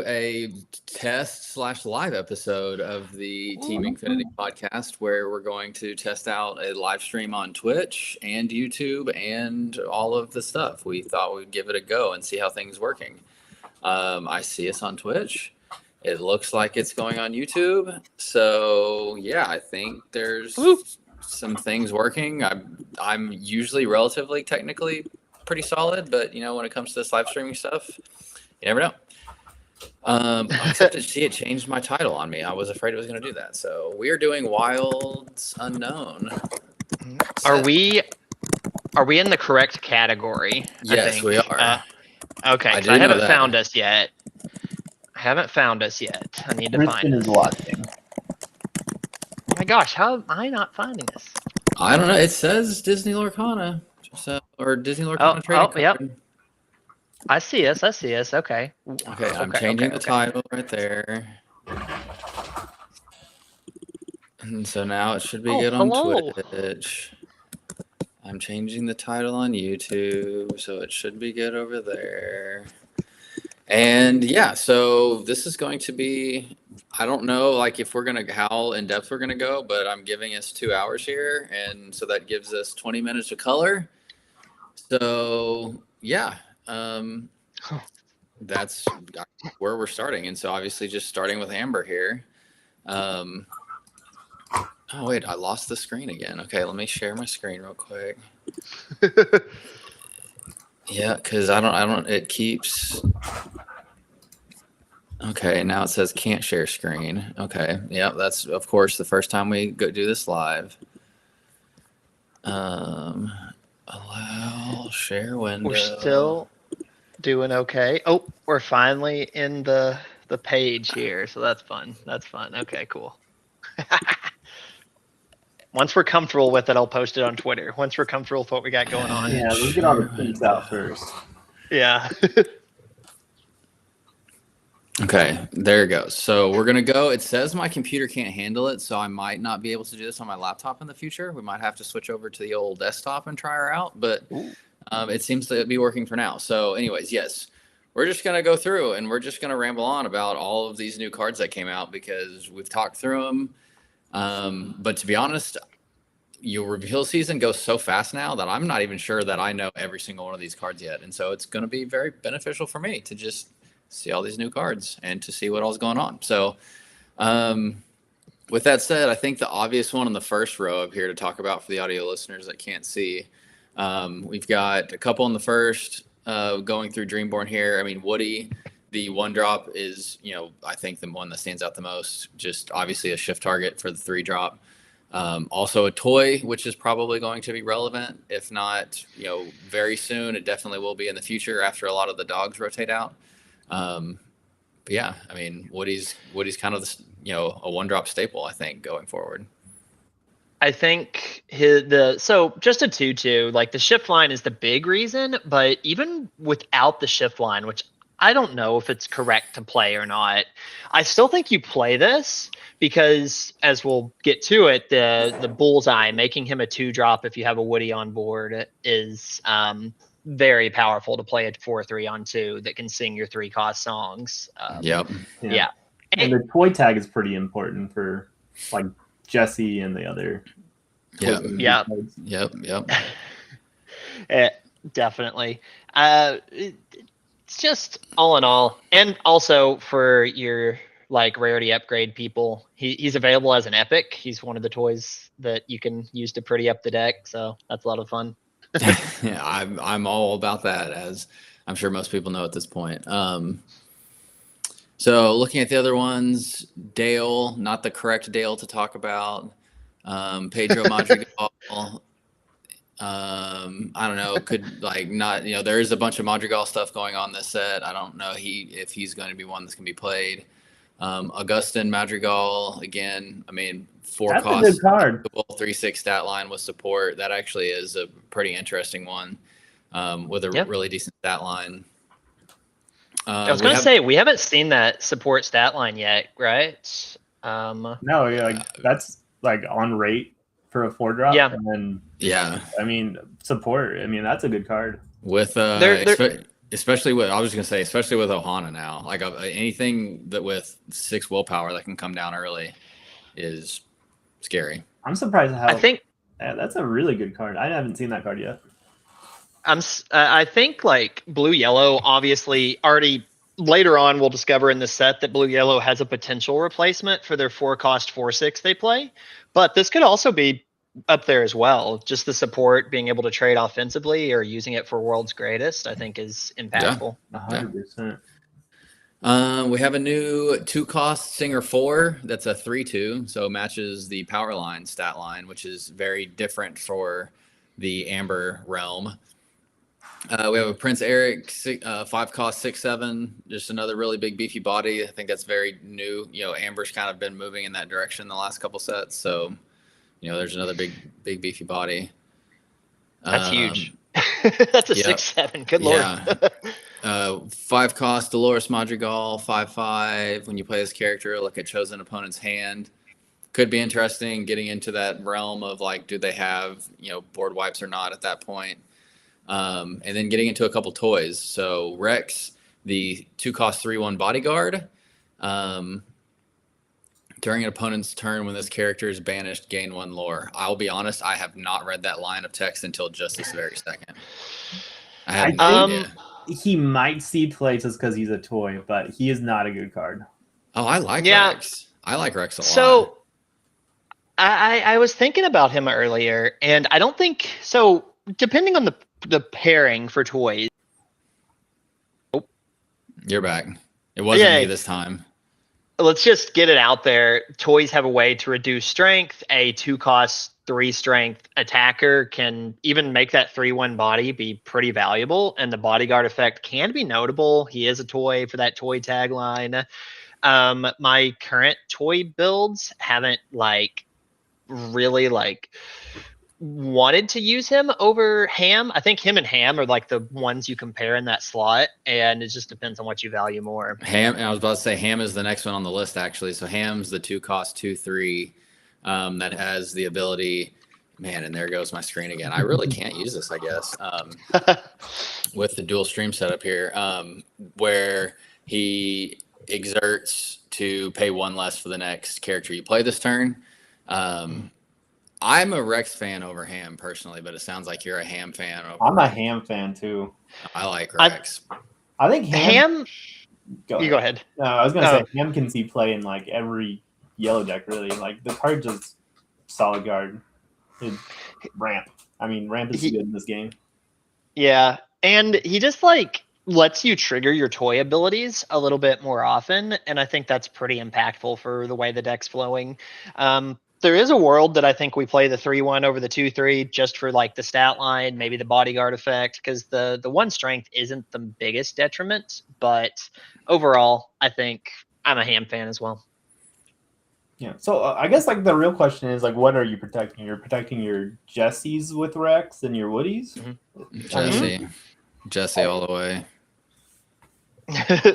a test/live episode of the Team Infinity podcast where we're going to test out a live stream on Twitch and YouTube and all of the stuff. We thought we'd give it a go and see how things working. I see us on Twitch. It looks like it's going on YouTube. So yeah, I think there's some things working. I'm usually relatively technically pretty solid, but when it comes to this live streaming stuff, you never know. Except to see it changed my title on me. I was afraid it was going to do that. So we are doing Wilds Unknown. Are we in the correct category? Yes, we are. Okay, I haven't found us yet. I need to find is watching. Oh my gosh, how am I not finding this? I don't know. It says Disney Lorcana. Or Disney Lorcana trading card. Yep. I see us. Okay. Okay, I'm changing the title right there. And so now it should be good on Twitch. I'm changing the title on YouTube, so it should be good over there. And yeah, so this is going to be, I don't know like if we're going to, how in depth we're going to go, but I'm giving us 2 hours here. And so that gives us 20 minutes of color. So yeah, that's where we're starting. And so obviously just starting with Amber here. Oh wait, I lost the screen again. Okay, let me share my screen real quick. Yeah, because I don't, it keeps. Okay, now it says can't share screen. Okay, yeah, that's of course the first time we do this live. Allow share window. We're still doing okay. Oh, we're finally in the page here, so that's fun. Okay, cool. Once we're comfortable with it, I'll post it on Twitter. Once we're comfortable with what we got going on. Yeah, let's get all the things out first. Yeah. Okay, there it goes. So we're going to go. It says my computer can't handle it, so I might not be able to do this on my laptop in the future. We might have to switch over to the old desktop and try her out, but it seems to be working for now. So anyways, yes, we're just going to go through and we're just going to ramble on about all of these new cards that came out because we've talked through them. But to be honest, your reveal season goes so fast now that I'm not even sure that I know every single one of these cards yet. And so it's going to be very beneficial for me to just see all these new cards and to see what all's going on. So, with that said, I think the obvious one on the first row up here to talk about for the audio listeners that can't see, we've got a couple in the first, going through Dreamborn here. I mean, Woody, the 1-drop is, I think the one that stands out the most, just obviously a shift target for the 3-drop. Also a toy, which is probably going to be relevant. If not, very soon, it definitely will be in the future after a lot of the dogs rotate out. But yeah, I mean, Woody's kind of a 1-drop staple, I think, going forward. I think so just a 2/2, like the shift line is the big reason, but even without the shift line, which I don't know if it's correct to play or not, I still think you play this because, as we'll get to it, the bullseye, making him a 2-drop if you have a Woody on board is very powerful to play a 4/3 on 2 that can sing your 3-cost songs. Yep. Yeah. And the toy tag is pretty important for like Jesse and the other. Yep. Definitely. It's just all in all, and also for your like rarity upgrade people, he's available as an epic. He's one of the toys that you can use to pretty up the deck, so that's a lot of fun. Yeah, I'm all about that, as I'm sure most people know at this point. So looking at the other ones, Dale, not the correct Dale to talk about. Pedro Madrigal. I don't know. Could like not. There is a bunch of Madrigal stuff going on this set. I don't know if he's going to be one that's going to be played. Augustin Madrigal again. I mean, 4 cost, a good card. 3/6 stat line with support. That actually is a pretty interesting one, with a really decent stat line. I was going to say we haven't seen that support stat line yet, right? No, yeah, that's like on rate for a 4-drop. Yeah. And then yeah, I mean support. I mean that's a good card. With especially with I was gonna say, especially with Ohana now, like anything that with 6 willpower that can come down early is scary. I'm surprised how I think that's a really good card. I haven't seen that card yet. I think like blue yellow obviously already later on we'll discover in the set that blue yellow has a potential replacement for their 4-cost 4/6 they play, but this could also be up there as well. Just the support, being able to trade offensively or using it for world's greatest, I think is impactful. 100%. We have a new 2-cost Singer 4 that's a 3/2, so matches the power line stat line, which is very different for the Amber realm. We have a Prince Eric 5-cost 6/7, just another really big beefy body. I think that's very new. Amber's kind of been moving in that direction in the last couple sets, so there's another big beefy body. That's huge. That's a 6/7. Good lord. Yeah. 5-cost Dolores Madrigal 5/5. When you play this character, look at chosen opponent's hand. Could be interesting getting into that realm of like, do they have board wipes or not at that point. And then getting into a couple toys. So Rex, the 2-cost 3/1 bodyguard. During an opponent's turn, when this character is banished, gain 1 lore. I'll be honest, I have not read that line of text until just this very second. I have no idea. He might see play just because he's a toy, but he is not a good card. Oh, I like Rex. I like Rex a lot. So I was thinking about him earlier, and I don't think so. Depending on the pairing for toys. Oh, you're back. It wasn't me this time. Let's just get it out there. Toys have a way to reduce strength. A 2-cost 3-strength attacker can even make that 3/1 body be pretty valuable, and the bodyguard effect can be notable. He is a toy for that toy tagline. My current toy builds haven't really wanted to use him over Ham. I think him and Ham are like the ones you compare in that slot, and it just depends on what you value more. Ham, I was about to say Ham is the next one on the list actually. So Ham's the 2-cost 2/3 that has the ability. Man, and there goes my screen again. I really can't use this, I guess, with the dual stream setup here, where he exerts to pay 1 less for the next character you play this turn. I'm a Rex fan over Ham personally, but it sounds like you're a Ham fan. I'm a Ham fan too. I like Rex. I think Ham. Go ahead. No, I was gonna say Ham can see play in like every yellow deck. Really, like the card just solid guard. Ramp. I mean, Ramp is good in this game. Yeah, and he just lets you trigger your toy abilities a little bit more often, and I think that's pretty impactful for the way the deck's flowing. There is a world that I think we play the 3/1 over the 2/3 just for the stat line, maybe the bodyguard effect, because the 1 strength isn't the biggest detriment, but overall, I think I'm a Ham fan as well. Yeah. So I guess the real question is what are you protecting? You're protecting your Jessies with Rex and your Woodies. Mm-hmm. Jesse all the way.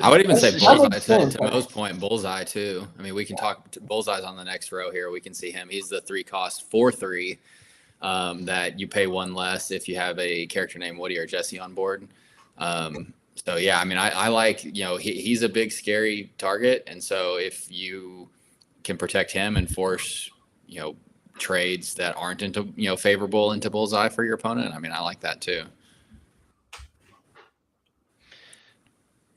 I would even say Bullseye to Mo's point. Bullseye too. I mean, we can talk. Bullseye's on the next row here. We can see him. He's the 3-cost 4/3 that you pay 1 less if you have a character named Woody or Jesse on board. So yeah, I mean, I like he's a big scary target, and so if you can protect him and force trades that aren't favorable into Bullseye for your opponent, I mean, I like that too.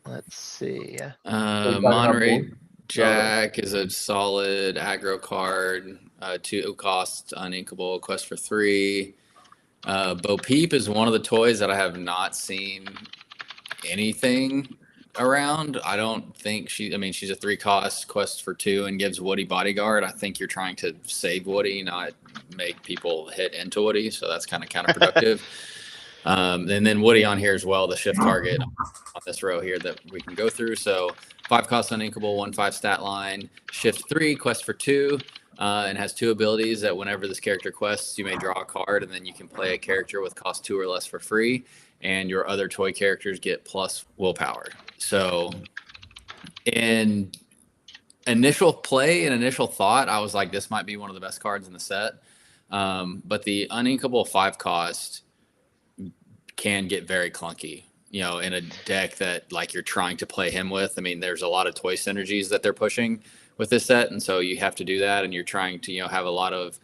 Let's see. Monterey Jack is a solid aggro card. 2-cost uninkable, quest for 3. Bo Peep is one of the toys that I have not seen anything around. I don't think she's a 3-cost quest for 2 and gives Woody bodyguard. I think you're trying to save Woody, not make people hit into Woody. So that's kind of counterproductive. And then Woody on here as well, the shift target on this row here that we can go through. So 5-cost uninkable, 1/5 stat line, shift 3, quest for 2, and has 2 abilities that whenever this character quests, you may draw a card, and then you can play a character with cost 2 or less for free, and your other toy characters get plus willpower. So in initial play and initial thought, I was like, this might be one of the best cards in the set. But the uninkable 5-cost can get very clunky in a deck that like you're trying to play him with. I mean, there's a lot of toy synergies that they're pushing with this set, and so you have to do that, and you're trying to have a lot of,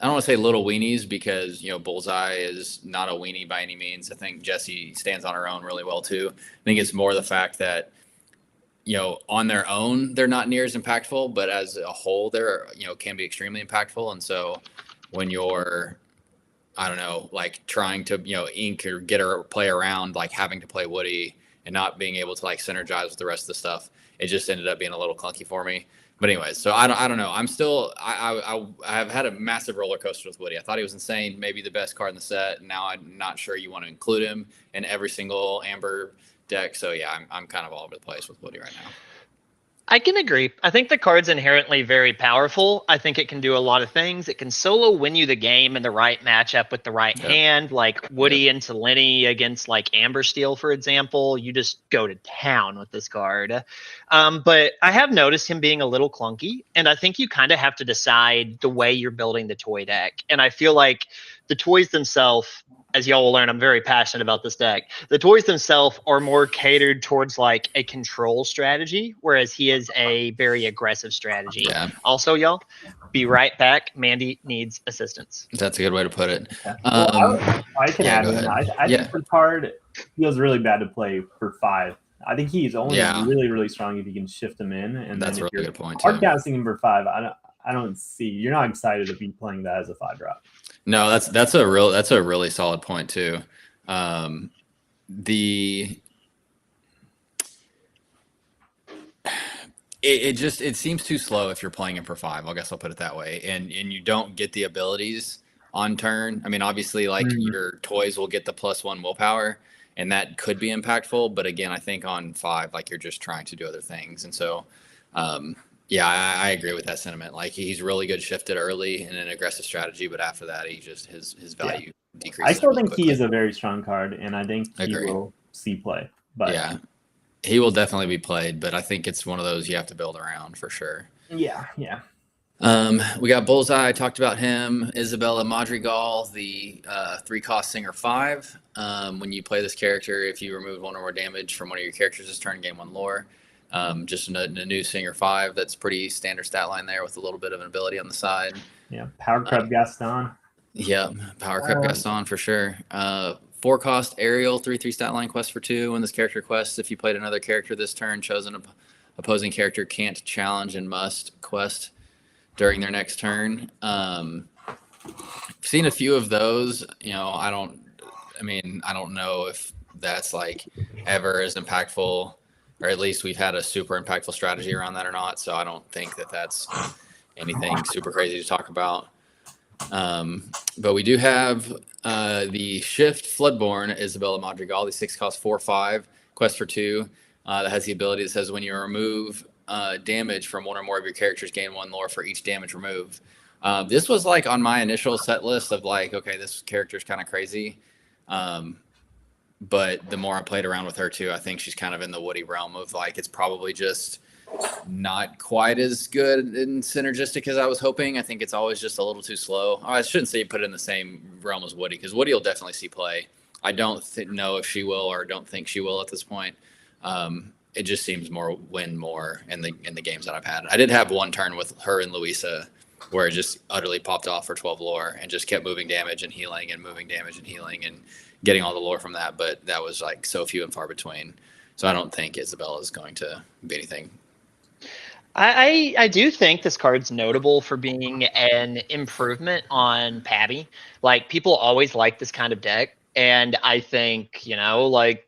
I don't want to say little weenies, because Bullseye is not a weenie by any means. I think Jessie stands on her own really well too. I think it's more the fact that on their own they're not near as impactful, but as a whole they're can be extremely impactful. And so when you're, I don't know, like trying to ink or get her play around, like having to play Woody and not being able to like synergize with the rest of the stuff, it just ended up being a little clunky for me. But anyways, so I don't know. I'm still I have had a massive roller coaster with Woody. I thought he was insane, maybe the best card in the set. Now I'm not sure you want to include him in every single Amber deck. So yeah, I'm kind of all over the place with Woody right now. I can agree. I think the card's inherently very powerful. I think it can do a lot of things. It can solo win you the game in the right matchup with the right hand, like Woody into Lenny against like Amber Steel, for example. You just go to town with this card. But I have noticed him being a little clunky, and I think you kind of have to decide the way you're building the toy deck. And I feel like the toys themselves, as y'all will learn, I'm very passionate about this deck. The toys themselves are more catered towards like a control strategy, whereas he is a very aggressive strategy. Yeah. Also, y'all, be right back. Mandy needs assistance. That's a good way to put it. I can add go in. ahead. I think the card feels really bad to play for 5. I think he's only really, really strong if you can shift him in. And that's a then really good point. Hard casting him for 5. I don't see, you're not excited to be playing that as a 5-drop. No, that's a really solid point too. It seems too slow if you're playing him for 5. I guess I'll put it that way. And you don't get the abilities on turn. I mean, obviously, like your toys will get the +1 willpower, and that could be impactful. But again, I think on 5, like you're just trying to do other things, and so. Yeah, I agree with that sentiment. Like he's really good shifted early in an aggressive strategy, but after that, he just his value decreases. I still really think quickly. he is a very strong card, and I think he Agreed. will see play. But yeah, he will definitely be played, but I think it's one of those you have to build around for sure. Yeah. We got Bullseye. I talked about him. Isabella Madrigal, the 3-cost Singer 5. When you play this character, if you remove 1 or more damage from one of your characters this turn, gain 1 lore. Just a new Singer 5 that's pretty standard stat line there with a little bit of an ability on the side. Yeah, Power Crab Gaston. Yeah, Power Crab Gaston for sure. 4-cost Ariel 3/3 stat line quest for 2. When this character quests, if you played another character this turn, chosen opposing character can't challenge and must quest during their next turn. I've seen a few of those. I don't know if that's like ever as impactful. Or at least we've had a super impactful strategy around that or not. So I don't think that that's anything super crazy to talk about. But we do have the Shift Floodborn Isabella Madrigal, the 6-cost 4/5 quest for 2 that has the ability that says when you remove damage from 1 or more of your characters, gain 1 lore for each damage removed. This was like on my initial set list of like, okay, this character's kind of crazy. But the more I played around with her too, I think she's kind of in the Woody realm of like, it's probably just not quite as good and synergistic as I was hoping. I think it's always just a little too slow. I shouldn't say put it in the same realm as Woody, because Woody will definitely see play. I don't know if she will, or don't think she will at this point. It just seems more win more in the games that I've had. I did have one turn with her and Luisa where it just utterly popped off for 12 lore and just kept moving damage and healing and moving damage and healing and getting all the lore from that, but that was like so few and far between. So I don't think Isabella is going to be anything. I do think this card's notable for being an improvement on Pabby. Like people always like this kind of deck, and I think like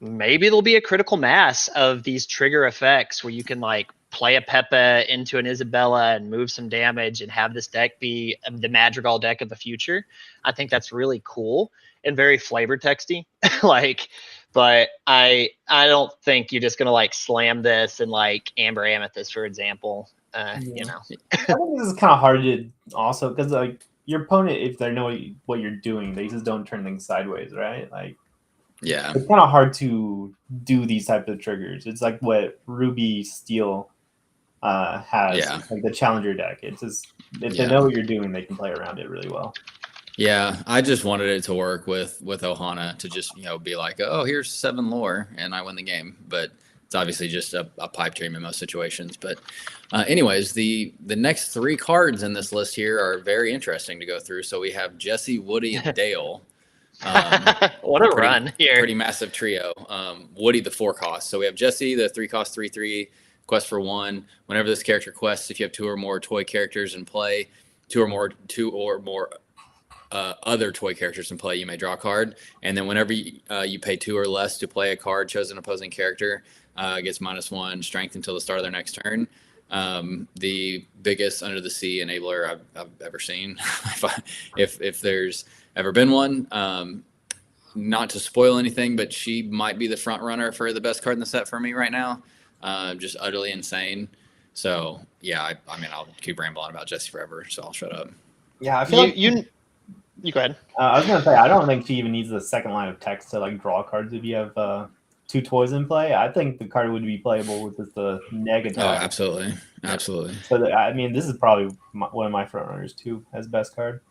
maybe there'll be a critical mass of these trigger effects where you can like play a Pepe into an Isabella and move some damage and have this deck be the Madrigal deck of the future. I think that's really cool and very flavor texty. But I don't think you're just gonna like slam this and like Amber Amethyst, for example. I think this is kind of hard to also, because like your opponent, if they know what you're doing, they just don't turn things sideways, right? Like, yeah, it's kind of hard to do these types of triggers. It's like what Ruby Steel has, like the Challenger deck. It's just if they know what you're doing, they can play around it really well. Yeah, I just wanted it to work with Ohana to just be like, oh, here's 7 lore and I win the game. But it's obviously just a pipe dream in most situations. But anyways, the next 3 cards in this list here are very interesting to go through. So we have Jesse, Woody, and Dale. What a run here! Pretty massive trio. Woody, the 4 cost. So we have Jesse, the 3 cost 3/3 quest for 1. Whenever this character quests, if you have 2 or more toy characters in play, 2 or more other toy characters in play, you may draw a card. And then whenever you pay 2 or less to play a card, chosen opposing character gets -1 strength until the start of their next turn. The biggest under the sea enabler I've ever seen, if there's ever been one. Not to spoil anything, but she might be the front runner for the best card in the set for me right now. Just utterly insane. So yeah, I mean, I'll keep rambling about Jesse forever, so I'll shut up. Yeah, I feel you go ahead. I was gonna say I don't think she even needs the second line of text to like draw cards if you have 2 toys in play. I think the card would be playable with just the negative. Oh, absolutely. So I mean, this is probably one of my front runners too as best card.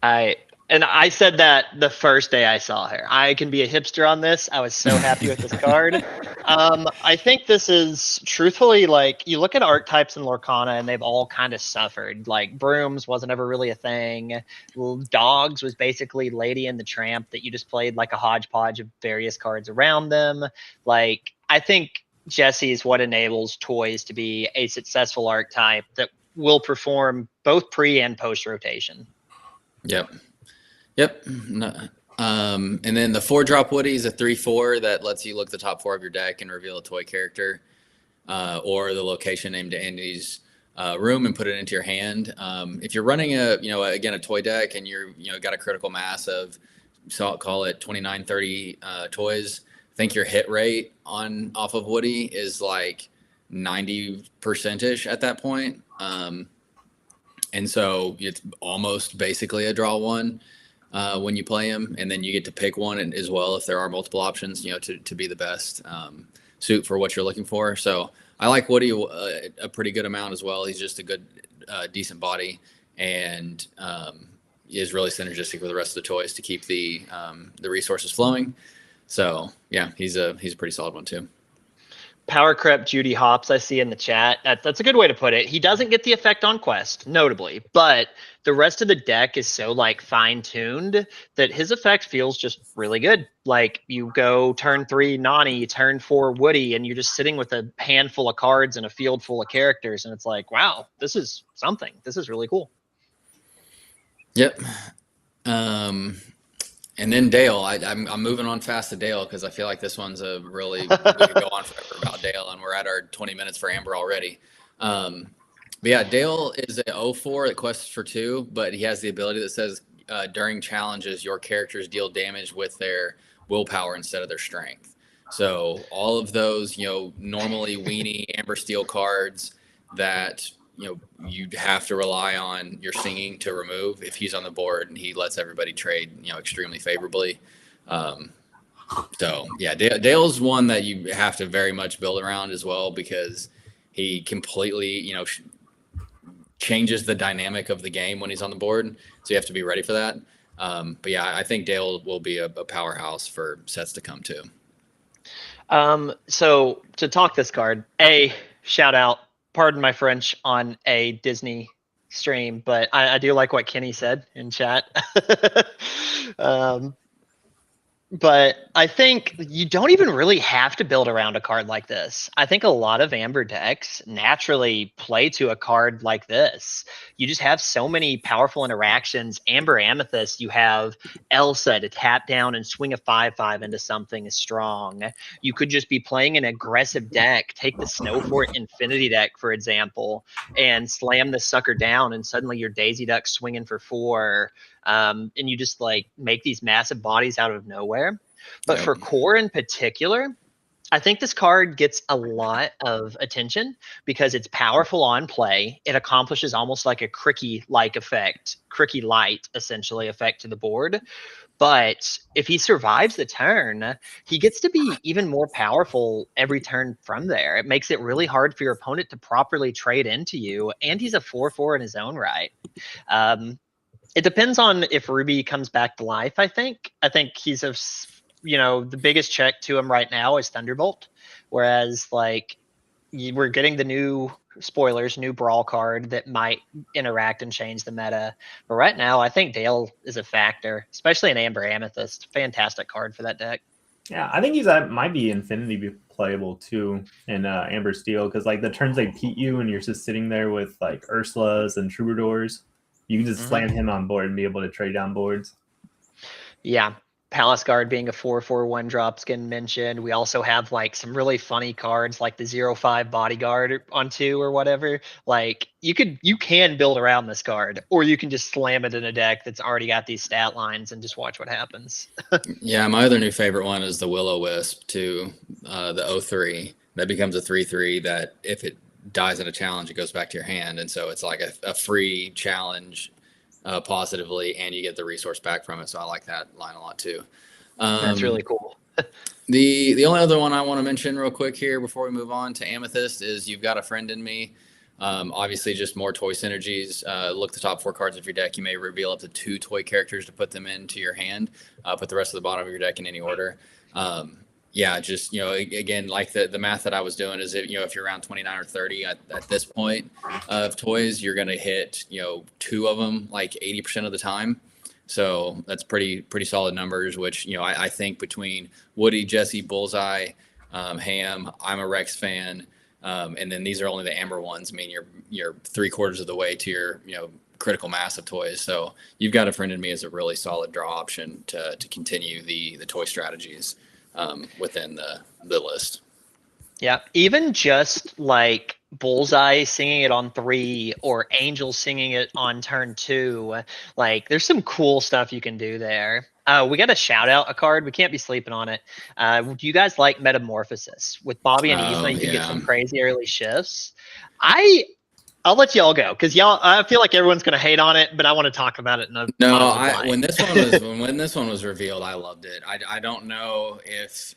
I said that the first day I saw her. I can be a hipster on this. I was so happy with this card. I think this is truthfully, like, you look at archetypes in Lorcana and they've all kind of suffered. Like Brooms wasn't ever really a thing. Dogs was basically Lady and the Tramp that you just played like a hodgepodge of various cards around them. Like, I think Jesse is what enables toys to be a successful archetype that will perform both pre and post rotation. Yep. No, and then the 4-drop Woody is a 3/4 that lets you look the top 4 of your deck and reveal a toy character, or the location named Andy's room and put it into your hand. If you're running a toy deck and you're got a critical mass of, so I'll call it 29, 30 toys, I think your hit rate off of Woody is like 90%ish at that point. And so it's almost basically a draw 1. When you play him, and then you get to pick one as well if there are multiple options, to be the best suit for what you're looking for. So I like Woody a pretty good amount as well. He's just a good, decent body, and is really synergistic with the rest of the toys to keep the resources flowing. So yeah, he's a pretty solid one too. Power Crep Judy Hops, I see in the chat. That's a good way to put it. He doesn't get the effect on quest, notably, but the rest of the deck is so like fine-tuned that his effect feels just really good. Like you go turn 3 Nani, turn 4 Woody, and you're just sitting with a handful of cards and a field full of characters, and it's like, wow, this is something. This is really cool. Yep. And then Dale, I'm moving on fast to Dale because I feel like this one's we could go on forever about Dale, and we're at our 20 minutes for Amber already. But yeah, Dale is a 04 that quests for 2, but he has the ability that says during challenges, your characters deal damage with their willpower instead of their strength. So all of those, normally weenie Amber Steel cards that you'd have to rely on your singing to remove, if he's on the board and he lets everybody trade, extremely favorably. So yeah, Dale's one that you have to very much build around as well, because he completely, changes the dynamic of the game when he's on the board. So you have to be ready for that. But yeah, I think Dale will be a powerhouse for sets to come too. So to talk this card, shout out, pardon my French, on a Disney stream, but I do like what Kenny said in chat. But I think you don't even really have to build around a card like this. I think a lot of Amber decks naturally play to a card like this. You just have so many powerful interactions. Amber Amethyst, you have Elsa to tap down and swing a 5/5 into something is strong. You could just be playing an aggressive deck, take the Snowfort Infinity deck, for example, and slam the sucker down, and suddenly your Daisy Duck's swinging for 4. And you just like make these massive bodies out of nowhere. But for core in particular, I think this card gets a lot of attention because it's powerful on play. It accomplishes almost like a Cricky-like effect, Cricky Light, essentially, effect to the board. But if he survives the turn, he gets to be even more powerful every turn from there. It makes it really hard for your opponent to properly trade into you. And he's a 4/4 in his own right. It depends on if Ruby comes back to life. I think he's the biggest check to him right now is Thunderbolt, whereas like we're getting the new Brawl card that might interact and change the meta. But right now, I think Dale is a factor, especially in Amber Amethyst. Fantastic card for that deck. Yeah, I think might be Infinity playable too in Amber Steel, because like the turns they beat you and you're just sitting there with like Ursulas and Troubadours, you can just slam him on board and be able to trade down boards. Yeah. Palace Guard being a 4/4 1-drop skin mentioned. We also have like some really funny cards like the 0/5 Bodyguard on 2 or whatever. Like you can build around this card, or you can just slam it in a deck that's already got these stat lines and just watch what happens. Yeah, my other new favorite one is the Will-O-Wisp too, the 0/3. That becomes a 3/3 that if it dies in a challenge, it goes back to your hand, and so it's like a free challenge. Positively, and you get the resource back from it. So I like that line a lot too. That's really cool. The only other one I want to mention real quick here before we move on to Amethyst is You've Got a Friend in Me. Obviously, just more toy synergies. Look the top 4 cards of your deck. You may reveal up to 2 toy characters to put them into your hand. Put the rest of the bottom of your deck in any order. Yeah, just, again, like the math that I was doing is if you're around 29 or 30 at this point of toys, you're going to hit, 2 of them like 80% of the time. So that's pretty solid numbers, which, I think between Woody, Jesse, Bullseye, Ham, I'm a Rex fan. And then these are only the Amber ones. I mean, you're 3/4 of the way to your, critical mass of toys. So You've Got a Friend in Me is a really solid draw option to continue the toy strategies within the list. Yeah, even just like Bullseye singing it on 3 or Angel singing it on turn 2, like there's some cool stuff you can do there. We got to shout out a card. We can't be sleeping on it. Do you guys like Metamorphosis? With Bobby and Yzma, you can get some crazy early shifts. I'll let y'all go because I feel like everyone's going to hate on it, but I want to talk about it. When this one was revealed, I loved it. I don't know if,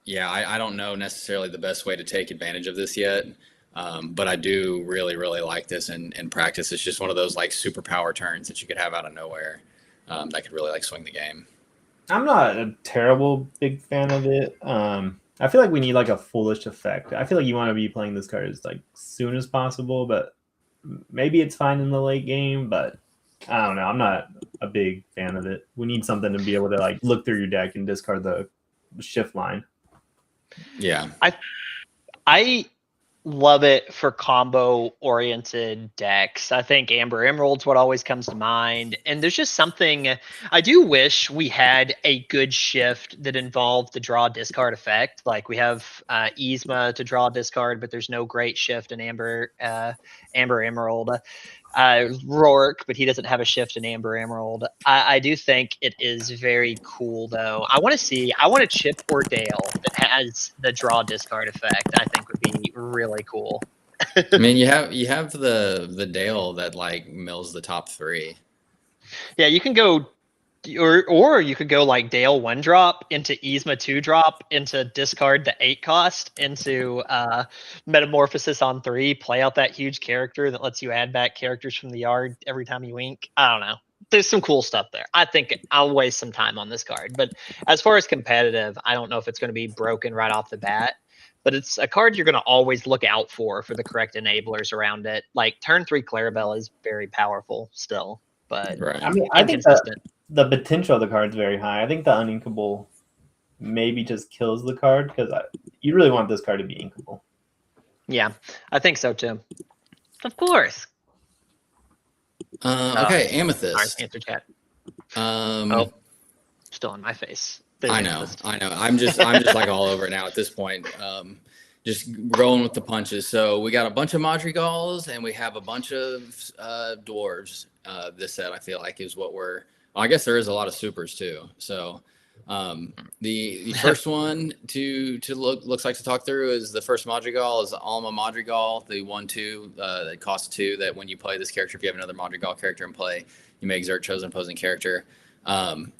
I don't know necessarily the best way to take advantage of this yet. But I do really, really like this in practice. It's just one of those like superpower turns that you could have out of nowhere that could really like swing the game. I'm not a terrible big fan of it. I feel like we need like a foolish effect. I feel like you want to be playing this card as like soon as possible, but maybe it's fine in the late game, but I don't know. I'm not a big fan of it. We need something to be able to like look through your deck and discard the shift line. Yeah. I love it for combo oriented decks. I think Amber Emerald's what always comes to mind. And there's just something I do wish we had a good shift that involved the draw discard effect. Like we have Yzma to draw discard, but there's no great shift in Amber Emerald. Rourke, but he doesn't have a shift in Amber Emerald. I do think it is very cool though. I want a Chip or Dale that has the draw discard effect. I think would be really cool. I mean, you have the Dale that like mills the top 3. Yeah, you can go or you could go like Dale 1-drop into Yzma 2-drop into discard the 8 cost into Metamorphosis on 3, play out that huge character that lets you add back characters from the yard every time you wink. I don't know. There's some cool stuff there. I think I'll waste some time on this card. But as far as competitive, I don't know if it's going to be broken right off the bat. But it's a card you're going to always look out for the correct enablers around it. Like turn 3 Clarabelle is very powerful still. But right. I mean, I think the potential of the card is very high. I think the uninkable maybe just kills the card because you really want this card to be inkable. Yeah, I think so too. Of course. Okay, Amethyst. Answer chat. Still in my face. I know. I'm just like all over it now at this point. Just rolling with the punches. So we got a bunch of Madrigals and we have a bunch of dwarves. This set I feel like is what I guess there is a lot of supers too. So the first one to looks like to talk through is the first Madrigal is Alma Madrigal, the 1/2 that costs 2. That when you play this character, if you have another Madrigal character in play, you may exert chosen opposing character.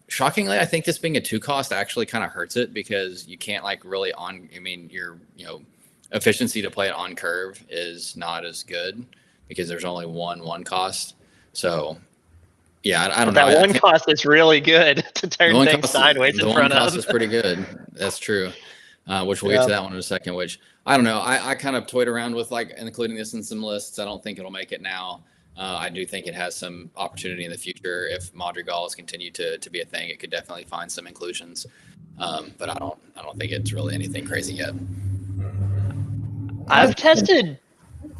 Shockingly, I think this being a 2 cost actually kind of hurts it because you can't like really your efficiency to play it on curve is not as good because there's only one cost. So Yeah, I don't But know. that I one think cost is really good to turn things sideways the in one front cost of. is pretty good. That's true. Which we'll get to that one in a second. Which I don't know. I kind of toyed around with like including this in some lists. I don't think it'll make it now. I do think it has some opportunity in the future if Madrigals continue to be a thing. It could definitely find some inclusions, but I don't think it's really anything crazy yet. I've tested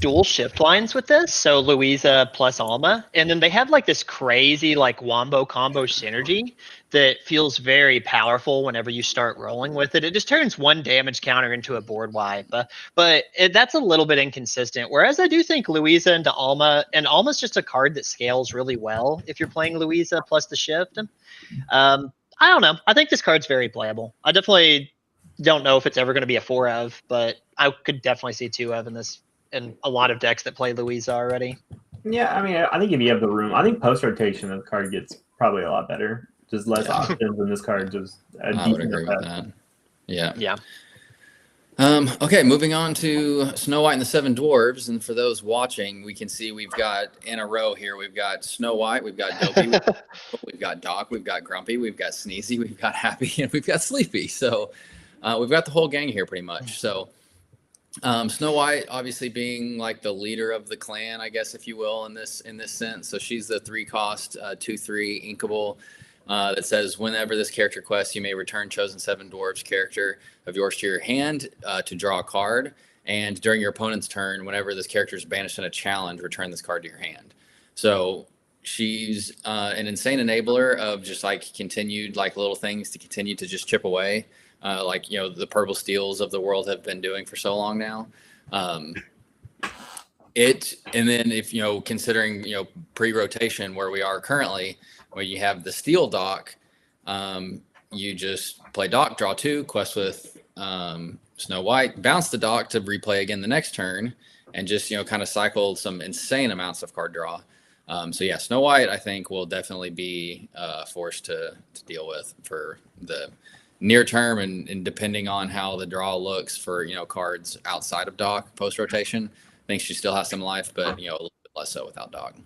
dual shift lines with this, so Louisa plus Alma, and then they have like this crazy like wombo combo synergy that feels very powerful whenever you start rolling with it. It just turns one damage counter into a board wipe, but that's a little bit inconsistent. Whereas I do think Louisa into Alma, and Alma's just a card that scales really well if you're playing Louisa plus the shift. I don't know. I think this card's very playable. I definitely don't know if it's ever going to be a 4 of, but I could definitely see 2 of in this in a lot of decks that play Louisa already. Yeah, I mean, I think if you have the room, I think post rotation the card gets probably a lot better. Just less options, and this card just. I would agree with that. Yeah. Yeah. Okay, moving on to Snow White and the Seven Dwarves, and for those watching, we can see we've got in a row here. We've got Snow White, we've got Dopey, we've got Doc, we've got Grumpy, we've got Sneezy, we've got Happy, and we've got Sleepy. So we've got the whole gang here pretty much. So. Snow White obviously being like the leader of the clan, I guess, if you will, in this sense. So she's the 3-cost 2/3 inkable that says whenever this character quests, you may return chosen 7 dwarves character of yours to your hand to draw a card. And during your opponent's turn, whenever this character is banished in a challenge, return this card to your hand. So she's an insane enabler of just like continued like little things to continue to just chip away. Like, you know, the purple steels of the world have been doing for so long now. And then if, you know, considering, you know, pre-rotation where we are currently, where you have the steel Doc, you just play Doc, draw 2, quest with Snow White, bounce the Doc to replay again the next turn, and just, you know, kind of cycle some insane amounts of card draw. So yeah, Snow White, I think, will definitely be forced to deal with for the near term, and depending on how the draw looks for, you know, cards outside of Doc post rotation. I think she still has some life, but, you know, a little bit less so without Doc.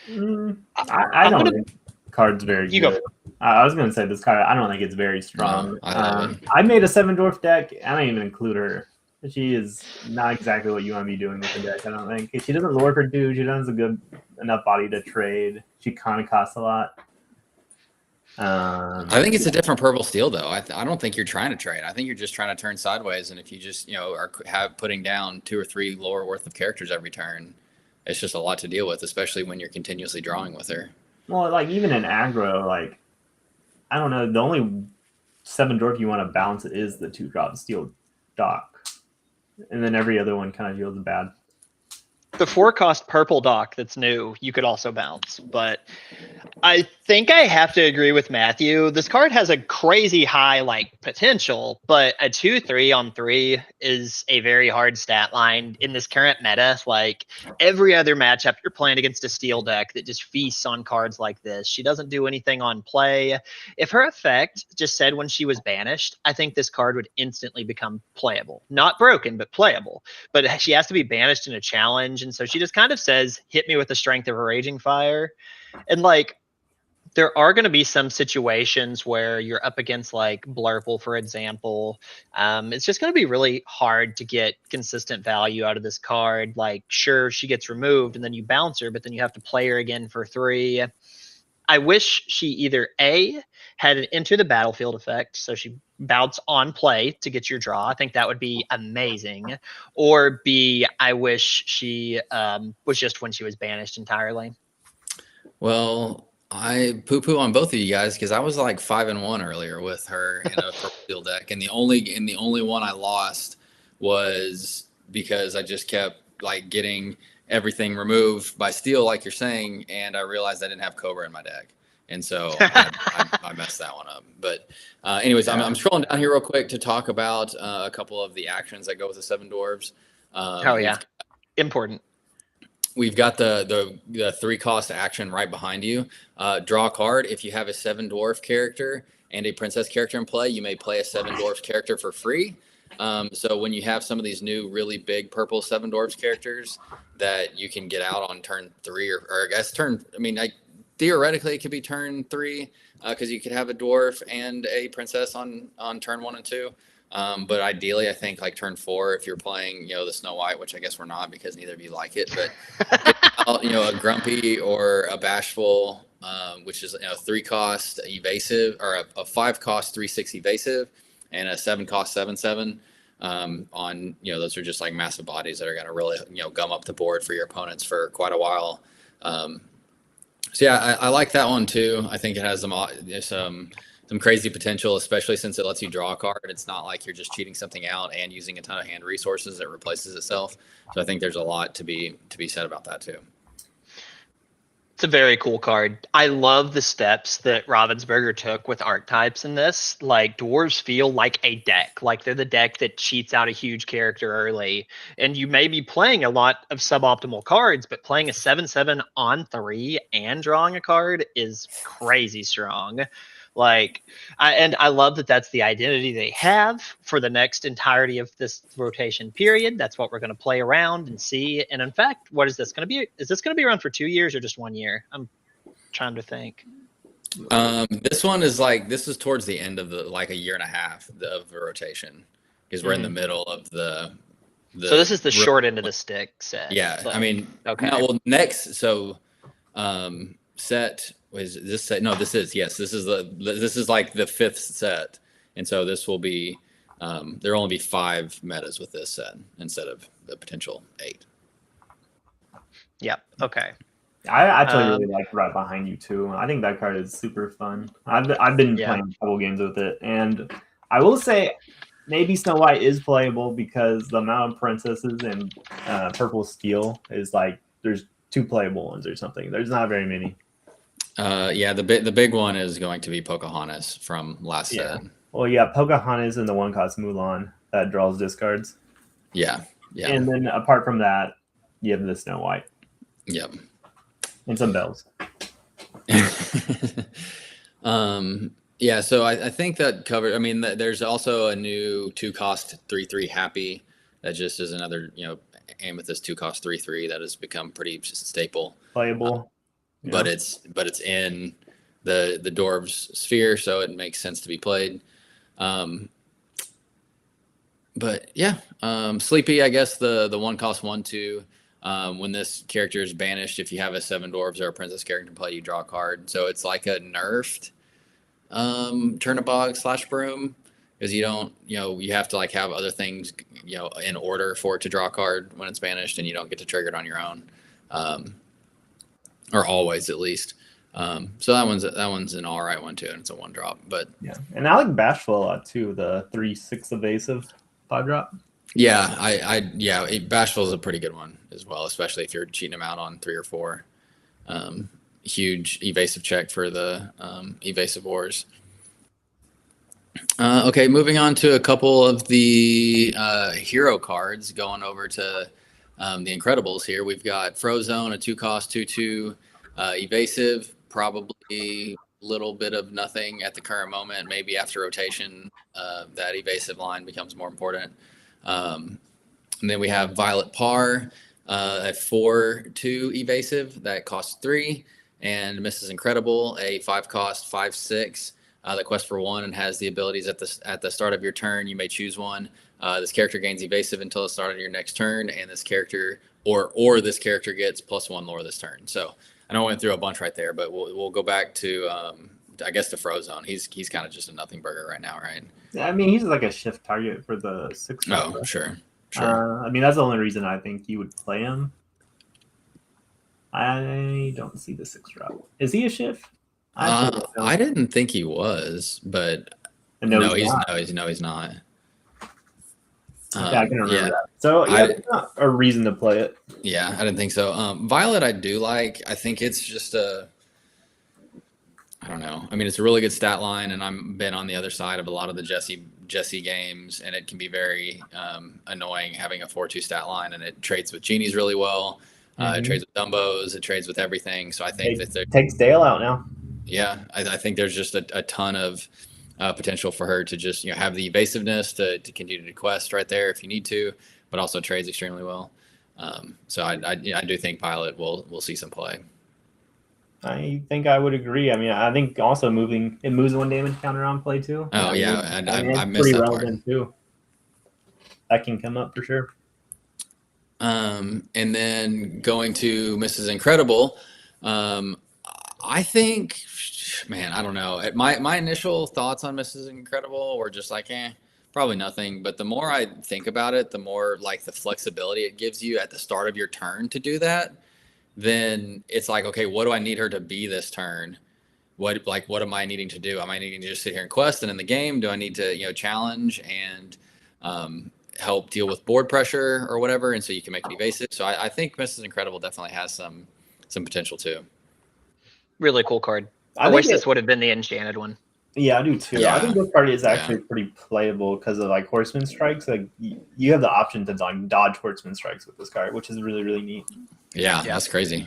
I don't think card's very good. I was going to say this card, I don't think it's very strong. No, I love it. I made a 7 dwarf deck. I don't even include her. She is not exactly what you want to be doing with the deck, I don't think. She doesn't lure her dude. She doesn't have a good enough body to trade. She kind of costs a lot. I think it's a different purple steel though. I don't think you're trying to trade. I think you're just trying to turn sideways, and if you just, you know, are putting down 2 or 3 lower worth of characters every turn, it's just a lot to deal with, especially when you're continuously drawing with her. Well, like even in aggro, like I don't know, the only 7 dwarf you want to balance is the 2-drop steel Doc, and then every other one kind of deals bad. The 4-cost purple Doc that's new, you could also bounce, but I think I have to agree with Matthew. This card has a crazy high like potential, but a 2/3 on 3 is a very hard stat line in this current meta. Like every other matchup, you're playing against a steel deck that just feasts on cards like this. She doesn't do anything on play. If her effect just said when she was banished, I think this card would instantly become playable. Not broken, but playable. But she has to be banished in a challenge, and so she just kind of says, hit me with the strength of a Raging Fire. And like, there are going to be some situations where you're up against like Blurple, for example. It's just going to be really hard to get consistent value out of this card. Like, sure, she gets removed and then you bounce her, but then you have to play her again for 3. I wish she either A, had an Enter the Battlefield effect, so she bounce on play to get your draw. I think that would be amazing. Or B, I wish she was just when she was banished entirely. Well, I poo-poo on both of you guys because I was like 5-1 earlier with her in a purple steel deck, and the only one I lost was because I just kept like getting everything removed by steel, like you're saying, and I realized I didn't have Cobra in my deck, and so I messed that one up. But anyways, I'm scrolling down here real quick to talk about a couple of the actions that go with the 7 dwarves. Oh yeah, important. We've got the 3-cost action right behind you. Draw a card. If you have a 7 dwarf character and a princess character in play, you may play a 7 dwarf character for free. So when you have some of these new really big purple 7 dwarves characters that you can get out on turn 3 or I guess theoretically it could be turn 3 because you could have a dwarf and a princess on turn 1 and 2. But ideally, I think like turn 4, if you're playing, the Snow White, which I guess we're not because neither of you like it, but a Grumpy or a Bashful, which is 3 cost evasive, or a 5 cost 3/6 evasive, and a 7 cost 7/7. On those are just like massive bodies that are going to really gum up the board for your opponents for quite a while. So yeah, I like that one too. I think it has some crazy potential, especially since it lets you draw a card. It's not like you're just cheating something out and using a ton of hand resources that replaces itself. So I think there's a lot to be said about that too. It's a very cool card. I love the steps that Ravensburger took with archetypes in this. Like, dwarves feel like a deck. Like, they're the deck that cheats out a huge character early. And you may be playing a lot of suboptimal cards, but playing a 7/7 on 3 and drawing a card is crazy strong. Like, I love that that's the identity they have for the next entirety of this rotation period. That's what we're going to play around and see. And in fact, what is this going to be? Is this going to be around for 2 years or just 1 year? I'm trying to think. This one is this is towards the end of a year and a half of the rotation, because we're in the middle of the so this is the short end of the stick set. Yeah, so, I mean, okay. No, well, next, so set was this set? No, this is like the 5th set, and so this will be there'll only be 5 metas with this set instead of the potential 8. Yeah. Okay. I actually really like Right Behind You too. I think that card is super fun. I've been playing a couple games with it, and I will say maybe Snow White is playable because the amount of princesses and purple steel is like there's 2 playable ones or something. There's not very many. Yeah, the big one is going to be Pocahontas from last set. Well, yeah, Pocahontas and the 1 cost Mulan that draws discards. Yeah. And then apart from that, you have the Snow White. Yep. And some bells. Yeah, so I think that covered. I mean, there's also a new 2 cost 3/3 Happy that just is another Amethyst 2 cost 3/3 that has become pretty staple. Playable. But it's in the dwarves sphere, so it makes sense to be played. But yeah, Sleepy, I guess the 1 cost 1/2. When this character is banished, if you have a 7 dwarves or a princess character in play, you draw a card. So it's like a nerfed Turnabog / Broom, because you don't, you have to have other things, in order for it to draw a card when it's banished, and you don't get to trigger it on your own. Or always, at least. So that one's an all right one too, and it's a 1 drop. But yeah, and I like Bashful a lot too. The 3/6 evasive 5 drop. Yeah, Bashful is a pretty good one as well, especially if you're cheating them out on 3 or 4. Huge evasive check for the evasive wars. Okay, moving on to a couple of the hero cards. Going over to the Incredibles here. We've got Frozone, a 2 cost 2/2 evasive, probably a little bit of nothing at the current moment. Maybe after rotation, that evasive line becomes more important. And then we have Violet Parr, a 4/2 evasive that costs 3, and Mrs. Incredible, a 5 cost 5/6 that quests for 1 and has the abilities at the start of your turn. You may choose one. This character gains evasive until the start of your next turn, and this character or this character gets +1 lore this turn. So I know I went through a bunch right there, but we'll go back to I guess to Frozone. He's kind of just a nothing burger right now, right? I mean, he's like a shift target for the 6. Oh, sure. I mean, that's the only reason I think you would play him. I don't see the 6 drop. Is he a shift? I didn't think he was, but no, he's not. Yeah, I can remember that. So it's not a reason to play it. Yeah, I didn't think so. Violet, I do like. I think it's just I don't know. I mean, it's a really good stat line, and I've been on the other side of a lot of the Jesse games, and it can be very annoying having a 4/2 stat line, and it trades with genies really well. It trades with Dumbos. It trades with everything. So I think it takes Dale out now. Yeah, I think there's just a ton of potential for her to just have the evasiveness to continue to quest right there if you need to, but also trades extremely well. So I do think Violet will see some play. I think I would agree. I mean, I think also it moves 1 damage counter on play too. Oh, yeah, I mean, I it's missed pretty that part. relevant too. That can come up for sure. And then going to Mrs. Incredible, I think, man, I don't know. My initial thoughts on Mrs. Incredible were just like, probably nothing. But the more I think about it, the more like the flexibility it gives you at the start of your turn to do that. Then it's like, okay, what do I need her to be this turn? What am I needing to do? Am I needing to just sit here and quest and in the game? Do I need to challenge and help deal with board pressure or whatever? And so you can make it evasive. So I think Mrs. Incredible definitely has some potential too. Really cool card. I wish this would have been the enchanted one. Yeah, I do too. Yeah. I think this card is actually pretty playable because of like Horseman Strikes. Like you have the option to like dodge Horseman Strikes with this card, which is really, really neat. Yeah, that's crazy.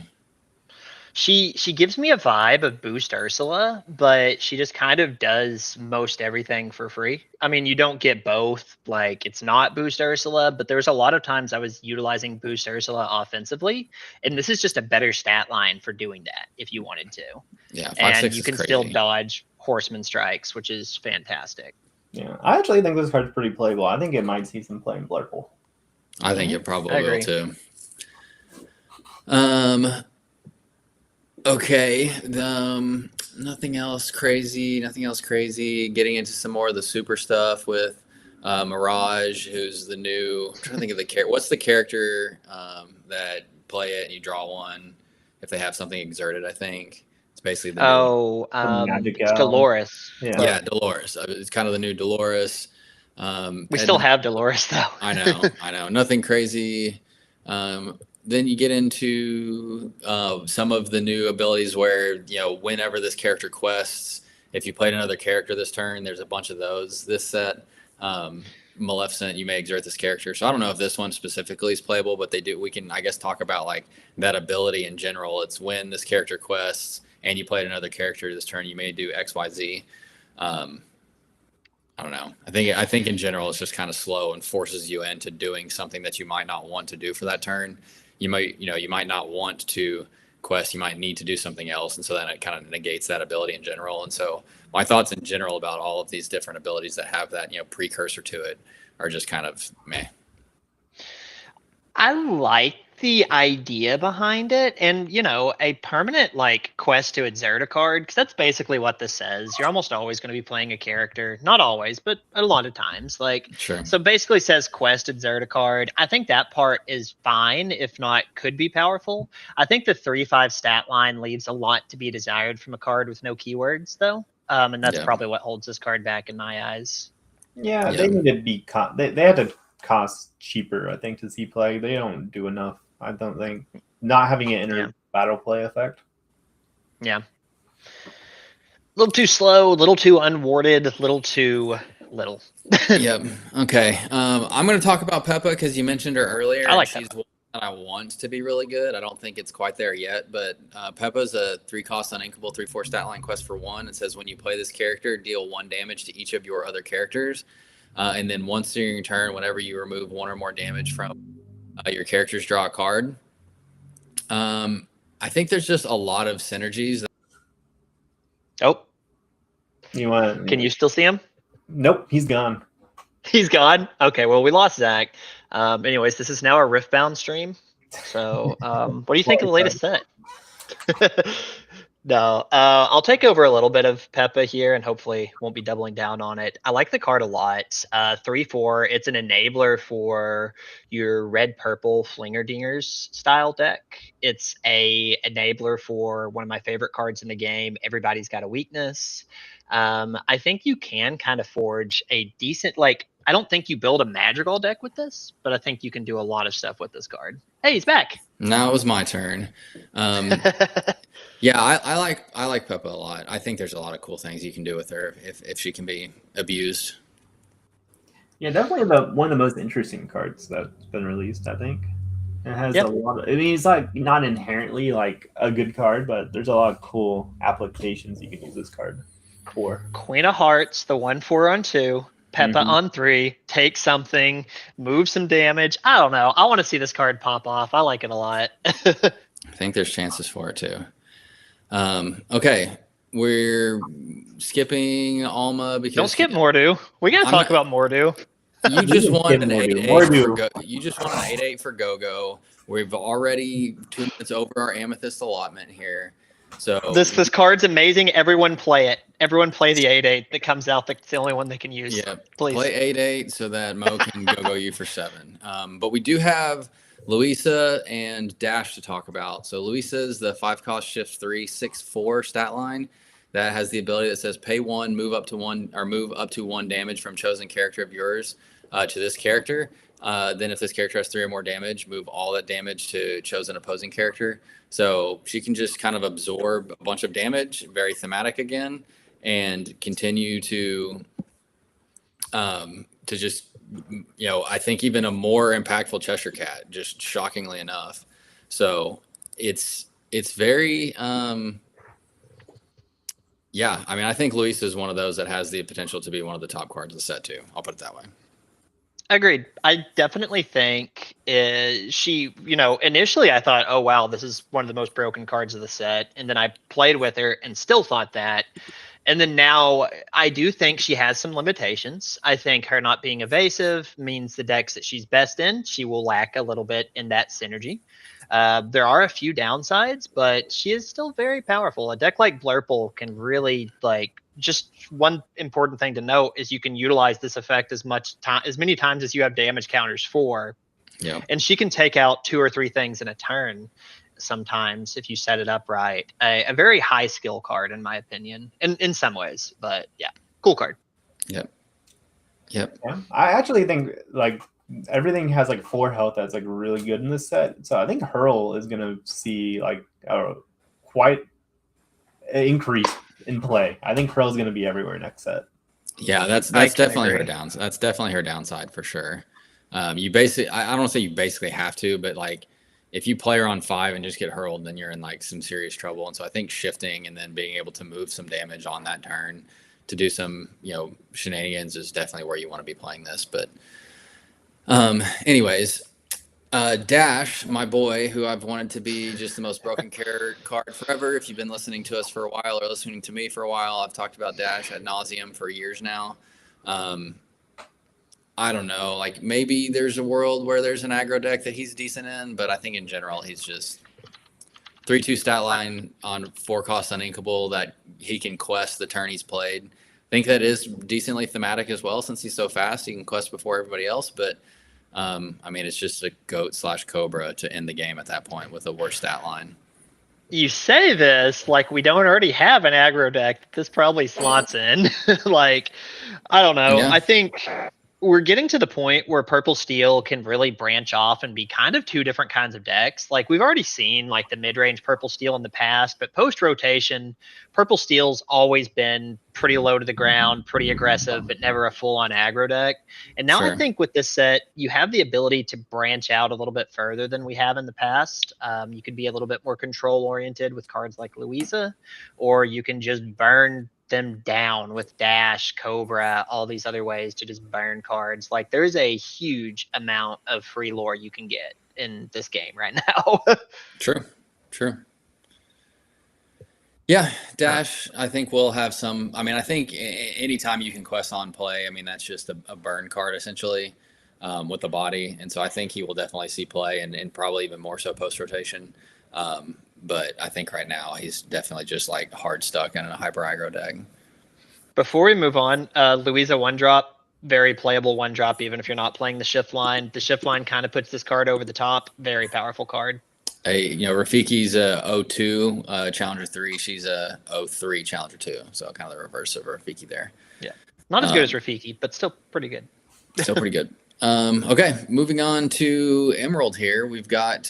She gives me a vibe of Boost Ursula, but she just kind of does most everything for free. I mean, you don't get both. Like, it's not Boost Ursula, but there's a lot of times I was utilizing Boost Ursula offensively, and this is just a better stat line for doing that if you wanted to. Yeah, and you can still dodge Horseman Strikes, which is fantastic. Yeah, I actually think this card's pretty playable. I think it might see some play in Blurple. I think it probably will too. Okay. Nothing else crazy. Getting into some more of the super stuff with Mirage, who's the new. I'm trying to think of the character. What's the character that play it and you draw one if they have something exerted? I think it's basically the it's Dolores. Yeah, Dolores. It's kind of the new Dolores. We still have Dolores though. I know. Nothing crazy. Then you get into some of the new abilities where, whenever this character quests, if you played another character this turn, there's a bunch of those. This set, Maleficent, you may exert this character. So I don't know if this one specifically is playable, but they do. We can, I guess, talk about like that ability in general. It's when this character quests and you played another character this turn, you may do X, Y, Z. I don't know. I think in general, it's just kind of slow and forces you into doing something that you might not want to do for that turn. You might not want to quest. You might need to do something else, and so then it kind of negates that ability in general. And so my thoughts in general about all of these different abilities that have that precursor to it are just kind of meh. I like the idea behind it, and a permanent like quest to exert a card, because that's basically what this says. You're almost always going to be playing a character, not always, but a lot of times. Sure. So basically says quest exert a card. I think that part is fine, if not could be powerful. I think the 3/5 stat line leaves a lot to be desired from a card with no keywords though, and that's probably what holds this card back in my eyes. Yeah. They need to be they had to cost cheaper, I think, to see play. They don't do enough. I don't think not having it in battle play effect. Yeah. A little too slow, a little too unwarded, a little too little. Yep. Okay. I'm going to talk about Peppa because you mentioned her earlier. I like she's one that I want to be really good. I don't think it's quite there yet, but Peppa's a 3-cost uninkable 3/4 stat line quest for 1. It says when you play this character, deal 1 damage to each of your other characters. And then once during your turn, whenever you remove 1 or more damage from your characters, draw a card. I think there's just a lot of synergies. Oh. Can you still see him? Nope, he's gone. He's gone? Okay, well, we lost Zach. Anyways, this is now a Riftbound stream. So what do you think of the latest set? No, I'll take over a little bit of Peppa here and hopefully won't be doubling down on it. I like the card a lot. 3/4, it's an enabler for your red-purple Flinger Dingers style deck. It's a enabler for one of my favorite cards in the game, Everybody's Got a Weakness. I think you can kind of forge a decent, I don't think you build a Madrigal deck with this, but I think you can do a lot of stuff with this card. Hey, he's back. Now it was my turn. Yeah, I like Peppa a lot. I think there's a lot of cool things you can do with her if she can be abused. Yeah, definitely one of the most interesting cards that's been released, I think. It has a lot of, it's like not inherently like a good card, but there's a lot of cool applications you can use this card for. Queen of Hearts, the 1/4 on 2. Peppa on 3, take something, move some damage. I don't know. I want to see this card pop off. I like it a lot. I think there's chances for it too. Okay, we're skipping Alma because Don't skip Mordu. We gotta talk about Mordu. You just won an 8-8 You just won an 8-8 for Go-Go. We've already 2 minutes over our Amethyst allotment here. So this card's amazing. Everyone play it. Everyone play the 8-8 that comes out. That's the only one they can use. Yeah, please play 8-8 so that Mo can Go-Go you for 7. But we do have Louisa and Dash to talk about. So Louisa is the 5-cost shift 3 6/4 stat line that has the ability that says pay 1, move up to 1 damage from chosen character of yours to this character. Then if this character has 3 or more damage, move all that damage to chosen opposing character. So she can just kind of absorb a bunch of damage, very thematic again, and continue to just, I think even a more impactful Cheshire Cat, just shockingly enough. So it's very, yeah, I mean, I think Luis is one of those that has the potential to be one of the top cards of the set too. I'll put it that way. Agreed. I definitely think she, initially I thought, oh, wow, this is one of the most broken cards of the set. And then I played with her and still thought that. And then now I do think she has some limitations. I think her not being evasive means the decks that she's best in, she will lack a little bit in that synergy. There are a few downsides, but she is still very powerful. A deck like Blurple can really just one important thing to note is you can utilize this effect as many times as you have damage counters for. Yeah. And she can take out 2 or 3 things in a turn sometimes if you set it up right. A very high skill card in my opinion, in some ways, but yeah, cool card. Yep. Yeah. I actually think everything has 4 health that's really good in this set. So I think Hurl is gonna see quite an increase in play. I think Hurl is gonna be everywhere next set. Yeah, that's definitely her downside. That's definitely her downside for sure. You basically, I don't want to say you basically have to, but if you play her on 5 and just get hurled, then you're in some serious trouble. And so I think shifting and then being able to move some damage on that turn to do some shenanigans is definitely where you want to be playing this. But anyways, Dash, my boy, who I've wanted to be just the most broken card forever. If you've been listening to us for a while or listening to me for a while, I've talked about Dash ad nauseum for years now. I don't know, maybe there's a world where there's an aggro deck that he's decent in, but I think in general he's just 3/2 stat line on 4-cost uninkable that he can quest the turn he's played. I think that is decently thematic as well since he's so fast. He can quest before everybody else, but I mean, it's just a goat/cobra to end the game at that point with a worse stat line. You say this like we don't already have an aggro deck. This probably slots in. I don't know. Yeah. I think we're getting to the point where Purple Steel can really branch off and be kind of 2 different kinds of decks. We've already seen the mid-range Purple Steel in the past, but post-rotation, Purple Steel's always been pretty low to the ground, pretty aggressive, but never a full-on aggro deck. And now I think with this set, you have the ability to branch out a little bit further than we have in the past. You could be a little bit more control-oriented with cards like Louisa, or you can just burn them down with Dash, Cobra, all these other ways to just burn cards. There's a huge amount of free lore you can get in this game right now. True. Yeah, Dash, I think we'll have some. I mean, I think anytime you can quest on play, I mean, that's just a burn card essentially with the body. And so I think he will definitely see play and probably even more so post-rotation. But I think right now he's definitely just hard stuck in a hyper aggro deck. Before we move on, Louisa 1-drop, very playable 1-drop, even if you're not playing the shift line. The shift line kind of puts this card over the top. Very powerful card. Rafiki's a 0-2 Challenger 3. She's a 0-3 Challenger 2. So kind of the reverse of Rafiki there. Yeah. Not as good as Rafiki, but still pretty good. Still pretty good. Okay, moving on to Emerald here. We've got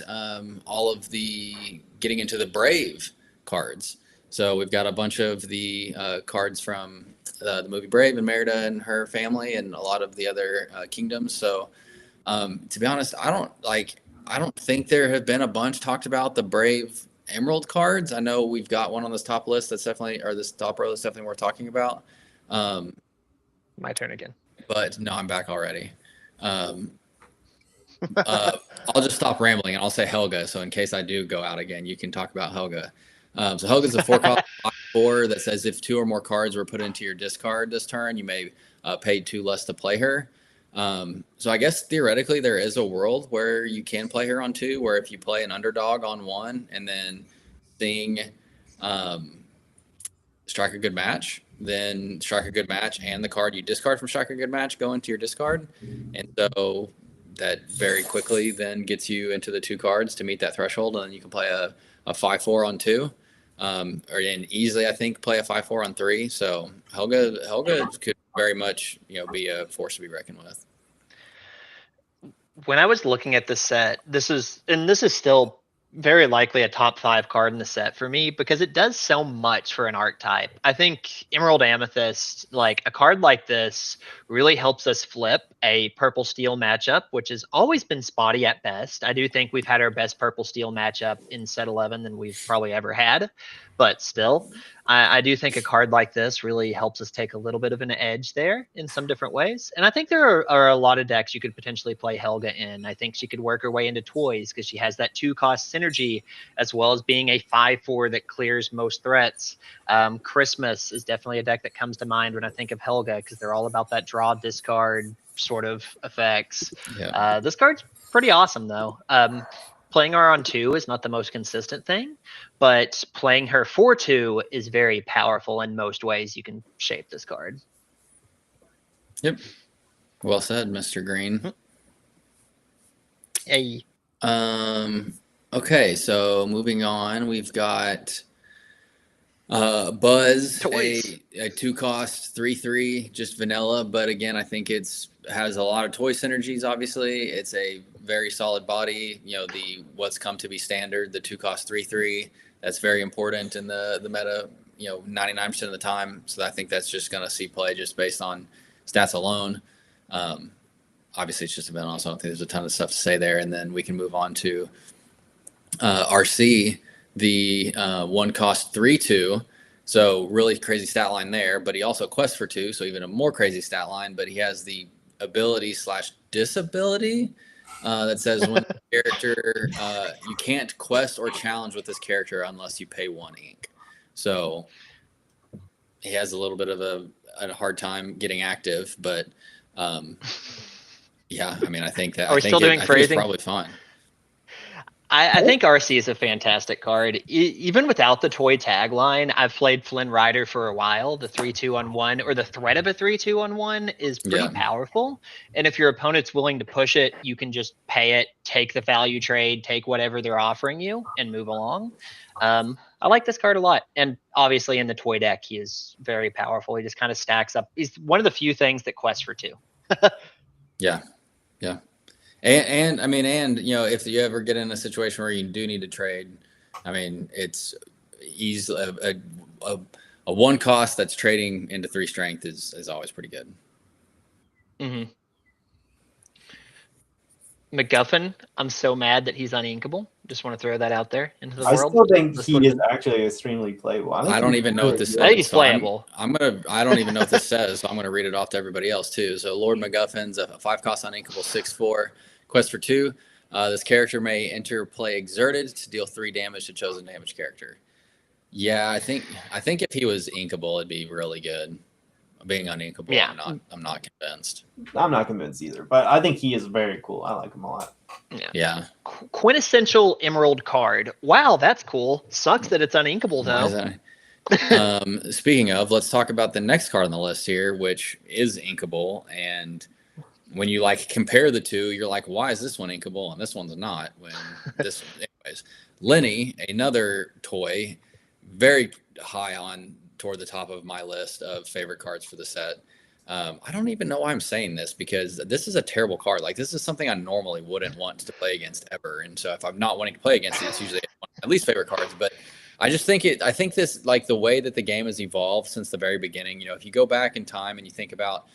all of the getting into the Brave cards. So we've got a bunch of the cards from the movie Brave and Merida and her family and a lot of the other kingdoms. So to be honest, I don't think there have been a bunch talked about the Brave Emerald cards. I know we've got one on this top list that's definitely, or this top row that's definitely worth talking about. My turn again. But no, I'm back already. I'll just stop rambling and I'll say Helga. So in case I do go out again, you can talk about Helga. So Helga's a 4-cost 5/4 that says if 2 or more cards were put into your discard this turn, you may pay 2 less to play her. So I guess theoretically there is a world where you can play her on 2, where if you play an underdog on 1 and then Sing Strike a Good Match, then Strike a Good Match and the card you discard from Strike a Good Match go into your discard. And so that very quickly then gets you into the 2 cards to meet that threshold, and then you can play a 5/4 on 2. Or easily, I think, play a 5/4 on 3. So Helga could very much, be a force to be reckoned with. When I was looking at this set, this is still very likely a top 5 card in the set for me because it does so much for an archetype. I think Emerald Amethyst, like a card like this, really helps us flip a purple steel matchup, which has always been spotty at best. I do think we've had our best purple steel matchup in set 11 than we've probably ever had, but still, I do think a card like this really helps us take a little bit of an edge there in some different ways. And I think there are a lot of decks you could potentially play Helga in. I think she could work her way into toys because she has that 2-cost synergy, as well as being a 5/4 that clears most threats. Christmas is definitely a deck that comes to mind when I think of Helga because they're all about that draw discard sort of effects. Yeah. This card's pretty awesome though. Playing her on 2 is not the most consistent thing, but playing her for 2 is very powerful in most ways you can shape this card. Yep. Well said, Mr. Green. Hey. Okay, so moving on, we've got Buzz, Toys. a 2-cost 3/3, just vanilla, but again, I think has a lot of toy synergies. Obviously, it's a very solid body. The what's come to be standard, the 2-cost 3/3. That's very important in the meta. 99% of the time. So I think that's just going to see play just based on stats alone. Obviously, it's just a vanilla, so I don't think there's a ton of stuff to say there. And then we can move on to RC, the 1-cost 3/2. So really crazy stat line there, but he also quests for 2, so even a more crazy stat line. But he has the ability/disability that says when the character you can't quest or challenge with this character unless you pay 1 ink. So he has a little bit of a hard time getting active, but yeah, I mean, I think that Are we still doing phrasing? It's probably fine. I think RC is a fantastic card. Even without the toy tagline, I've played Flynn Rider for a while. The 3/2 on 1, or the threat of a 3/2 on 1, is pretty powerful. And if your opponent's willing to push it, you can just pay it, take the value trade, take whatever they're offering you, and move along. I like this card a lot. And obviously in the toy deck, he is very powerful. He just kind of stacks up. He's one of the few things that quests for 2. Yeah. And I mean, if you ever get in a situation where you do need to trade, I mean, it's easily a 1-cost that's trading into 3 strength is always pretty good. Mm-hmm. MacGuffin, I'm so mad that he's uninkable. Just want to throw that out there into the world. I still think he is actually extremely playable. I don't even know what this says. I think he's playable. I don't even know what this says, so I'm gonna read it off to everybody else too. So Lord MacGuffin's a 5-cost uninkable 6/4. Quest for 2. This character may enter play exerted to deal 3 damage to chosen damage character. Yeah, I think if he was inkable, it'd be really good. Being uninkable, yeah. I'm not convinced. I'm not convinced either, but I think he is very cool. I like him a lot. Yeah. Quintessential Emerald card. Wow, that's cool. Sucks that it's uninkable though. Speaking of, let's talk about the next card on the list here, which is inkable. And when you compare the two, you're like, why is this one inkable and this one's not? When this, anyways, Lenny, another toy, very high on toward the top of my list of favorite cards for the set. I don't even know why I'm saying this because this is a terrible card. This is something I normally wouldn't want to play against ever. And so if I'm not wanting to play against it, it's usually at least favorite cards. But I just think I think this, the way that the game has evolved since the very beginning, if you go back in time and you think about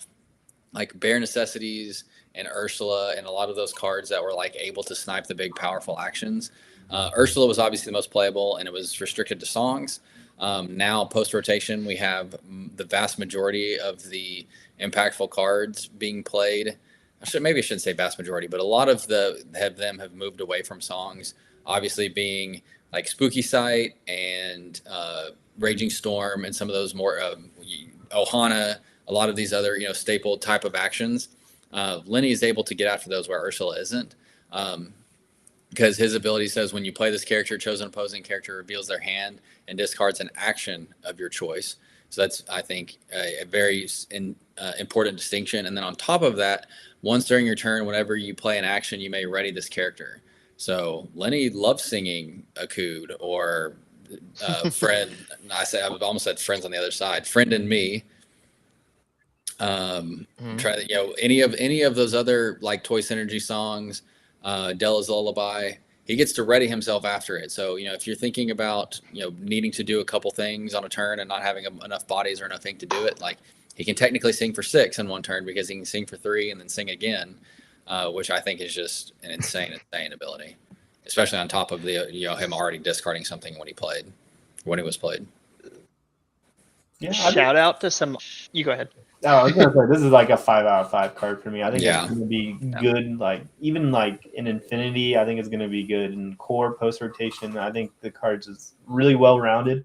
Bare Necessities and Ursula and a lot of those cards that were able to snipe the big powerful actions, Ursula was obviously the most playable and it was restricted to songs. Now post rotation, we have the vast majority of the impactful cards being played. Maybe I shouldn't say vast majority, but a lot of them have moved away from songs. Obviously, being like Spooky Sight and Raging Storm and some of those more Ohana, a lot of these other staple type of actions. Lenny is able to get after those where Ursula isn't, because his ability says when you play this character, chosen opposing character reveals their hand and discards an action of your choice. So that's, I think, a very important distinction. And then on top of that, once during your turn, whenever you play an action, you may ready this character. So Lenny loves singing Akud or Friend. I almost said Friends on the other side. Friend and Me. Try any of those other like Toy Synergy songs, Della's Lullaby. He gets to ready himself after it. So if you're thinking about needing to do a couple things on a turn and not having enough bodies or nothing to do it, like he can technically sing for 6 in one turn because he can sing for 3 and then sing again, which I think is just an insane ability, especially on top of the him already discarding something when he was played. Yeah, Shout out to some. You go ahead. No, I was gonna say this is like a 5 out of 5 card for me. I think Yeah. it's gonna be good. Like even like in Infinity, I think it's gonna be good. In Core post rotation, I think the card's is really well rounded.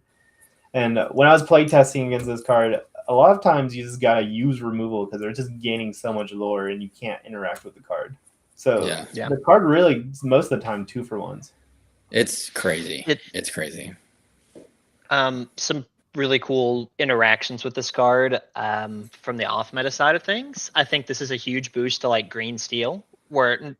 And when I was playtesting against this card, a lot of times you just gotta use removal because they're just gaining so much lore and you can't interact with the card. So Yeah. the card really most of the time 2-for-1s. It's crazy. It's crazy. Some really cool interactions with this card from the off meta side of things. I think this is a huge boost to like Green Steel, where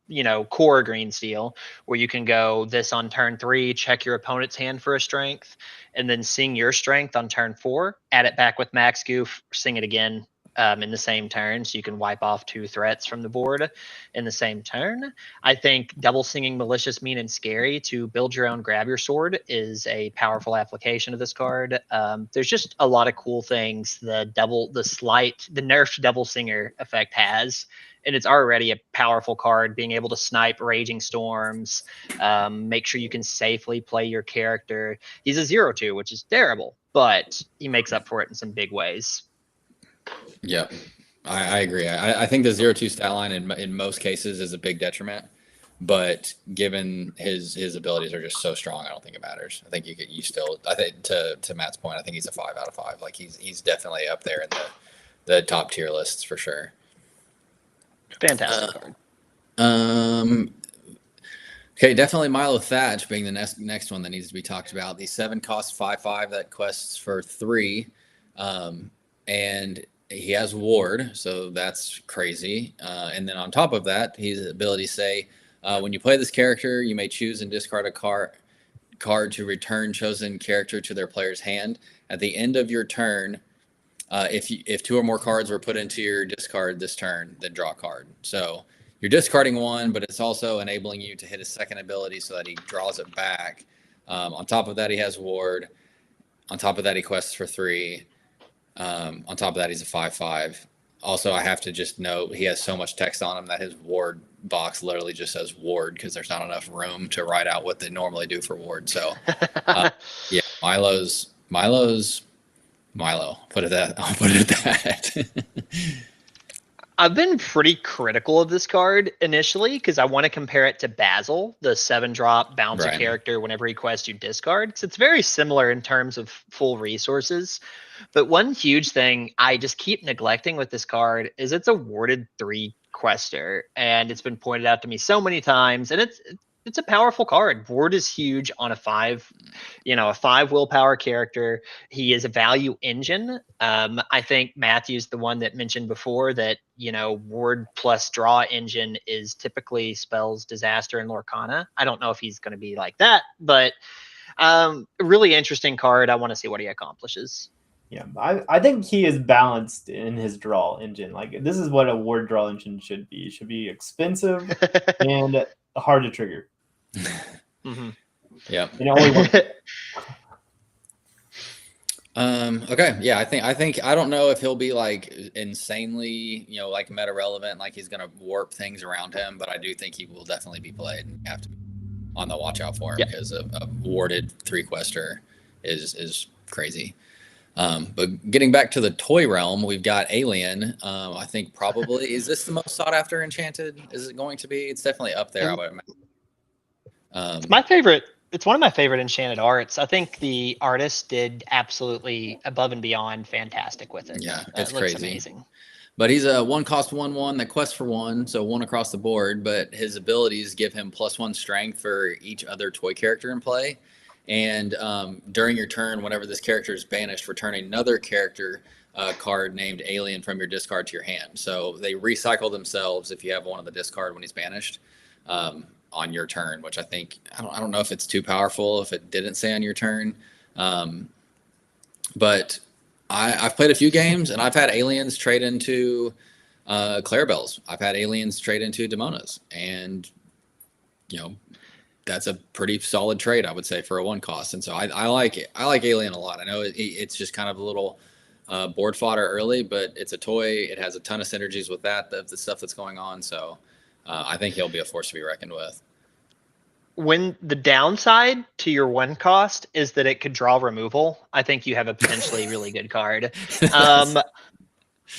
core Green Steel, where you can go this on turn 3, check your opponent's hand for a strength, and then sing your strength on turn 4, add it back with Max Goof, sing it again in the same turn, so you can wipe off 2 threats from the board in the same turn. I think double singing Malicious, Mean, and Scary to build your own Grab Your Sword is a powerful application of this card. There's just a lot of cool things the nerfed double singer effect has, and it's already a powerful card, being able to snipe Raging Storms, make sure you can safely play your character. He's a 0/2, which is terrible, but he makes up for it in some big ways. Yeah, I agree. I think the 0/2 stat line in most cases is a big detriment, but given his abilities are just so strong, I don't think it matters. I think you still. I think to Matt's point, I think he's a 5 out of 5. Like he's definitely up there in the top tier lists for sure. Fantastic card. Okay, definitely Milo Thatch being the next one that needs to be talked about. The 7 cost 5/5 that quests for 3, and he has Ward, so that's crazy. And then on top of that, his ability say, when you play this character, you may choose and discard a card to return chosen character to their player's hand. At the end of your turn, if 2 or more cards were put into your discard this turn, then draw a card. So you're discarding 1, but it's also enabling you to hit a second ability so that he draws it back. On top of that, he has Ward. On top of that, he quests for 3. On top of that, he's a 5/5. Also, I have to just note he has so much text on him that his Ward box literally just says Ward because there's not enough room to write out what they normally do for Ward. So, yeah, Milo's Milo. I'll put it at that. I've been pretty critical of this card initially because I want to compare it to Basil, the 7-drop bounce a character whenever he quests you discard. Because it's very similar in terms of full resources. But one huge thing I just keep neglecting with this card is it's a warded 3 quester. And it's been pointed out to me so many times. And it's a powerful card. Ward is huge on a 5 willpower character. He is a value engine. I think Matthew's the one that mentioned before that, Ward plus draw engine is typically spells Disaster and Lorcana. I don't know if he's going to be like that, but really interesting card. I want to see what he accomplishes. Yeah, I think he is balanced in his draw engine. Like this is what a Ward draw engine should be. It should be expensive and hard to trigger. Mm-hmm. Yeah. Okay. Yeah. I think I don't know if he'll be like insanely, like meta relevant, like he's gonna warp things around him, but I do think he will definitely be played. And you have to be on the watch out for him because a warded 3 quester is crazy. But getting back to the toy realm, we've got Alien. I think probably is this the most sought after enchanted? Is it going to be? It's definitely up there. I would imagine. It's my favorite It's one of my favorite Enchanted Arts. I think the artist did absolutely above and beyond fantastic with it. Yeah, it's It looks crazy. amazing. But he's a 1-cost 1/1 that quests for 1, so 1 across the board. But his abilities give him +1 strength for each other toy character in play. And during your turn, whenever this character is banished, return another character card named Alien from your discard to your hand. So they recycle themselves if you have one on the discard when he's banished on your turn, which I think, I don't know if it's too powerful if it didn't say on your turn. But I've played a few games, and I've had aliens trade into Clarabelles. I've had aliens trade into Demonas, and that's a pretty solid trade, I would say, for a 1-cost. And so I like it. I like Alien a lot. I know it's just kind of a little board fodder early, but it's a toy. It has a ton of synergies with the stuff that's going on. So I think he'll be a force to be reckoned with. When the downside to your 1-cost is that it could draw removal, I think you have a potentially really good card.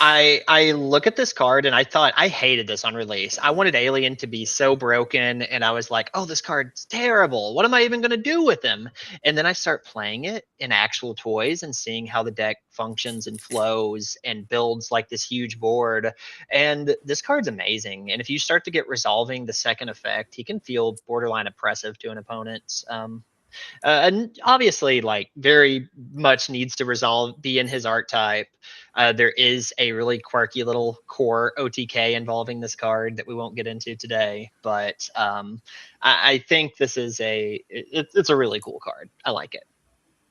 I look at this card and I thought, I hated this on release. I wanted Alien to be so broken, and I was like, oh, this card's terrible. What am I even going to do with him? And then I start playing it in actual toys and seeing how the deck functions and flows and builds like this huge board. And this card's amazing. And if you start to get resolving the second effect, he can feel borderline oppressive to an opponent. And obviously, like, very much needs to be in his archetype. There is a really quirky little core OTK involving this card that we won't get into today, but I think this is it's a really cool card. I like it.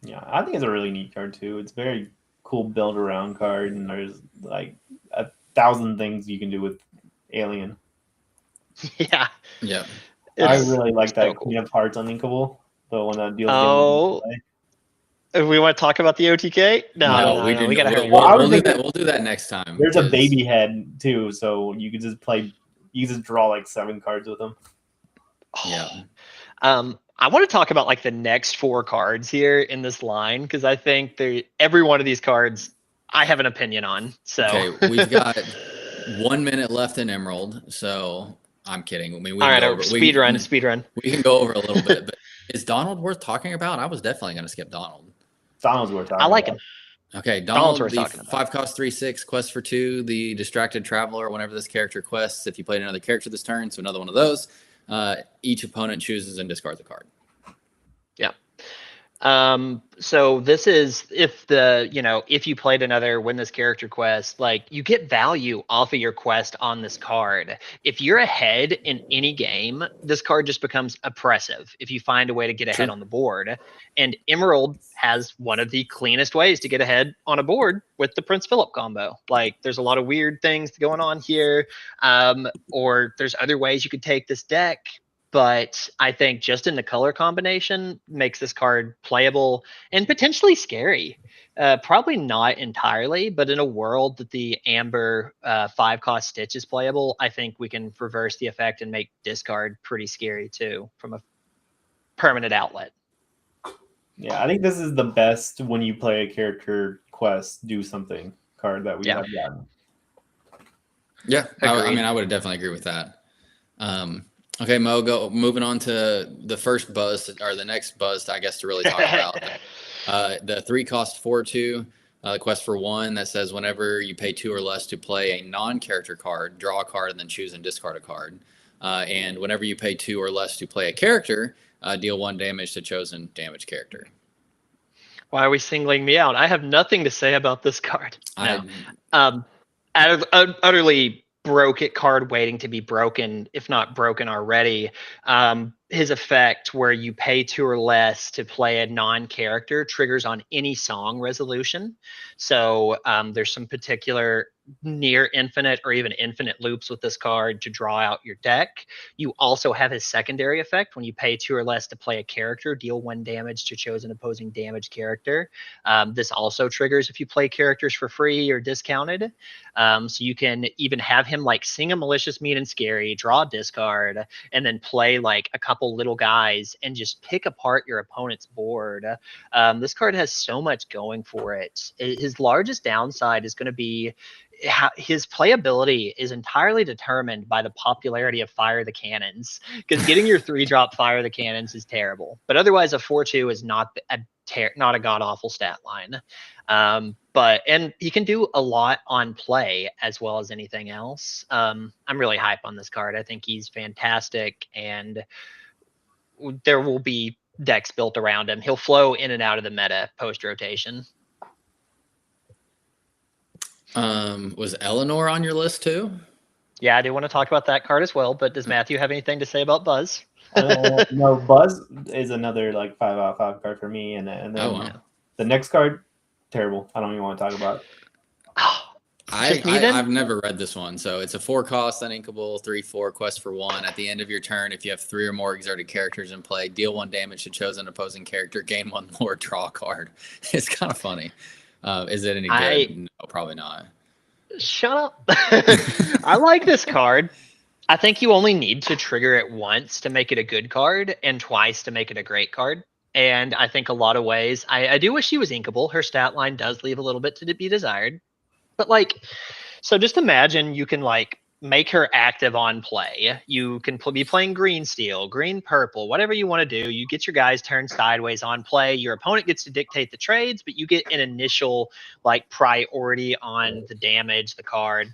Yeah, I think it's a really neat card too. It's very cool build around card, and there's like 1,000 things you can do with Alien. Yeah. I really like that Queen of Hearts Uninkable. The one that deals. Oh, if we want to talk about the OTK, no, we gotta hurry. We'll do that next time. There's a baby head too, so you could just play. You just draw like 7 cards with them. Yeah. I want to talk about like the next 4 cards here in this line, because I think every one of these cards I have an opinion on. So okay, we've got 1 minute left in Emerald, so I'm kidding. I mean, all right, speed run. We can go over a little bit, but is Donald worth talking about? I was definitely going to skip Donald. Donald's worth talking about. I like him. Okay, Donald, the 5-cost 3/6 quest for 2, the Distracted Traveler. Whenever this character quests, if you played another character this turn, so another one of those, each opponent chooses and discards a card. Yeah. So this is if you played another win this character quest, like, you get value off of your quest on this card. If you're ahead in any game, this card just becomes oppressive if you find a way to get ahead on the board. And Emerald has one of the cleanest ways to get ahead on a board with the Prince Philip combo. Like, there's a lot of weird things going on here. Or there's other ways you could take this deck. But I think just in the color combination makes this card playable and potentially scary. Probably not entirely, but in a world that the Amber 5-cost Stitch is playable, I think we can reverse the effect and make discard pretty scary too from a permanent outlet. Yeah, I think this is the best when you play a character quest, do something card that we have gotten. Yeah, I would definitely agree with that. Okay, Mo, moving on to the first buzz, or the next buzz, I guess, to really talk about. The 3-cost 4/2, quest for 1 that says whenever you pay 2 or less to play a non-character card, draw a card and then choose and discard a card. And whenever you pay 2 or less to play a character, deal 1 damage to chosen damage character. Why are we singling me out? I have nothing to say about this card. Utterly broke it card waiting to be broken, if not broken already. His effect where you pay 2 or less to play a non-character triggers on any song resolution. So there's some particular near infinite or even infinite loops with this card to draw out your deck. You also have his secondary effect when you pay 2 or less to play a character, deal 1 damage to chosen opposing damage character. This also triggers if you play characters for free or discounted. So you can even have him like sing a malicious, mean, and scary, draw a discard, and then play like a couple little guys and just pick apart your opponent's board. This card has so much going for it. His largest downside is going to be his playability is entirely determined by the popularity of Fire the Cannons, because getting your 3-drop Fire the Cannons is terrible. But otherwise, a 4-2 is not a god awful stat line. And he can do a lot on play as well as anything else. I'm really hype on this card. I think he's fantastic, and there will be decks built around him. He'll flow in and out of the meta post rotation. Was Eleanor on your list too? Yeah, I do want to talk about that card as well, but does Matthew have anything to say about Buzz? No, Buzz is another like 5 out of 5 card for me, and then the next card, terrible. I don't even want to talk about it. I've never read this one. So it's a 4-cost, uninkable, 3/4 quest for 1. At the end of your turn, if you have 3 or more exerted characters in play, deal 1 damage to chosen opposing character, gain 1 lore, draw a card. It's kind of funny. Is it any good? No, probably not. Shut up. I like this card. I think you only need to trigger it once to make it a good card and twice to make it a great card. And I think a lot of ways, I do wish she was inkable. Her stat line does leave a little bit to be desired. But like, so just imagine you can like make her active on play. You can be playing green steel, green purple, whatever you want to do. You get your guys turned sideways on play. Your opponent gets to dictate the trades, but you get an initial like priority on the damage, the card.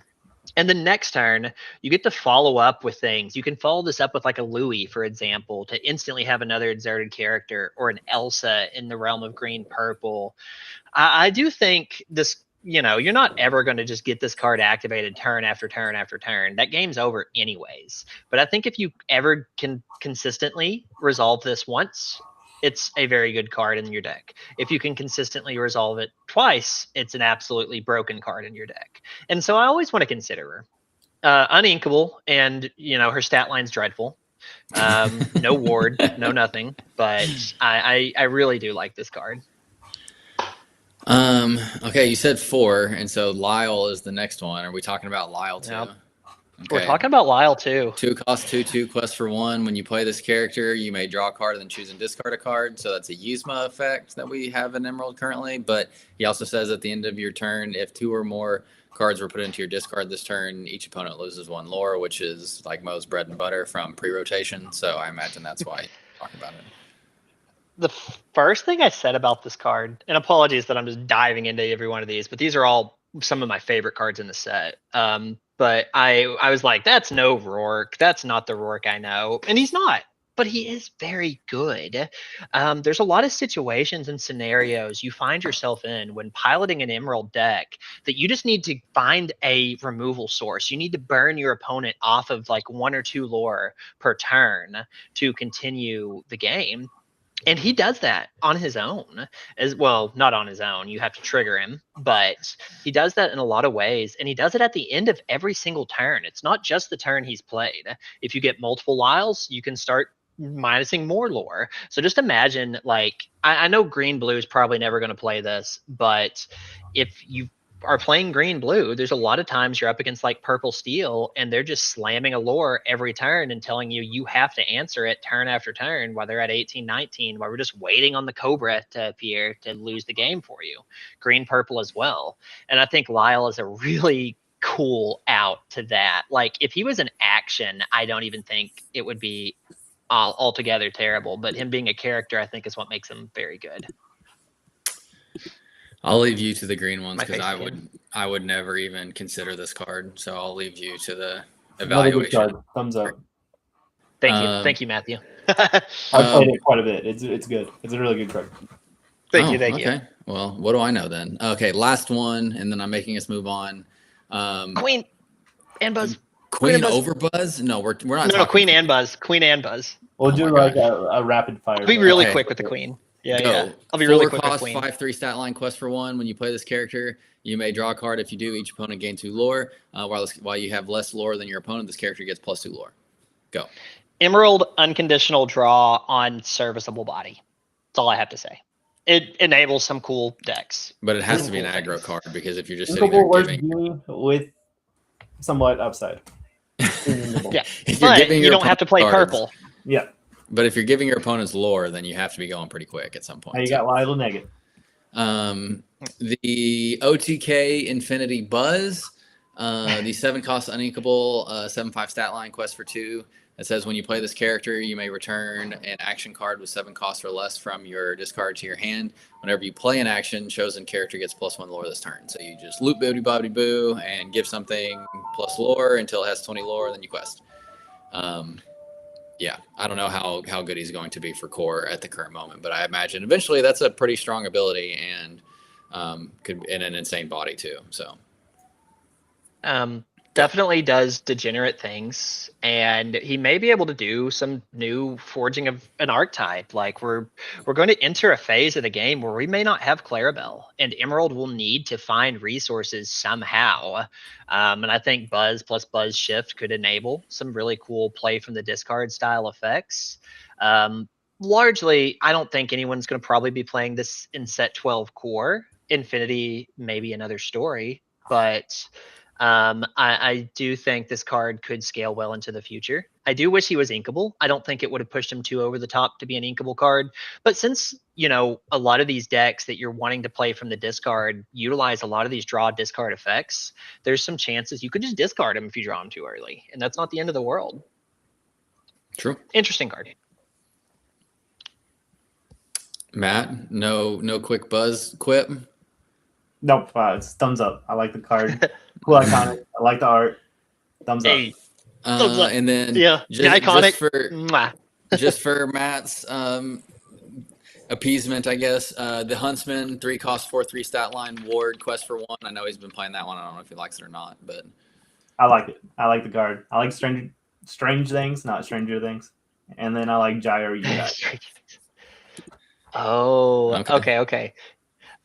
And the next turn, you get to follow up with things. You can follow this up with like a Louis, for example, to instantly have another exerted character, or an Elsa in the realm of green purple. I do think this, you're not ever going to just get this card activated turn after turn after turn. That game's over anyways. But I think if you ever can consistently resolve this once, it's a very good card in your deck. If you can consistently resolve it twice, it's an absolutely broken card in your deck. And so I always want to consider her. Uninkable, and her stat line's dreadful. No ward, no nothing. But I really do like this card. Okay, you said 4, and so Lyle is the next one. Are we talking about Lyle too? Yep. Okay. We're talking about Lyle too. 2-cost, 2/2 quest for 1. When you play this character, you may draw a card and then choose and discard a card. So that's a Yuzma effect that we have in Emerald currently. But he also says at the end of your turn, if 2 or more cards were put into your discard this turn, each opponent loses 1 lore, which is like Mo's bread and butter from pre-rotation. So I imagine that's why you talk about it. The first thing I said about this card, and apologies that I'm just diving into every one of these, but these are all some of my favorite cards in the set. But I was like, that's no Rourke. That's not the Rourke I know. And he's not, but he is very good. There's a lot of situations and scenarios you find yourself in when piloting an Emerald deck that you just need to find a removal source. You need to burn your opponent off of like 1 or 2 lore per turn to continue the game. And he does that on his own as well. Not on his own. You have to trigger him, but he does that in a lot of ways. And he does it at the end of every single turn. It's not just the turn he's played. If you get multiple Lyles, you can start minusing more lore. So just imagine, like, I know green blue is probably never going to play this, but if you are playing green blue, there's a lot of times you're up against like purple steel and they're just slamming a lore every turn and telling you have to answer it turn after turn while they're at 18-19, while we're just waiting on the Cobra to appear to lose the game for you. Green purple as well. And I think Lyle is a really cool out to that. Like, if he was an action, I don't even think it would be altogether terrible, but him being a character, I think, is what makes him very good. I'll leave you to the green ones because I would never even consider this card. So I'll leave you to the evaluation. Thumbs up. Thank you, Matthew. I've played it quite a bit. It's good. It's a really good card. Thank you. Okay. Well, what do I know then? Okay, last one, and then I'm making us move on. Queen and Buzz. Queen over Buzz? No, we're not. No, Queen and Buzz. Queen and Buzz. We'll do like a rapid fire. I'll be really quick with the Queen. Yeah. I'll be really quick with Queen. 5/3 stat line quest for 1. When you play this character, you may draw a card. If you do, each opponent gain 2 lore. While you have less lore than your opponent, this character gets +2 lore. Go. Emerald unconditional draw on serviceable body. That's all I have to say. It enables some cool decks. But it has to be an aggro card, because if you're just sitting there giving with somewhat upside. Yeah, but you don't have to play purple. Yeah. But if you're giving your opponents lore, then you have to be going pretty quick at some point. You got Lyle negative. The OTK Infinity Buzz. The 7 cost uninkable 7/5 stat line quest for 2. It says when you play this character, you may return an action card with 7 costs or less from your discard to your hand. Whenever you play an action, chosen character gets +1 lore this turn. So you just loot boody bobbity boo and give something plus lore until it has 20 lore, then you quest. Yeah, I don't know how good he's going to be for core at the current moment, but I imagine eventually that's a pretty strong ability and could in an insane body too. So definitely does degenerate things, and he may be able to do some new forging of an archetype. Like we're going to enter a phase of the game where we may not have Clarabelle, and Emerald will need to find resources somehow. And I think Buzz plus Buzz Shift could enable some really cool play from the discard style effects. Largely, I don't think anyone's going to probably be playing this in set 12 core. Infinity, maybe another story, but I do think this card could scale well into the future. I do wish he was inkable. I don't think it would have pushed him too over the top to be an inkable card. But since, you know, a lot of these decks that you're wanting to play from the discard utilize a lot of these draw discard effects, there's some chances you could just discard him if you draw him too early. And that's not the end of the world. True. Interesting card. Matt, no quick Buzz quip? Nope, it's thumbs up. I like the card. Cool iconic. I like the art. Thumbs up. Hey, thumbs up. And then iconic. Just for Matt's appeasement, I guess. The Huntsman, 3 cost 4/3 stat line ward quest for 1. I know he's been playing that one. I don't know if he likes it or not, but I like it. I like the card. I like strange things, not Stranger Things. And then I like Gyro Evac. Oh, okay.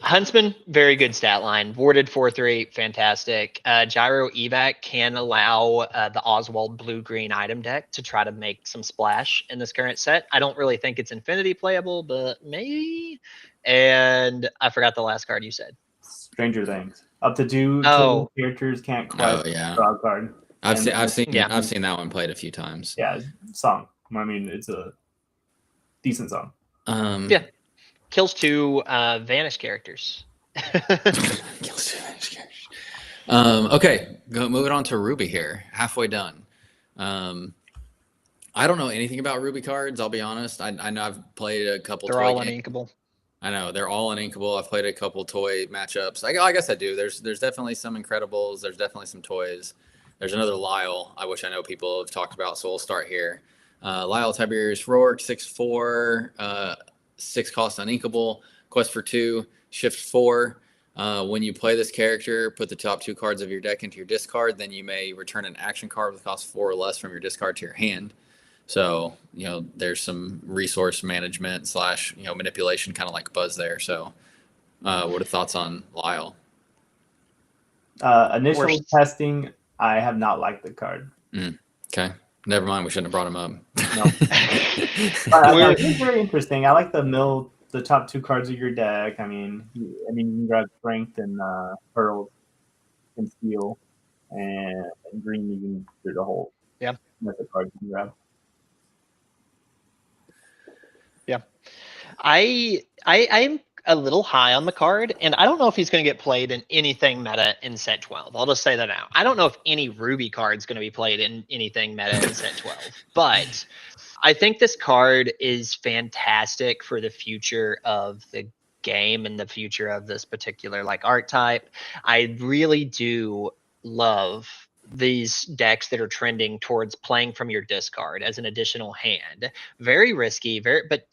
Huntsman, very good stat line. Warded 4/3, fantastic. Gyro Evac can allow the Oswald blue-green item deck to try to make some splash in this current set. I don't really think it's Infinity playable, but maybe. And I forgot the last card you said. Stranger Things. Up to 2 characters can't quest draw a card. I've seen that one played a few times. Yeah, song. I mean, it's a decent song. Yeah. Kills 2 Vanish characters. Kills 2 Vanish characters. Okay, moving on to Ruby here. Halfway done. I don't know anything about Ruby cards, I'll be honest. I know I've played a couple They're all uninkable. I know, they're all uninkable. I've played a couple toy matchups. I guess I do. There's definitely some Incredibles. There's definitely some toys. There's another Lyle, I wish I know people have talked about, so we'll start here. Lyle Tiberius Rourke, 6/4, 6 cost uninkable, quest for 2, shift 4. When you play this character, put the top 2 cards of your deck into your discard, then you may return an action card with cost 4 or less from your discard to your hand. So, you know, there's some resource management / manipulation, kind of like Buzz there. So what are thoughts on Lyle? Initial testing, I have not liked the card. Okay. Never mind. We shouldn't have brought him up. No. But it's very interesting. I like the top 2 cards of your deck. I mean, you can grab Strength and Pearl and Steel, and Green you can do the whole. Yeah. That's the cards you can grab. Yeah. I'm a little high on the card, and I don't know if he's going to get played in anything meta in set 12. I'll just say that now. I don't know if any Ruby card's going to be played in anything meta in set 12, but I think this card is fantastic for the future of the game and the future of this particular archetype. I really do love these decks that are trending towards playing from your discard as an additional hand. Very risky, but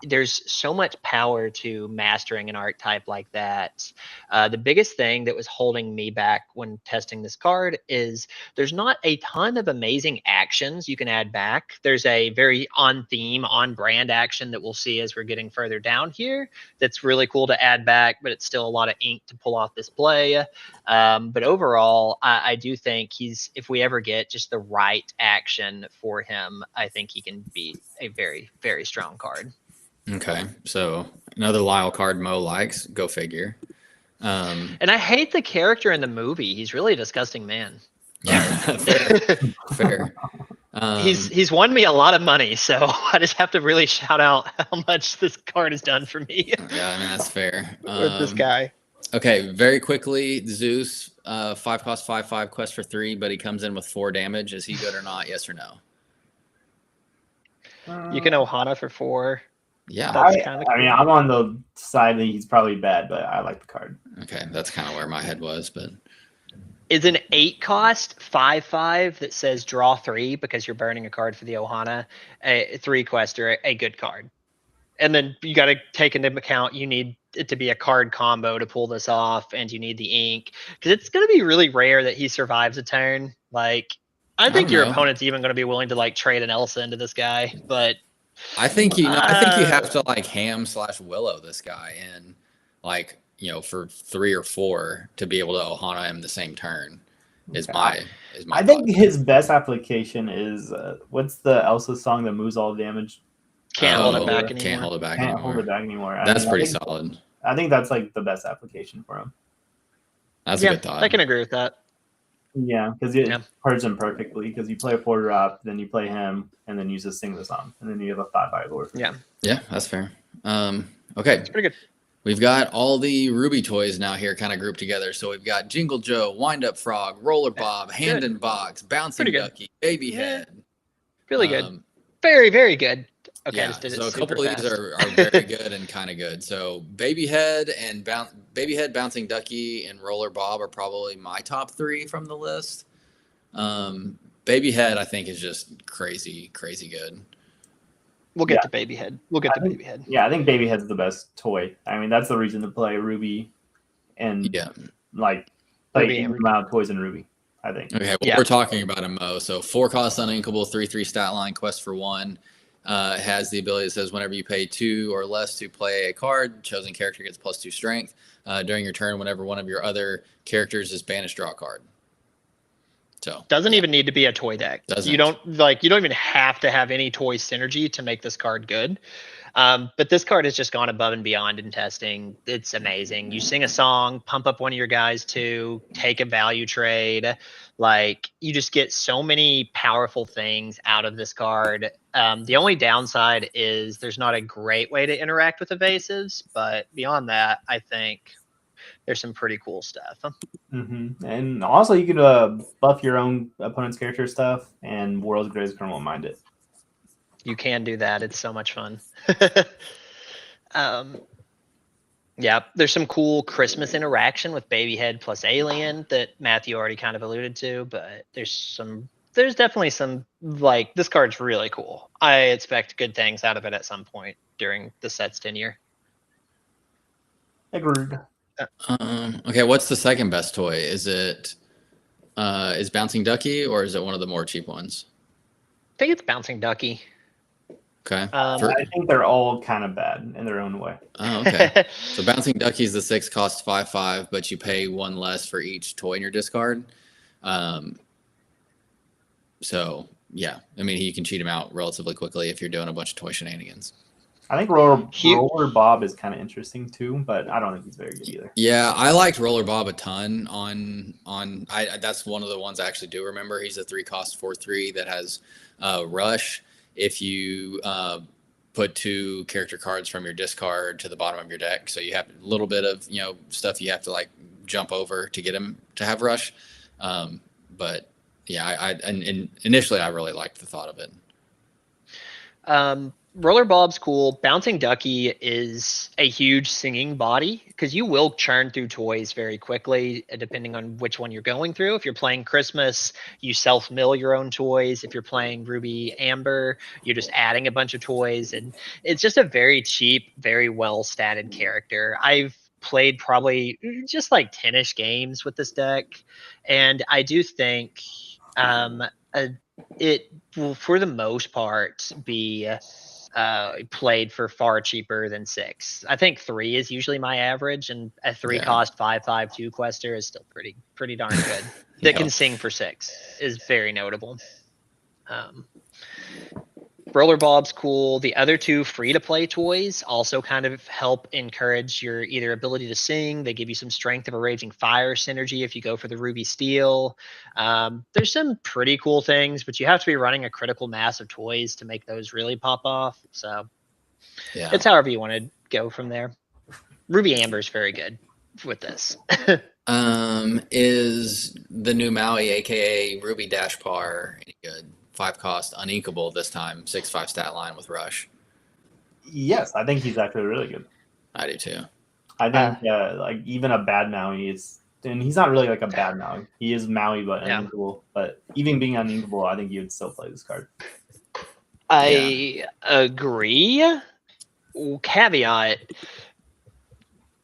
there's so much power to mastering an archetype like that. The biggest thing that was holding me back when testing this card is there's not a ton of amazing actions you can add back. There's a very on theme, on brand action that we'll see as we're getting further down here. That's really cool to add back, but it's still a lot of ink to pull off this play. But overall, I do think if we ever get just the right action for him, I think he can be a very, very strong card. Okay, so another Lyle card Mo likes. Go figure. And I hate the character in the movie. He's really a disgusting man. Yeah, fair. He's won me a lot of money, so I just have to really shout out how much this card has done for me. Yeah, I mean that's fair. With this guy. Okay, very quickly, Zeus, 5 cost 5/5 quest for 3, but he comes in with 4 damage. Is he good or not? Yes or no? You can Ohana for 4. Yeah. That's kind of cool. I mean, I'm on the side that he's probably bad, but I like the card. Okay, that's kind of where my head was, but Is an 8 cost 5/5 that says draw 3 because you're burning a card for the Ohana, a 3 quester, a good card. And then you got to take into account you need it to be a card combo to pull this off, and you need the ink because it's going to be really rare that he survives a turn. Like, I think don't your know. opponent's even going to be willing to like trade an Elsa into this guy, but I think I think you have to like ham/willow this guy in, like, for 3 or 4 to be able to Ohana him the same turn. Is my I think his best application is what's the Elsa song that moves all the damage? can't hold it back anymore. Can't hold it back Can't anymore. hold it back anymore. That's pretty solid. I think that's like the best application for him. That's a good thought. I can agree with that. Yeah, because it parts him perfectly. Because you play a 4-drop, then you play him, and then you just sing the song, and then you have a 5/5 lord. Yeah, that's fair. Okay, it's pretty good. We've got all the Ruby toys now here kind of grouped together. So we've got Jingle Joe, Wind Up Frog, Roller Bob, Hand in Box, Bouncing Ducky, Baby Head. Really good. Very, very good. Okay, yeah, so a couple of these are very good and kind of good. So Baby Head, Bouncing Ducky, and Roller Bob are probably my top 3 from the list. Baby Head, I think, is just crazy, crazy good. We'll get to Baby Head. Baby Head. Yeah, I think Baby Head's the best toy. I mean, that's the reason to play Ruby and play any amount of toys in Ruby, I think. Okay, we're talking about a Mo. So 4 cost uninkable, 3/3 stat line, quest for 1. Has the ability that says whenever you pay 2 or less to play a card, chosen character gets +2 strength. During your turn, whenever one of your other characters is banished, draw a card. So doesn't even need to be a toy deck. You don't even have to have any toy synergy to make this card good. But this card has just gone above and beyond in testing. It's amazing. You sing a song, pump up one of your guys to take a value trade. Like, you just get so many powerful things out of this card. The only downside is there's not a great way to interact with evasives, but beyond that, I think there's some pretty cool stuff. Mm-hmm. And also, you could buff your own opponent's character stuff, and World's Greatest Criminal Mind it. You can do that. It's so much fun. Yeah, there's some cool Christmas interaction with Baby Head plus Alien that Matthew already kind of alluded to, but there's definitely some, like, this card's really cool. I expect good things out of it at some point during the set's tenure. Agreed. Okay, what's the second best toy? Is it is Bouncing Ducky, or is it one of the more cheap ones? I think it's Bouncing Ducky. Okay. I think they're all kind of bad in their own way. Oh, okay. So Bouncing Ducky is the 6 cost 5/5, but you pay 1 less for each toy in your discard. So yeah, I mean, you can cheat him out relatively quickly if you're doing a bunch of toy shenanigans. I think Roller Bob is kind of interesting too, but I don't think he's very good either. Yeah, I liked Roller Bob a ton that's one of the ones I actually do remember. He's a 3 cost 4/3 that has Rush. If you put 2 character cards from your discard to the bottom of your deck, so you have a little bit of stuff you have to like jump over to get him to have Rush. But yeah, and initially I really liked the thought of it. Roller Bob's cool. Bouncing Ducky is a huge singing body because you will churn through toys very quickly depending on which one you're going through. If you're playing Christmas, you self-mill your own toys. If you're playing Ruby Amber, you're just adding a bunch of toys. And it's just a very cheap, very well-statted character. I've played probably just like 10-ish games with this deck. And I do think it will, for the most part, be played for far cheaper than 6. I think 3 is usually my average, and a 3 cost 5/5 quester is still pretty darn good. That can sing for 6 is very notable. Roller Bob's cool. The other 2 free-to-play toys also kind of help encourage your either ability to sing. They give you some Strength of a Raging Fire synergy if you go for the Ruby Steel. There's some pretty cool things, but you have to be running a critical mass of toys to make those really pop off. So it's however you want to go from there. Ruby Amber is very good. with this. Is the new Maui, aka Ruby Dash Par, any good? 5 cost, uninkable this time, 6/5 stat line with Rush. Yes, I think he's actually really good. I do too. I think like even a bad Maui is, and he's not really like a bad Maui. He is Maui, but uninkable. But even being uninkable, I think you would still play this card. I agree. Caveat: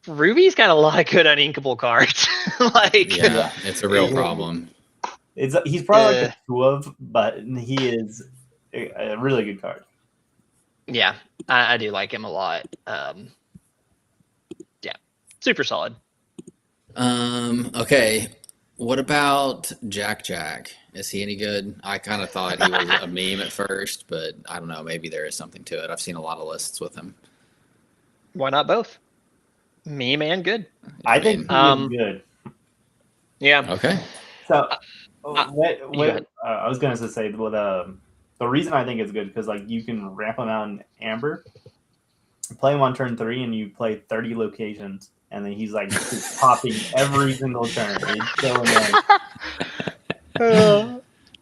Ruby's got a lot of good uninkable cards. It's a real problem. He's probably like a 2 of, but he is a really good card. Yeah, I do like him a lot. Yeah, super solid. Okay. What about Jack Jack? Is he any good? I kind of thought he was a meme at first, but I don't know. Maybe there is something to it. I've seen a lot of lists with him. Why not both? Meme and good. I think he is good. Yeah. Okay. So, I was going to say, well, the reason I think it's good because like you can ramp him out in Amber, play him on turn 3, and you play 30 locations, and then he's like popping every single turn. He's so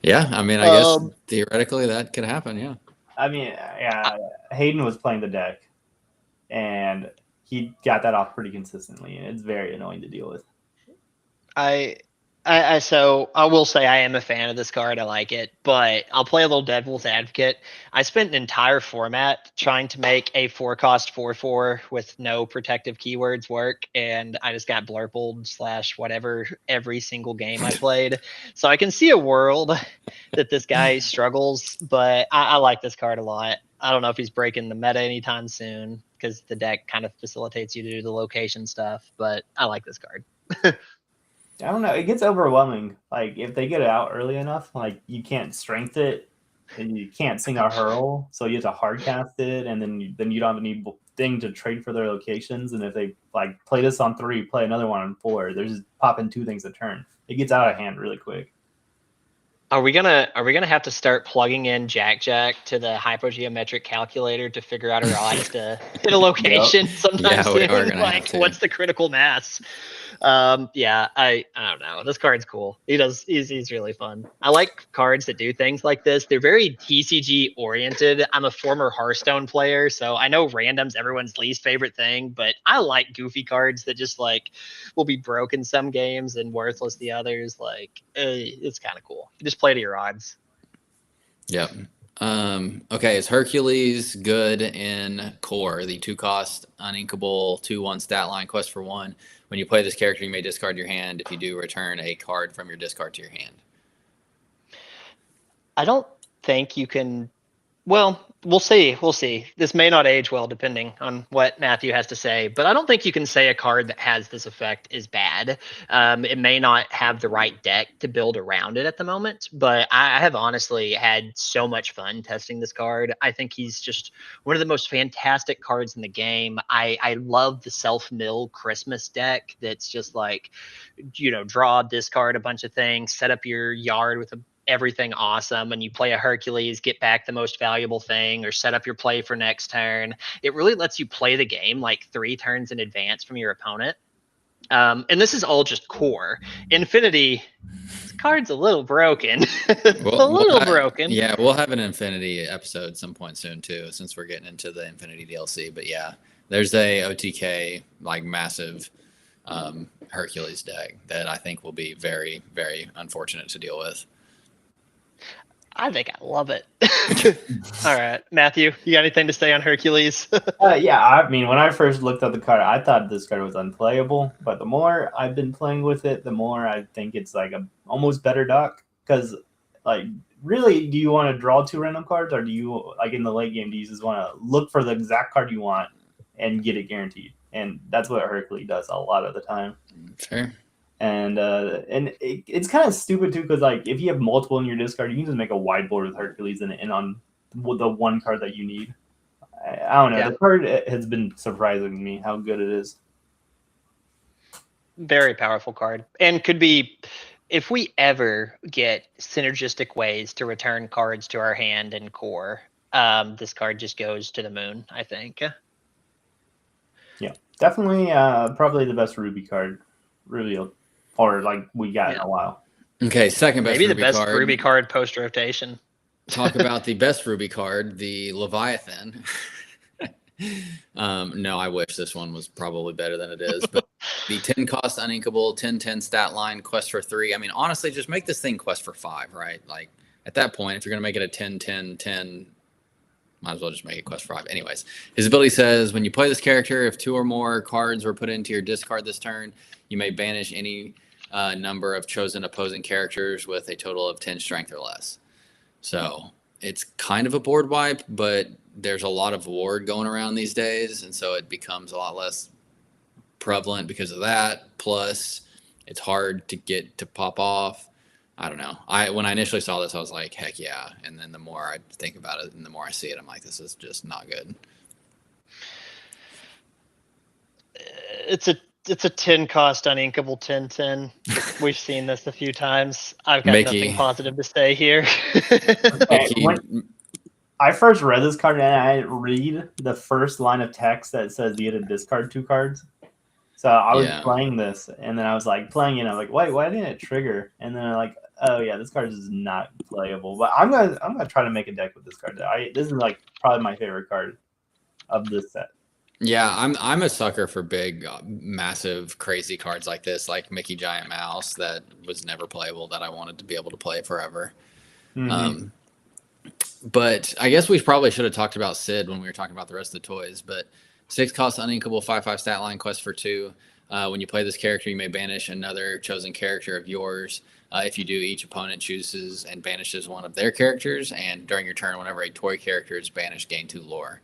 Yeah, I mean, I guess theoretically that could happen. Yeah. I mean, yeah, Hayden was playing the deck, and he got that off pretty consistently, and it's very annoying to deal with. So I will say I am a fan of this card. I like it, but I'll play a little devil's advocate. I spent an entire format trying to make a 4-cost 4/4 with no protective keywords work, and I just got blurpled / whatever every single game I played. So I can see a world that this guy struggles, but I like this card a lot. I don't know if he's breaking the meta anytime soon because the deck kind of facilitates you to do the location stuff, but I like this card. I don't know. It gets overwhelming. Like if they get it out early enough, like you can't strength it, and you can't sing a hurl, so you have to hard cast it, and then you don't have any thing to trade for their locations. And if they like play this on 3, play another one on 4, they're just popping 2 things a turn. It gets out of hand really quick. Are we gonna have to start plugging in Jack Jack to the hypogeometric calculator to figure out our odds to hit a location sometime soon? We are gonna have to. What's the critical mass? I don't know. This card's cool. He's really fun. I like cards that do things like this. They're very TCG oriented. I'm a former Hearthstone player, so I know random's everyone's least favorite thing, but I like goofy cards that just like will be broken some games and worthless the others. Like it's kind of cool. You just play to your odds. Yep. Okay, is Hercules good in core? The 2-cost uninkable 2/1 stat line quest for 1. When you play this character, you may discard your hand. If you do, return a card from your discard to your hand. I don't think you can. Well, we'll see. We'll see. This may not age well depending on what Matthew has to say, but I don't think you can say a card that has this effect is bad. It may not have the right deck to build around it at the moment, but I have honestly had so much fun testing this card. I think he's just one of the most fantastic cards in the game. I love the self-mill Christmas deck that's just like, draw, discard a bunch of things, set up your yard with everything awesome, and you play a Hercules, get back the most valuable thing, or set up your play for next turn. It really lets you play the game like 3 turns in advance from your opponent. And this is all just core. Infinity, this card's a little broken. Broken. Yeah, we'll have an Infinity episode some point soon too, since we're getting into the Infinity DLC. But yeah, there's a OTK like massive Hercules deck that I think will be very, very unfortunate to deal with. I think I love it. All right, Matthew, you got anything to say on Hercules? Yeah, I mean, when I first looked at the card, I thought this card was unplayable. But the more I've been playing with it, the more I think it's like a almost better doc. Because, like, really, do you want to draw 2 random cards, or do you, like, in the late game, do you just want to look for the exact card you want and get it guaranteed? And that's what Hercules does a lot of the time. Fair. And it's kind of stupid too, because like if you have multiple in your discard, you can just make a wide board with Hercules and on the one card that you need. I don't know. Yeah. The card has been surprising me how good it is. Very powerful card, and could be, if we ever get synergistic ways to return cards to our hand and core, this card just goes to the moon, I think. Yeah. Definitely, probably the best Ruby card, revealed, or like we got in a while. Okay, second best Maybe the Ruby best card. Ruby card post rotation. Talk about the best Ruby card, the Leviathan. No, I wish this one was probably better than it is. But the 10 cost uninkable, 10/10 stat line, quest for 3. I mean, honestly, just make this thing quest for 5, right? Like at that point, if you're gonna make it a 10/10/10, might as well just make it quest for 5. Anyways, his ability says when you play this character, if 2 or more cards were put into your discard this turn, you may banish any number of chosen opposing characters with a total of 10 strength or less. So it's kind of a board wipe, but there's a lot of ward going around these days, and so it becomes a lot less prevalent because of that. Plus, it's hard to get to pop off. I don't know. When I initially saw this, I was like, heck yeah. And then the more I think about it and the more I see it, I'm like, this is just not good. It's a 10 cost uninkable 10/10. We've seen this a few times. I've got nothing positive to say here. When I first read this card, and I read the first line of text that says you get to discard 2 cards. So I was playing this, and then I was like playing it. And I was like, wait, why didn't it trigger? And then I'm like, oh yeah, this card is not playable. But I'm gonna try to make a deck with this card. This is like probably my favorite card of this set. Yeah, I'm a sucker for big, massive, crazy cards like this, like Mickey Giant Mouse that was never playable that I wanted to be able to play forever. Mm-hmm. But I guess we probably should have talked about Sid when we were talking about the rest of the toys. But 6 cost uninkable 5/5 stat line quest for 2. When you play this character, you may banish another chosen character of yours. If you do, each opponent chooses and banishes one of their characters. And during your turn, whenever a toy character is banished, gain 2 lore.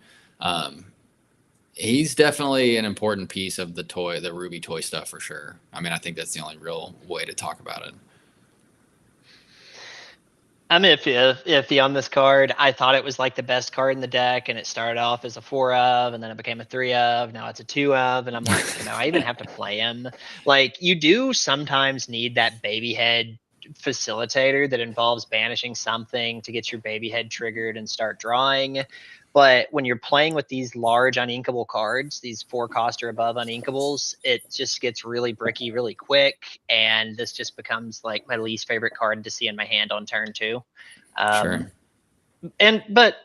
He's definitely an important piece of the Ruby toy stuff for sure. I mean, I think that's the only real way to talk about it. I'm iffy on this card. I thought it was like the best card in the deck, and it started off as a 4 of, and then it became a 3 of. Now it's a 2 of, and I'm like, I even have to play him. Like, you do sometimes need that baby head facilitator that involves banishing something to get your baby head triggered and start drawing. But when you're playing with these large uninkable cards, these 4 cost or above uninkables, it just gets really bricky really quick. And this just becomes like my least favorite card to see in my hand on turn 2. Sure. But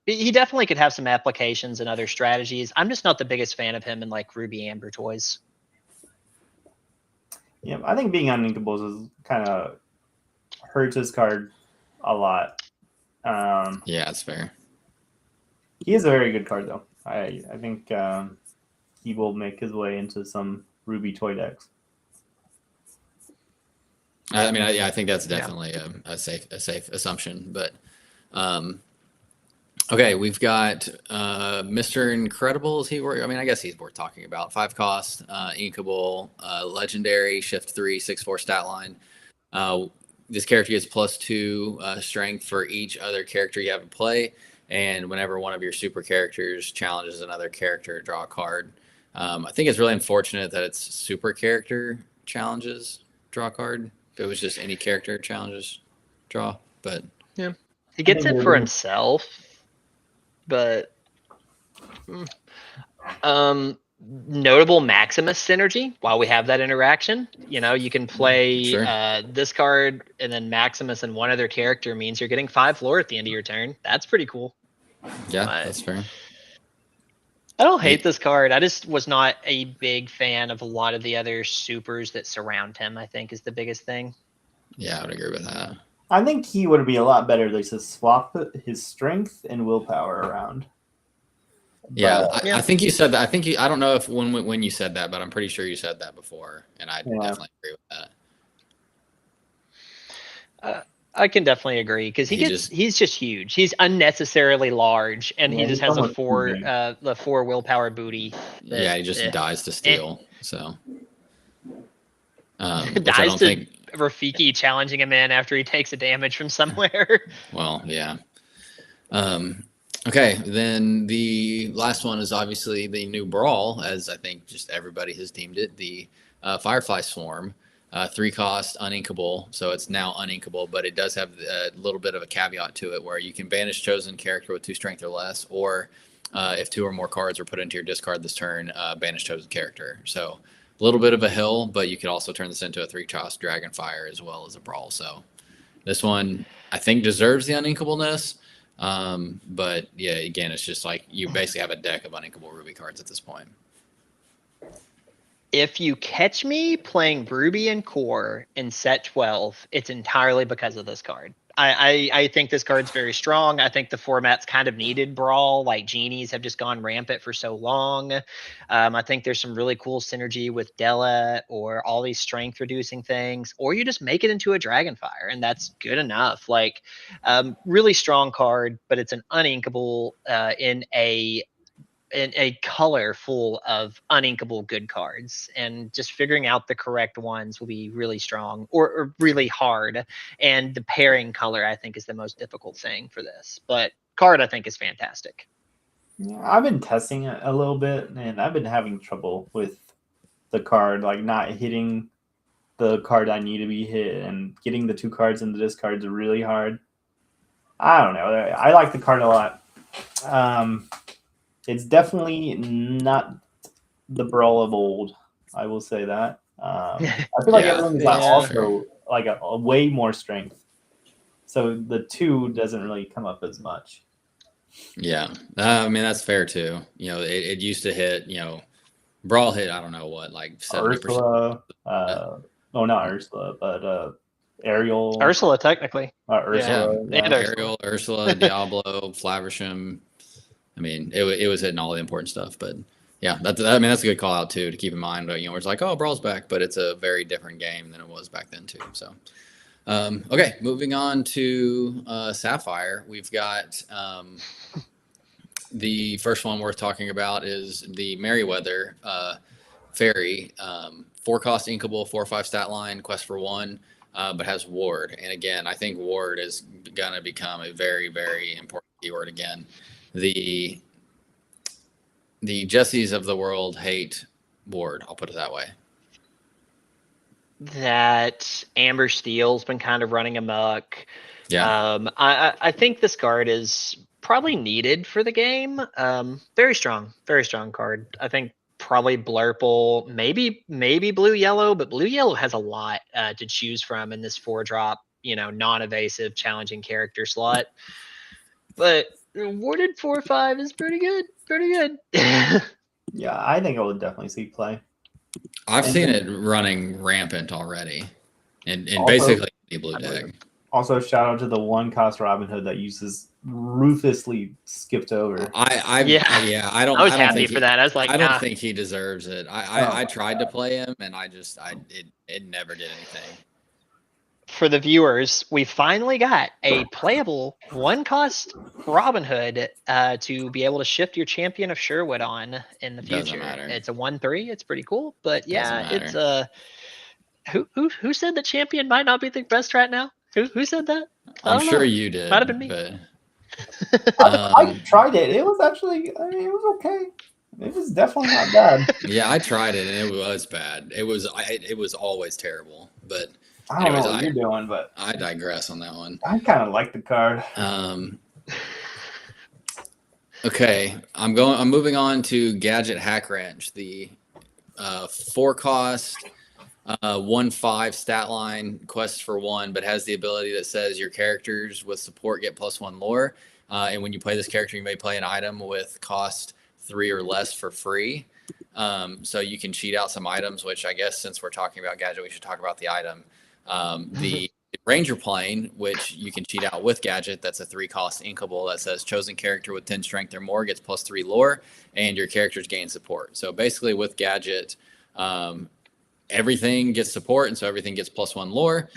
he definitely could have some applications and other strategies. I'm just not the biggest fan of him in like Ruby Amber toys. Yeah, I think being uninkables is kind of hurts his card a lot. Yeah, that's fair. He is a very good card, though. I think he will make his way into some Ruby toy decks. I mean, I think that's definitely a safe assumption. But okay, we've got Mr. Incredible. Is he worth? I mean, I guess he's worth talking about. 5 cost, inkable, legendary, shift 3, 6/4 stat line. This character gets +2 strength for each other character you have in play. And whenever one of your super characters challenges another character, draw a card. I think it's really unfortunate that it's super character challenges, draw a card. If it was just any character challenges, draw. But yeah, he gets it for himself. But notable Maximus synergy while we have that interaction. You can play this card and then Maximus and one other character means you're getting 5 lore at the end of your turn. That's pretty cool. Yeah, that's fair. I don't hate this card. I just was not a big fan of a lot of the other supers that surround him, I think is the biggest thing. Yeah, I would agree with that. I think he would be a lot better if they just swap his strength and willpower around. Yeah, I think you said that. I don't know if when you said that, but I'm pretty sure you said that before, and I definitely agree with that. I can definitely agree because he's just huge. He's unnecessarily large, and he just has the 4 willpower booty. He just dies to steal. So dies to Rafiki challenging him in after he takes a damage from somewhere. Well, yeah. Okay, then the last one is obviously the new Brawl, as I think just everybody has deemed it, the Firefly Swarm. 3 cost, uninkable, so it's now uninkable, but it does have a little bit of a caveat to it where you can banish chosen character with 2 strength or less, or If 2 or more cards are put into your discard this turn, banish chosen character. So a little bit of a hill, but you could also turn this into a 3-cost Dragonfire as well as a Brawl. So this one, I think, deserves the uninkableness. But yeah, again, it's just like you basically have a deck of uninkable Ruby cards at this point. If you catch me playing Ruby and Core in set 12, it's entirely because of this card. I think this card's very strong. I think the format's kind of needed Brawl. Like, genies have just gone rampant for so long. I think there's some really cool synergy with Dela or all these strength reducing things, or you just make it into a Dragonfire, and that's good enough. Like, really strong card, but it's an uninkable in a color full of uninkable good cards, and just figuring out the correct ones will be really strong or really hard. And the pairing color, I think, is the most difficult thing for this, but card I think is fantastic. Yeah, I've been testing it a little bit, and I've been having trouble with the card, like not hitting the card I need to be hit, and getting the 2 cards in the discards really hard. I don't know. I like the card a lot. It's definitely not the Brawl of old. I will say that. I feel like everyone's also like a way more strength. So the 2 doesn't really come up as much. Yeah. I mean, that's fair too. It used to hit, Brawl hit, I don't know what, like 70%. Ursula. Not Ursula, but Ariel. Ursula, technically. Ursula. Yeah. Ariel, Ursula, Diablo, Flaversham. I mean, it was hitting all the important stuff, but yeah, that's a good call out too, to keep in mind. But it's like, oh, Brawl's back, but it's a very different game than it was back then too. So, okay, moving on to Sapphire, we've got the first one worth talking about is the Merryweather Fairy, 4-cost inkable, 4/5 stat line, quest for 1, but has Ward. And again, I think Ward is gonna become a very, very important keyword again. The Jessies of the world hate Ward. I'll put it that way. That Amber Steel's been kind of running amok. Yeah. I think this card is probably needed for the game. Very strong card. I think probably Blurple, maybe blue yellow, but blue yellow has a lot to choose from in this 4-drop, non-evasive challenging character slot. But Warded 4/5 is pretty good. Yeah, I think I would definitely see play. I've seen it running rampant already, and basically the blue deck. Also, shout out to the 1-cost Robin Hood that uses ruthlessly skipped over. I don't. I was happy for that. I was like, I don't think he deserves it. I tried to play him, and it never did anything. For the viewers, we finally got a playable 1-cost Robin Hood to be able to shift your Champion of Sherwood on in the future. It's a 1/3. It's pretty cool, but yeah, it's a. Who said the Champion might not be the best right now? Who said that? I'm sure you did. Might have been me. But, I tried it. It was actually, it was okay. It was definitely not bad. Yeah, I tried it, and it was bad. It was always terrible. But I don't know what you're doing, but I digress on that one. I kind of like the card. Okay, I'm moving on to Gadget Hack Wrench, the 4-cost 1/5 stat line, quest for 1, but has the ability that says your characters with support get +1 lore. And when you play this character, you may play an item with cost 3 or less for free. So you can cheat out some items, which I guess since we're talking about Gadget, we should talk about the item. The Ranger Plane, which you can cheat out with Gadget, that's a 3-cost inkable that says chosen character with 10 strength or more gets +3 lore, and your characters gain support. So basically with Gadget, everything gets support, and so everything gets +1 lore.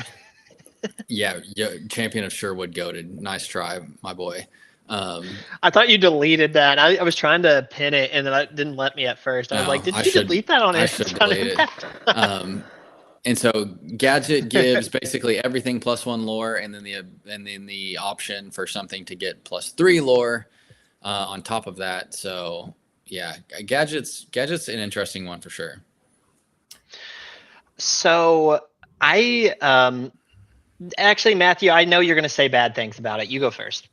Yeah, Champion of Sherwood goated. Nice try, my boy. I thought you deleted that. I was trying to pin it, and then it didn't let me at first. I was like, did you delete that on Impact? And so Gadget gives basically everything +1 lore, and then the option for something to get +3 lore on top of that. So yeah, Gadget's an interesting one for sure. So I actually, Matthew, I know you're going to say bad things about it. You go first.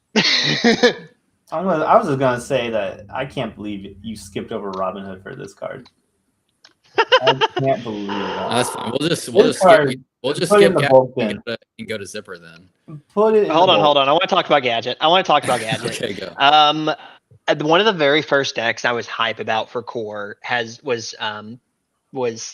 I was just gonna say that I can't believe you skipped over Robin Hood for this card. I can't believe that. That's fine. We'll just Put it skip in the Gadget bulk bin. and go to Zipper then. Put it in Hold the on. bulk. I want to talk about Gadget. Okay, go. One of the very first decks I was hype about for core was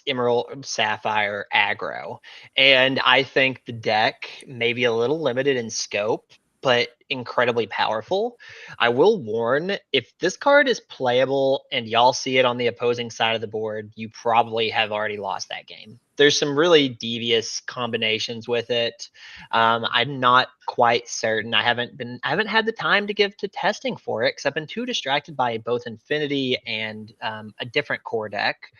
Emerald Sapphire aggro. And I think the deck may be a little limited in scope, but incredibly powerful. I will warn, if this card is playable and y'all see it on the opposing side of the board, you probably have already lost that game. There's some really devious combinations with it. I'm not quite certain. I haven't had the time to give to testing for it because I've been too distracted by both Infinity and a different core deck.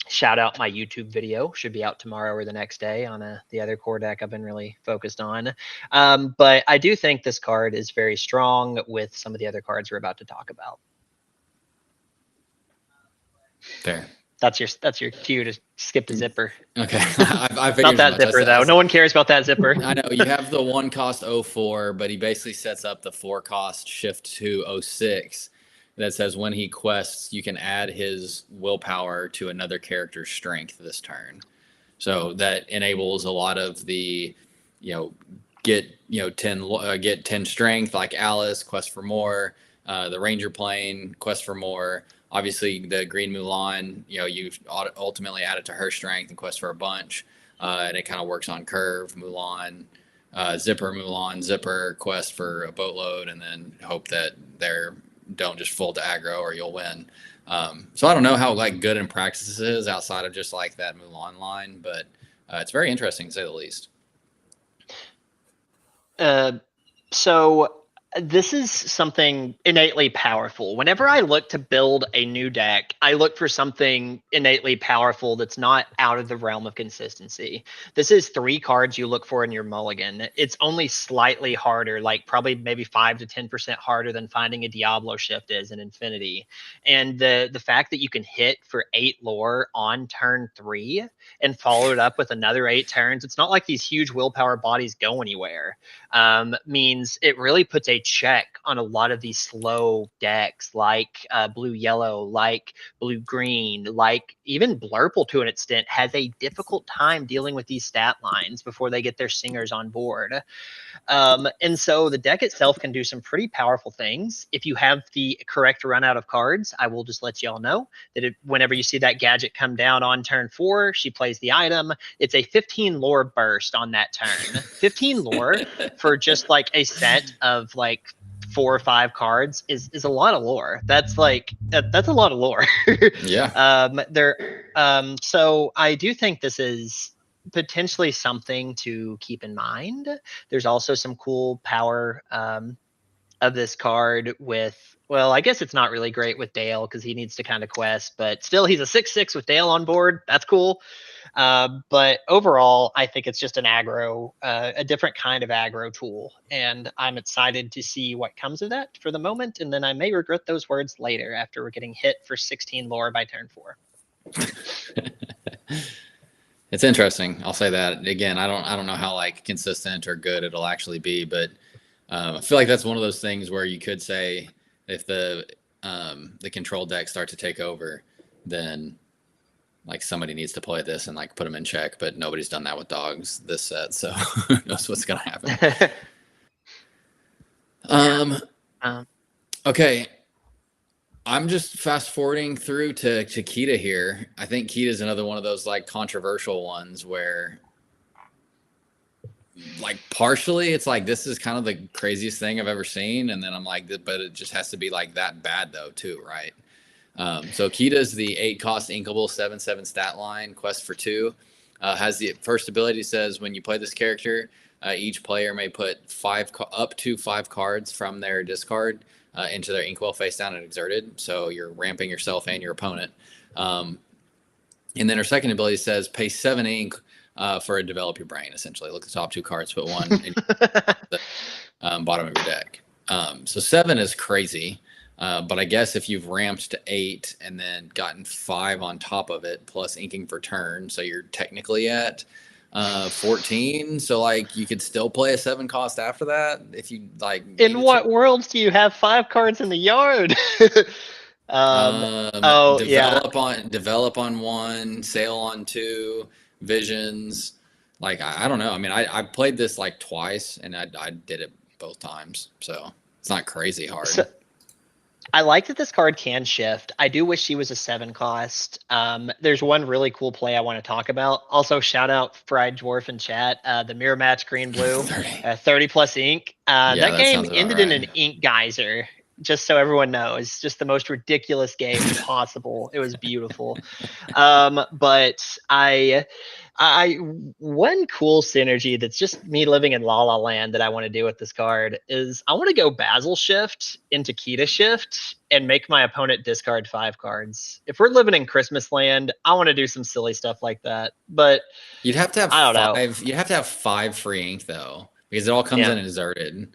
Shout out my YouTube video, should be out tomorrow or the next day on the other core deck I've been really focused on. But I do think this card is very strong with some of the other cards we're about to talk about. Fair. That's your cue to skip the Zipper. Okay. I figured Not that Zipper though. No one cares about that Zipper. I know you have the 1 cost 04, but he basically sets up the 4 cost shift to 06. That says when he quests, you can add his willpower to another character's strength this turn. So that enables a lot of the, get 10 strength like Alice, quest for more, the Ranger plane, quest for more. Obviously, the Green Mulan, you ultimately add it to her strength and quest for a bunch, and it kind of works on curve. Mulan, Zipper, quest for a boatload, and then hope that they're don't just fold to aggro or you'll win. So I don't know how good in practice this is outside of just that Mulan line, but it's very interesting to say the least. So this is something innately powerful. Whenever I look to build a new deck, I look for something innately powerful that's not out of the realm of consistency. This is 3 cards you look for in your mulligan. It's only slightly harder, probably maybe 5 to 10% harder than finding a Diablo Shift is in Infinity. And the fact that you can hit for 8 lore on turn 3 and follow it up with another 8 turns, it's not like these huge willpower bodies go anywhere. Means it really puts a check on a lot of these slow decks like blue-yellow, like blue-green, like even Blurple to an extent has a difficult time dealing with these stat lines before they get their singers on board. And so the deck itself can do some pretty powerful things. If you have the correct run out of cards, I will just let y'all know that whenever you see that gadget come down on turn 4, she plays the item. It's a 15 lore burst on that turn. 15 lore for just a set of 4 or 5 cards is a lot of lore. That's that's a lot of lore. Yeah. So I do think this is potentially something to keep in mind. There's also some cool power of this card with, well, I guess it's not really great with Dale because he needs to kind of quest, but still he's a 6/6 with Dale on board. That's cool. But overall, I think it's just an aggro, a different kind of aggro tool. And I'm excited to see what comes of that for the moment. And then I may regret those words later after we're getting hit for 16 lore by turn 4. It's interesting. I'll say that again. I don't know how consistent or good it'll actually be, but I feel like that's one of those things where you could say if the control decks start to take over, then somebody needs to play this and put them in check, but nobody's done that with dogs this set, so who knows what's gonna happen. Okay. I'm just fast forwarding through to Kita here. I think Kita is another one of those controversial ones where partially it's this is kind of the craziest thing I've ever seen, and then I'm but it just has to be that bad though too, right? So Kita is the 8 cost inkable 7/7 stat line, quest for 2. Has the first ability says when you play this character, each player may put up to 5 cards from their discard into their inkwell face down and exerted. So you're ramping yourself and your opponent. And then her second ability says pay 7 ink for a develop your brain, essentially. Look at the top 2 cards, put 1 in the bottom of your deck. So 7 is crazy. But I guess if you've ramped to 8 and then gotten 5 on top of it, plus inking for turn, so you're technically at 14. So like you could still play a 7 cost after that if you like. In what worlds do you have 5 cards in the yard? Oh yeah. Develop on 1, sail on 2, visions. Like I don't know. I mean, I played this like twice, and I did it both times, so it's not crazy hard. So, I like that this card can shift. I do wish she was a 7 cost. There's one really cool play I want to talk about. Also, shout out Fried Dwarf in chat. The mirror match green blue, 30 plus ink. That game ended in an ink geyser. Just so everyone knows, just the most ridiculous game possible. It was beautiful. But I one cool synergy that's just me living in La La Land that I want to do with this card is I want to go Basil Shift into Kita Shift and make my opponent discard 5 cards. If we're living in Christmas land, I want to do some silly stuff like that. But you'd have to have I don't 5. Know. You'd have to have 5 free ink though, because it all comes in inserted.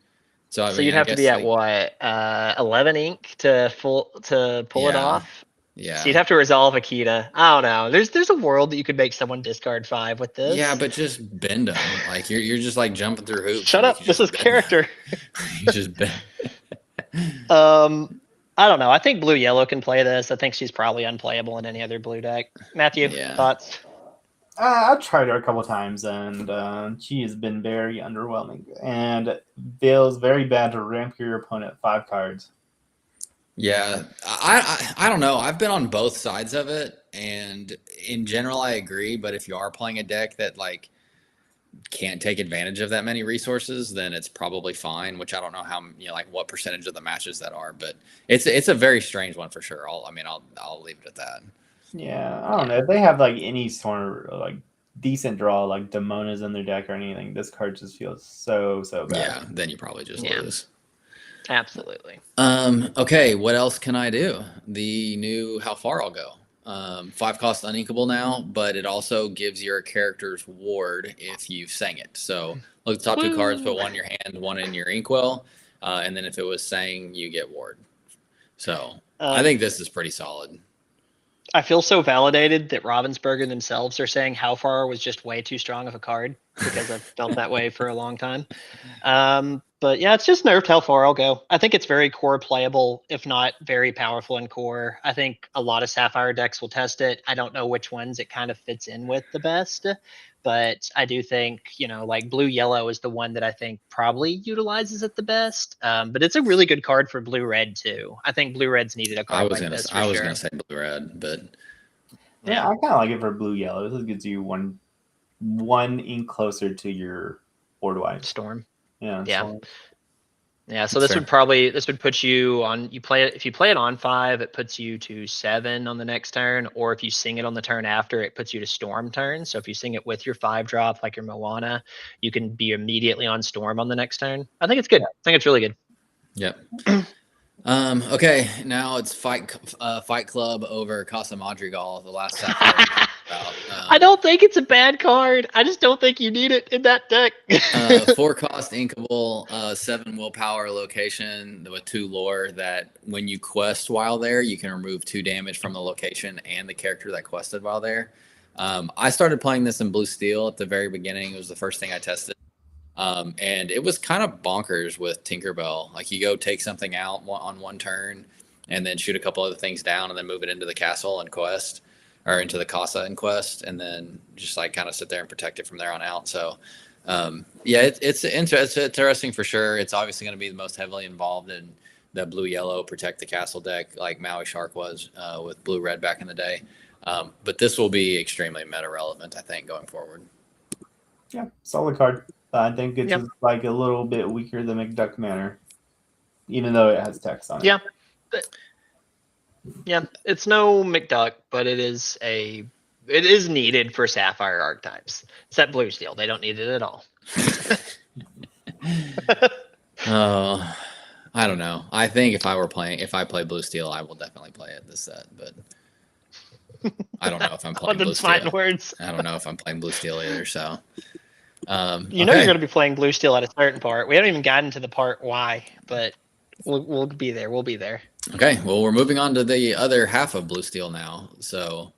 So, I mean, you'd have to be at what 11 ink to pull it off. Yeah. So you'd have to resolve Akita. I don't know. There's a world that you could make someone discard 5 with this. Yeah, but just bend them. Like you're just like jumping through hoops. Shut up. This is character. You just bend. I don't know. I think blue yellow can play this. I think she's probably unplayable in any other blue deck. Matthew, thoughts? I've tried her a couple times, and she has been very underwhelming, and feels very bad to ramp your opponent 5 cards. Yeah, I don't know. I've been on both sides of it, and in general, I agree. But if you are playing a deck that like can't take advantage of that many resources, then it's probably fine. Which I don't know how like what percentage of the matches that are, but it's a very strange one for sure. I'll leave it at that. Yeah, I don't know if they have like any sort of like decent draw, like Demona's in their deck or anything. This card just feels so bad. Yeah, then you probably just lose. Absolutely. Okay, what else can I do? The new How Far I'll Go. 5 cost uninkable now, but it also gives your character's ward if you sang it. So look at the top 2 cards, put 1 in your hand, 1 in your inkwell, and then if it was sang, you get ward. So I think this is pretty solid. I feel so validated that Ravensburger themselves are saying How Far was just way too strong of a card, because I've felt that way for a long time. But yeah, it's just nerfed How Far I'll Go. I think it's very core playable, if not very powerful in core. I think a lot of Sapphire decks will test it. I don't know which ones it kind of fits in with the best, but I do think, like blue yellow is the one that I think probably utilizes it the best. But it's a really good card for blue red too. I think blue red's needed a card like this. I was gonna say blue red, but yeah, I kind of like it for blue yellow. This gives you one ink closer to your board wipe. Storm. Yeah. Yeah. So this would put you on. If you play it on 5, it puts you to 7 on the next turn, or if you sing it on the turn after, it puts you to Storm turn. So if you sing it with your 5 drop, like your Moana, you can be immediately on Storm on the next turn. I think it's good. I think it's really good. Yep. Okay, now it's Fight Club over Casa Madrigal, the last Sapphire. I don't think it's a bad card. I just don't think you need it in that deck. 4 cost inkable, 7 willpower location with 2 lore that when you quest while there, you can remove 2 damage from the location and the character that quested while there. I started playing this in Blue Steel at the very beginning. It was the first thing I tested. And it was kind of bonkers with Tinkerbell. Like you go take something out on 1 turn and then shoot a couple other things down and then move it into the castle and quest, or into the casa and quest, and then just like kind of sit there and protect it from there on out. So yeah, it's interesting for sure. It's obviously going to be the most heavily involved in the blue yellow protect the castle deck like Maui Shark was with blue red back in the day. But this will be extremely meta relevant, I think, going forward. Yeah, solid card. I think it's just like a little bit weaker than McDuck Manor, even though it has text on it. Yeah, it's no McDuck, but it is needed for Sapphire archetypes. Except Blue Steel, they don't need it at all. Oh, I don't know. I think if I play Blue Steel, I will definitely play it this set, but I don't know if I'm playing Blue Steel. Words. I don't know if I'm playing Blue Steel either. So. You're going to be playing Blue Steel at a certain part. We haven't even gotten to the part why, but we'll be there. We'll be there. Okay, well, we're moving on to the other half of Blue Steel now. So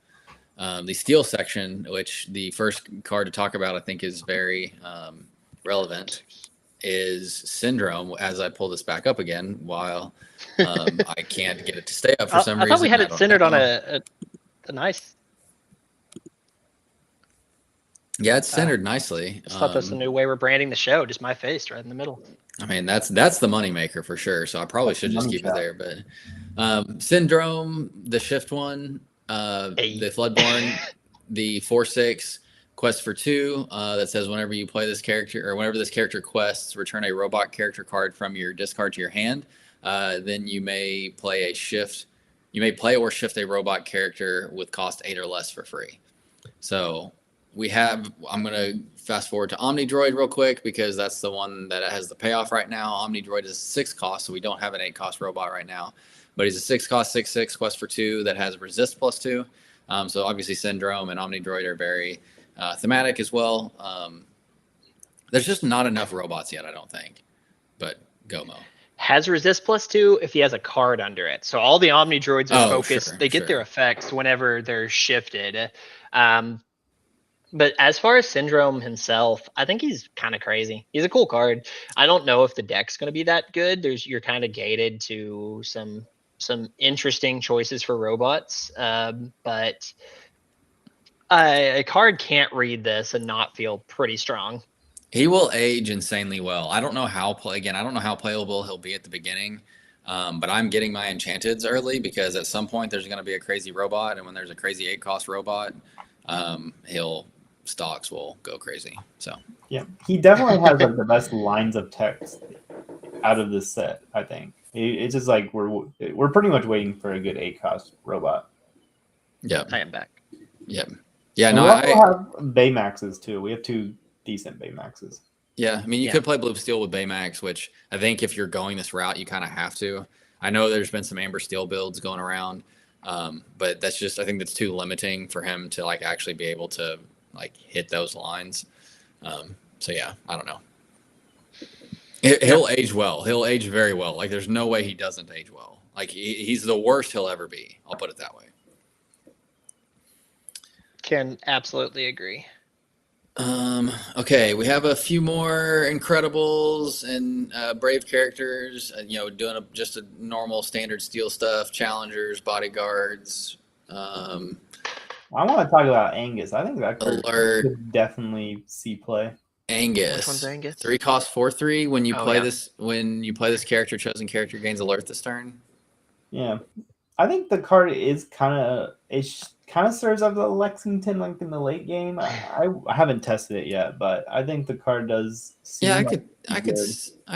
the steel section, which the first card to talk about I think is very relevant, is Syndrome. As I pull this back up again, while I can't get it to stay up for some I reason. thought we had I it don't centered on know. a nice. Yeah, it's centered nicely. I just thought that's a new way we're branding the show. Just my face right in the middle. I mean, that's the moneymaker for sure. So I probably should just keep it there. But Syndrome, the shift one, the Floodborn, the 4/6 quest for 2 that says whenever you play this character or whenever this character quests, return a robot character card from your discard to your hand. Then you may play a shift. You may play or shift a robot character with cost 8 or less for free. So we have, I'm going to fast forward to Omnidroid real quick because that's the one that has the payoff right now. Omnidroid is 6 cost, so we don't have an 8 cost robot right now. But he's a 6 cost, 6/6 quest for 2 that has resist +2. So obviously Syndrome and Omnidroid are very thematic as well. There's just not enough robots yet, I don't think. But go, Mo. Has resist +2 if he has a card under it. So all the Omnidroids are focused. Sure, they get their effects whenever they're shifted. But as far as Syndrome himself, I think he's kind of crazy. He's a cool card. I don't know if the deck's going to be that good. You're kind of gated to some interesting choices for robots. But a card can't read this and not feel pretty strong. He will age insanely well. I don't know how playable he'll be at the beginning. But I'm getting my Enchanteds early because at some point there's going to be a crazy robot, and when there's a crazy 8 cost robot, stocks will go crazy. So yeah, he definitely has like the best lines of text out of this set. I think it's just like we're pretty much waiting for a good 8 cost robot. Yeah, I am back. Yeah, yeah. And No, we also have Baymaxes too. We have 2 decent Baymaxes. Yeah, I mean, you could play Blue Steel with Baymax, which I think if you're going this route, you kind of have to. I know there's been some Amber Steel builds going around, but that's just, I think that's too limiting for him to like actually be able to like hit those lines. So yeah, I don't know. He'll age well. He'll age very well. Like there's no way he doesn't age well. Like he's the worst he'll ever be. I'll put it that way. Can absolutely agree. Okay, we have a few more Incredibles and Brave characters. Doing just a normal standard steel stuff, challengers, bodyguards. I want to talk about Angus. I think that card could definitely see play. Angus. Which one's Angus? 3 cost 4/3. When you play this character, chosen character gains alert this turn. Yeah, I think the card is kind of serves up the Lexington like in the late game. I haven't tested it yet, but I think the card does. I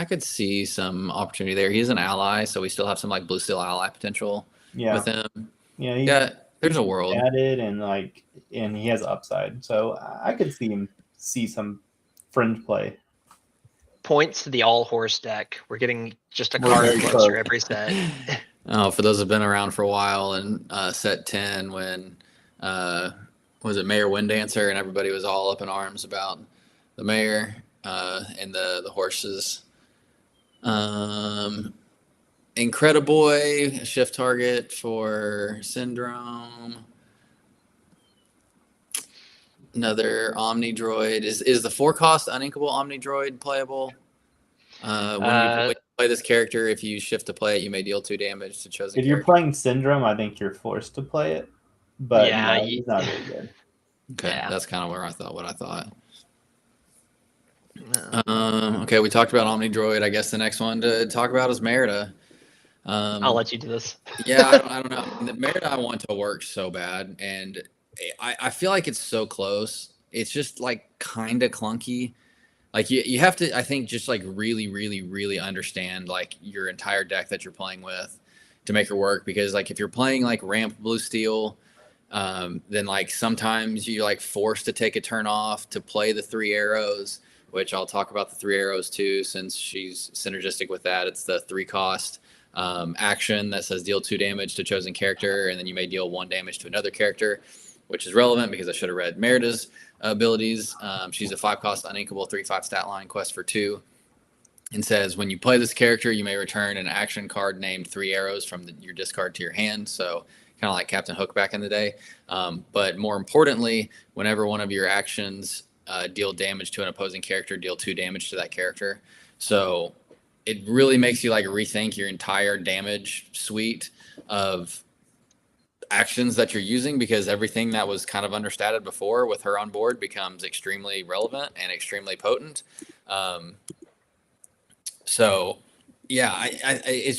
could see some opportunity there. He's an ally, so we still have some like Blue Steel ally potential with him. Yeah, there's a world added and he has upside, so I could see some fringe play. Points to the all horse deck. We're getting just a card closer every set. Oh, for those who've been around for a while, and set 10 when was it Mayor Winddancer, and everybody was all up in arms about the mayor and the horses. Incrediboy, shift target for Syndrome. Another Omnidroid. Is the 4 cost uninkable Omnidroid playable? When you play this character, if you shift to play it, you may deal 2 damage to chosen. If you're playing Syndrome, I think you're forced to play it. But no, he's not really good. Okay, that's kind of what I thought. Okay, we talked about Omnidroid. I guess the next one to talk about is Merida. I'll let you do this. Yeah, I don't know. Merida I want to work so bad, and I feel like it's so close. It's just like kind of clunky. Like you have to, I think, just like really, really, really understand like your entire deck that you're playing with to make it work. Because like if you're playing like Ramp Blue Steel, then like sometimes you're like forced to take a turn off to play the 3 arrows, which I'll talk about the 3 arrows too, since she's synergistic with that. It's the 3 cost action that says deal 2 damage to chosen character, and then you may deal 1 damage to another character, which is relevant because I should have read Merida's abilities. She's a 5 cost uninkable 3/5 stat line quest for 2, and says when you play this character, you may return an action card named 3 arrows from your discard to your hand. So kind of like Captain Hook back in the day. But more importantly, whenever one of your actions deal damage to an opposing character, deal 2 damage to that character. So it really makes you like rethink your entire damage suite of actions that you're using, because everything that was kind of understated before with her on board becomes extremely relevant and extremely potent. So yeah,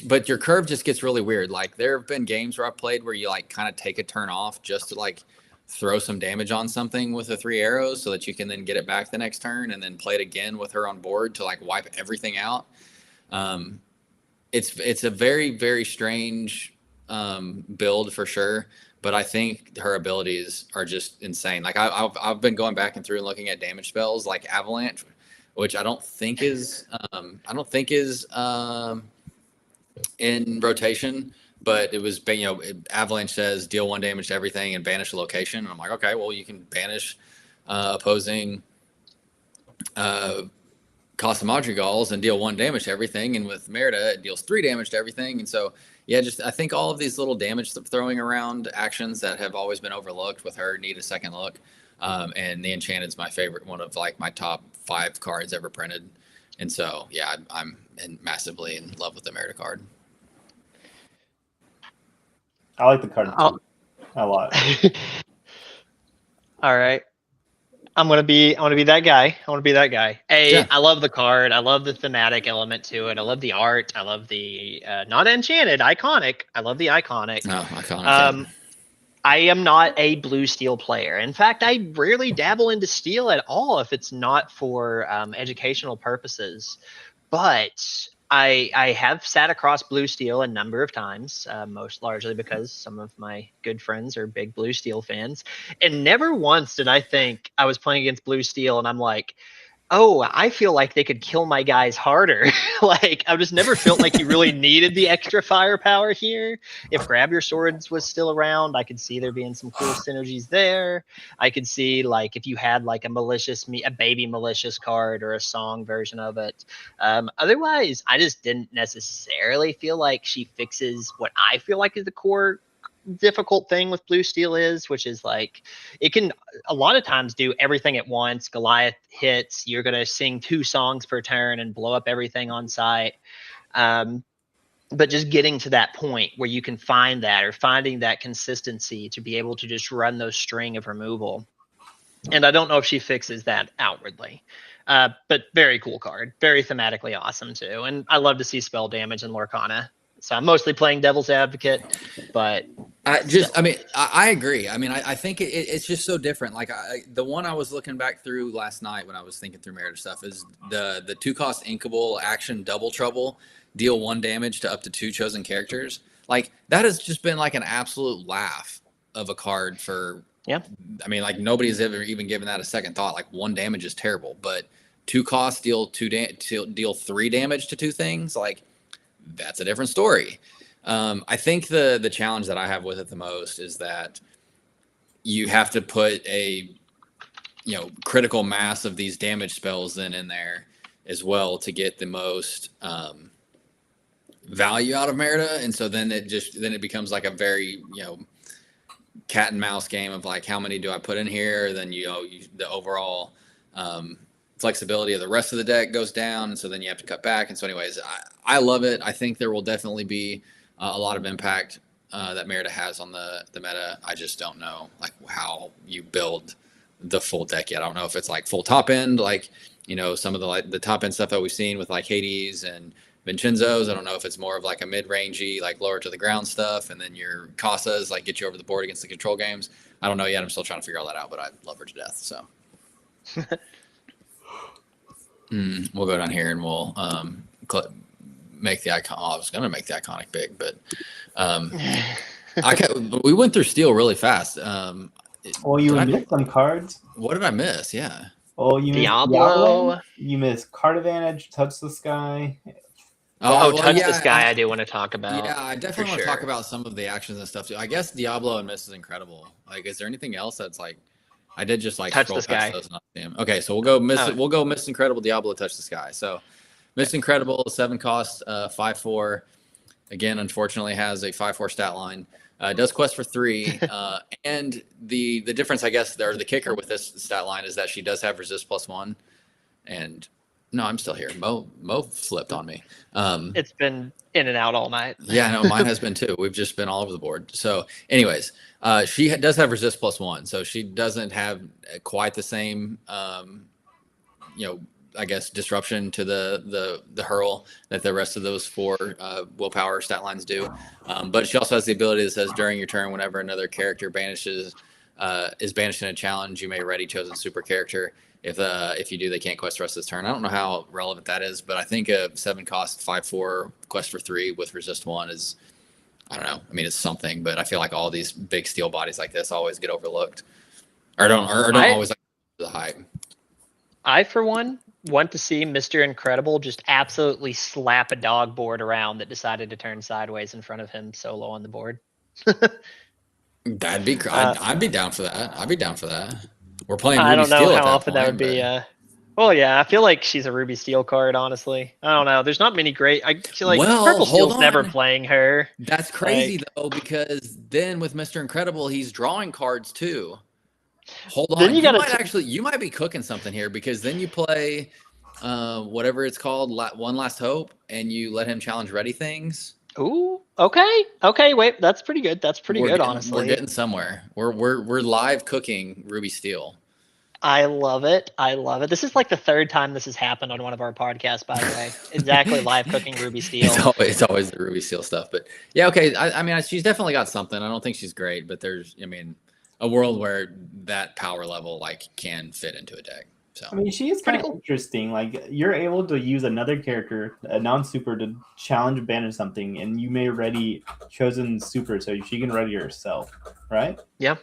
but your curve just gets really weird. Like there have been games where I've played where you like kind of take a turn off just to like throw some damage on something with the 3 arrows so that you can then get it back the next turn and then play it again with her on board to like wipe everything out. It's a very, very strange build for sure, but I think her abilities are just insane. Like I've been going back and through and looking at damage spells like Avalanche, which I don't think is in rotation, but it was, Avalanche says deal 1 damage to everything and banish a location. And I'm like, okay, well, you can banish opposing Costa Madrigals and deal 1 damage to everything. And with Merida, it deals 3 damage to everything. And so, yeah, I think all of these little damage throwing around actions that have always been overlooked with her need a second look. And the Enchanted's my favorite, one of like my top 5 cards ever printed. And so, yeah, I'm massively in love with the Merida card. I like the card a lot. All right. I want to be that guy. Yeah. I love the card. I love the thematic element to it. I love the art. I love the not enchanted, iconic. I love the iconic. Oh, iconic. I am not a blue steel player. In fact, I rarely dabble into steel at all if it's not for educational purposes. But I have sat across blue steel a number of times, most largely because some of my good friends are big blue steel fans. And never once did I think I was playing against blue steel and I'm like, oh, I feel like they could kill my guys harder. Like, I just never felt like you really needed the extra firepower here. If Grab Your Swords was still around, I could see there being some cool synergies there. I could see, like, if you had, like, a baby malicious card or a song version of it. Otherwise, I just didn't necessarily feel like she fixes what I feel like is the core difficult thing with blue steel which is like it can a lot of times do everything at once. Goliath hits, you're gonna sing 2 songs per turn and blow up everything on site. But just getting to that point where you can find that, or finding that consistency to be able to just run those string of removal. And I don't know if she fixes that outwardly. But very cool card, very thematically awesome too. And I love to see spell damage in Lorcana. So I'm mostly playing devil's advocate, but I agree. I mean, I think it's just so different. Like the one I was looking back through last night when I was thinking through Merida stuff is the 2-cost inkable action Double Trouble, deal 1 damage to up to 2 chosen characters. Like that has just been like an absolute laugh of a card for. Yeah. I mean, like nobody's ever even given that a second thought. Like 1 damage is terrible, but 2 costs deal 3 damage to 2 things. Like. That's a different story. I think the challenge that I have with it the most is that you have to put a critical mass of these damage spells then in there as well to get the most value out of Merida. And so then it becomes like a very cat and mouse game of like, how many do I put in here? Then the overall flexibility of the rest of the deck goes down, and so then you have to cut back. And so anyways, I love it. I think there will definitely be a lot of impact that Merida has on the meta. I just don't know like how you build the full deck yet. I don't know if it's like full top end, like some of the top end stuff that we've seen with like Hades and Vincenzo's. I don't know if it's more of like a mid-rangey, like lower to the ground stuff, and then your Casas like get you over the board against the control games. I don't know yet. I'm still trying to figure all that out, but I love her to death. So we'll go down here and we'll make the icon. Oh, I was gonna make the iconic big, but we went through steel really fast. Well, you missed some cards. What did I miss? Yeah. Well, you Diablo. You missed Card Advantage, Touch the Sky. Touch the Sky. I do want to talk about. Yeah, I definitely want to talk about some of the actions and stuff too. I guess Diablo and Miss is incredible. Like, is there anything else that's like? I did just like Touch the Sky. Okay, so we'll go Miss. Oh. We'll go Miss Incredible, Diablo, Touch the Sky. So, Miss Incredible, 7 cost, 5/4. Again, unfortunately, has a 5/4 stat line. Does quest for 3. And the difference, I guess, or the kicker with this stat line is that she does have resist +1. And no, I'm still here. Mo flipped on me. It's been in and out all night. Yeah, no, mine has been too. We've just been all over the board. So, anyways, she does have resist +1, so she doesn't have quite the same, I guess, disruption to the hurl that the rest of those 4 willpower stat lines do. But she also has the ability that says during your turn, whenever another character is banished in a challenge, you may ready chosen super character. If you do, they can't quest the rest of this turn. I don't know how relevant that is, but I think a 7 cost 5/4 quest for 3 with resist 1 is, I don't know. I mean, it's something, but I feel like all these big steel bodies like this always get overlooked, or don't always like the hype. I, for one, want to see Mr. Incredible just absolutely slap a dog board around that decided to turn sideways in front of him solo on the board. I'd be down for that. I'd be down for that. We're playing Ruby I don't know Steel how at that often point, that would be. Well, yeah, I feel like she's a Ruby Steel card, honestly. I don't know. There's not many great. I feel like Purple Steel's never playing her. That's crazy, though, because then with Mr. Incredible, he's drawing cards, too. Hold on. Then you might be cooking something here, because then you play whatever it's called, One Last Hope, and you let him challenge ready things. Ooh, okay. Wait, that's pretty good. That's pretty good, honestly. We're getting somewhere. We're live cooking Ruby Steel. I love it. This is like the 3rd time this has happened on one of our podcasts, by the way. Exactly, live cooking Ruby Steel. It's always the Ruby Steel stuff. But yeah, okay. I mean, she's definitely got something. I don't think she's great, but there's, a world where that power level can fit into a deck. So I mean, she is kind of interesting. Like, you're able to use another character, a non-super, to challenge banish something, and you may ready chosen super so she can ready herself, right? Yeah.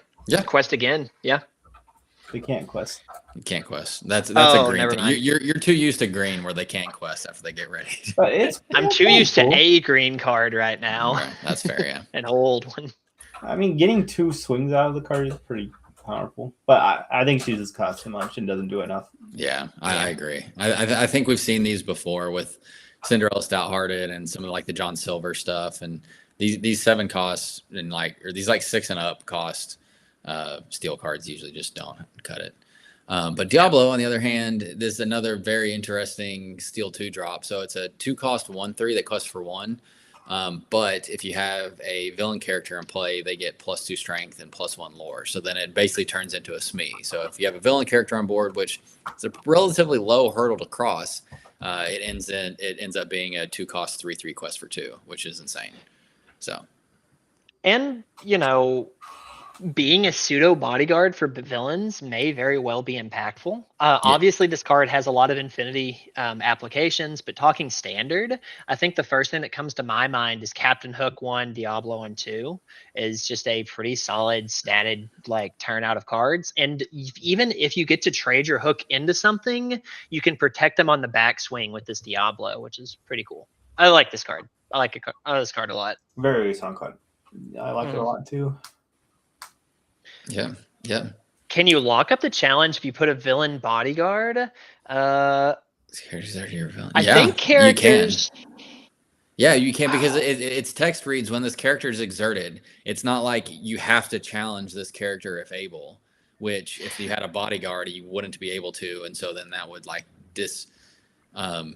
Quest again. Yeah. They can't quest. You can't quest. That's a green thing. You're too used to green where they can't quest after they get ready. But I'm too used to a green card right now. Right, that's fair, yeah. An old one. I mean, getting 2 swings out of the card is pretty powerful, but I think she just costs too much and doesn't do enough. Yeah, I agree. I think we've seen these before with Cinderella Stouthearted and some of the John Silver stuff, and these 7 costs and these 6 and up cost steel cards usually just don't cut it. But Diablo, on the other hand, this is another very interesting steel 2 drop. So it's a 2 cost 1/3 that costs for 1. But if you have a villain character in play, they get +2 strength and +1 lore. So then it basically turns into a SME. So if you have a villain character on board, which is a relatively low hurdle to cross, it ends up being a 2 cost 3/3 quest for 2, which is insane. So, and being a pseudo bodyguard for villains may very well be impactful. Obviously, this card has a lot of infinity applications, but talking standard, I think the first thing that comes to my mind is Captain Hook 1, Diablo 1, 2 is just a pretty solid statted turnout of cards. And even if you get to trade your Hook into something, you can protect them on the backswing with this Diablo, which is pretty cool. I like this card. I like this card a lot. Very strong card. I like it a lot too. Yeah. Can you lock up the challenge if you put a villain bodyguard? Characters are your villain. I think characters. You can. Yeah, you can, because its text reads when this character is exerted. It's not like you have to challenge this character if able, which if you had a bodyguard, you wouldn't be able to, and so then that would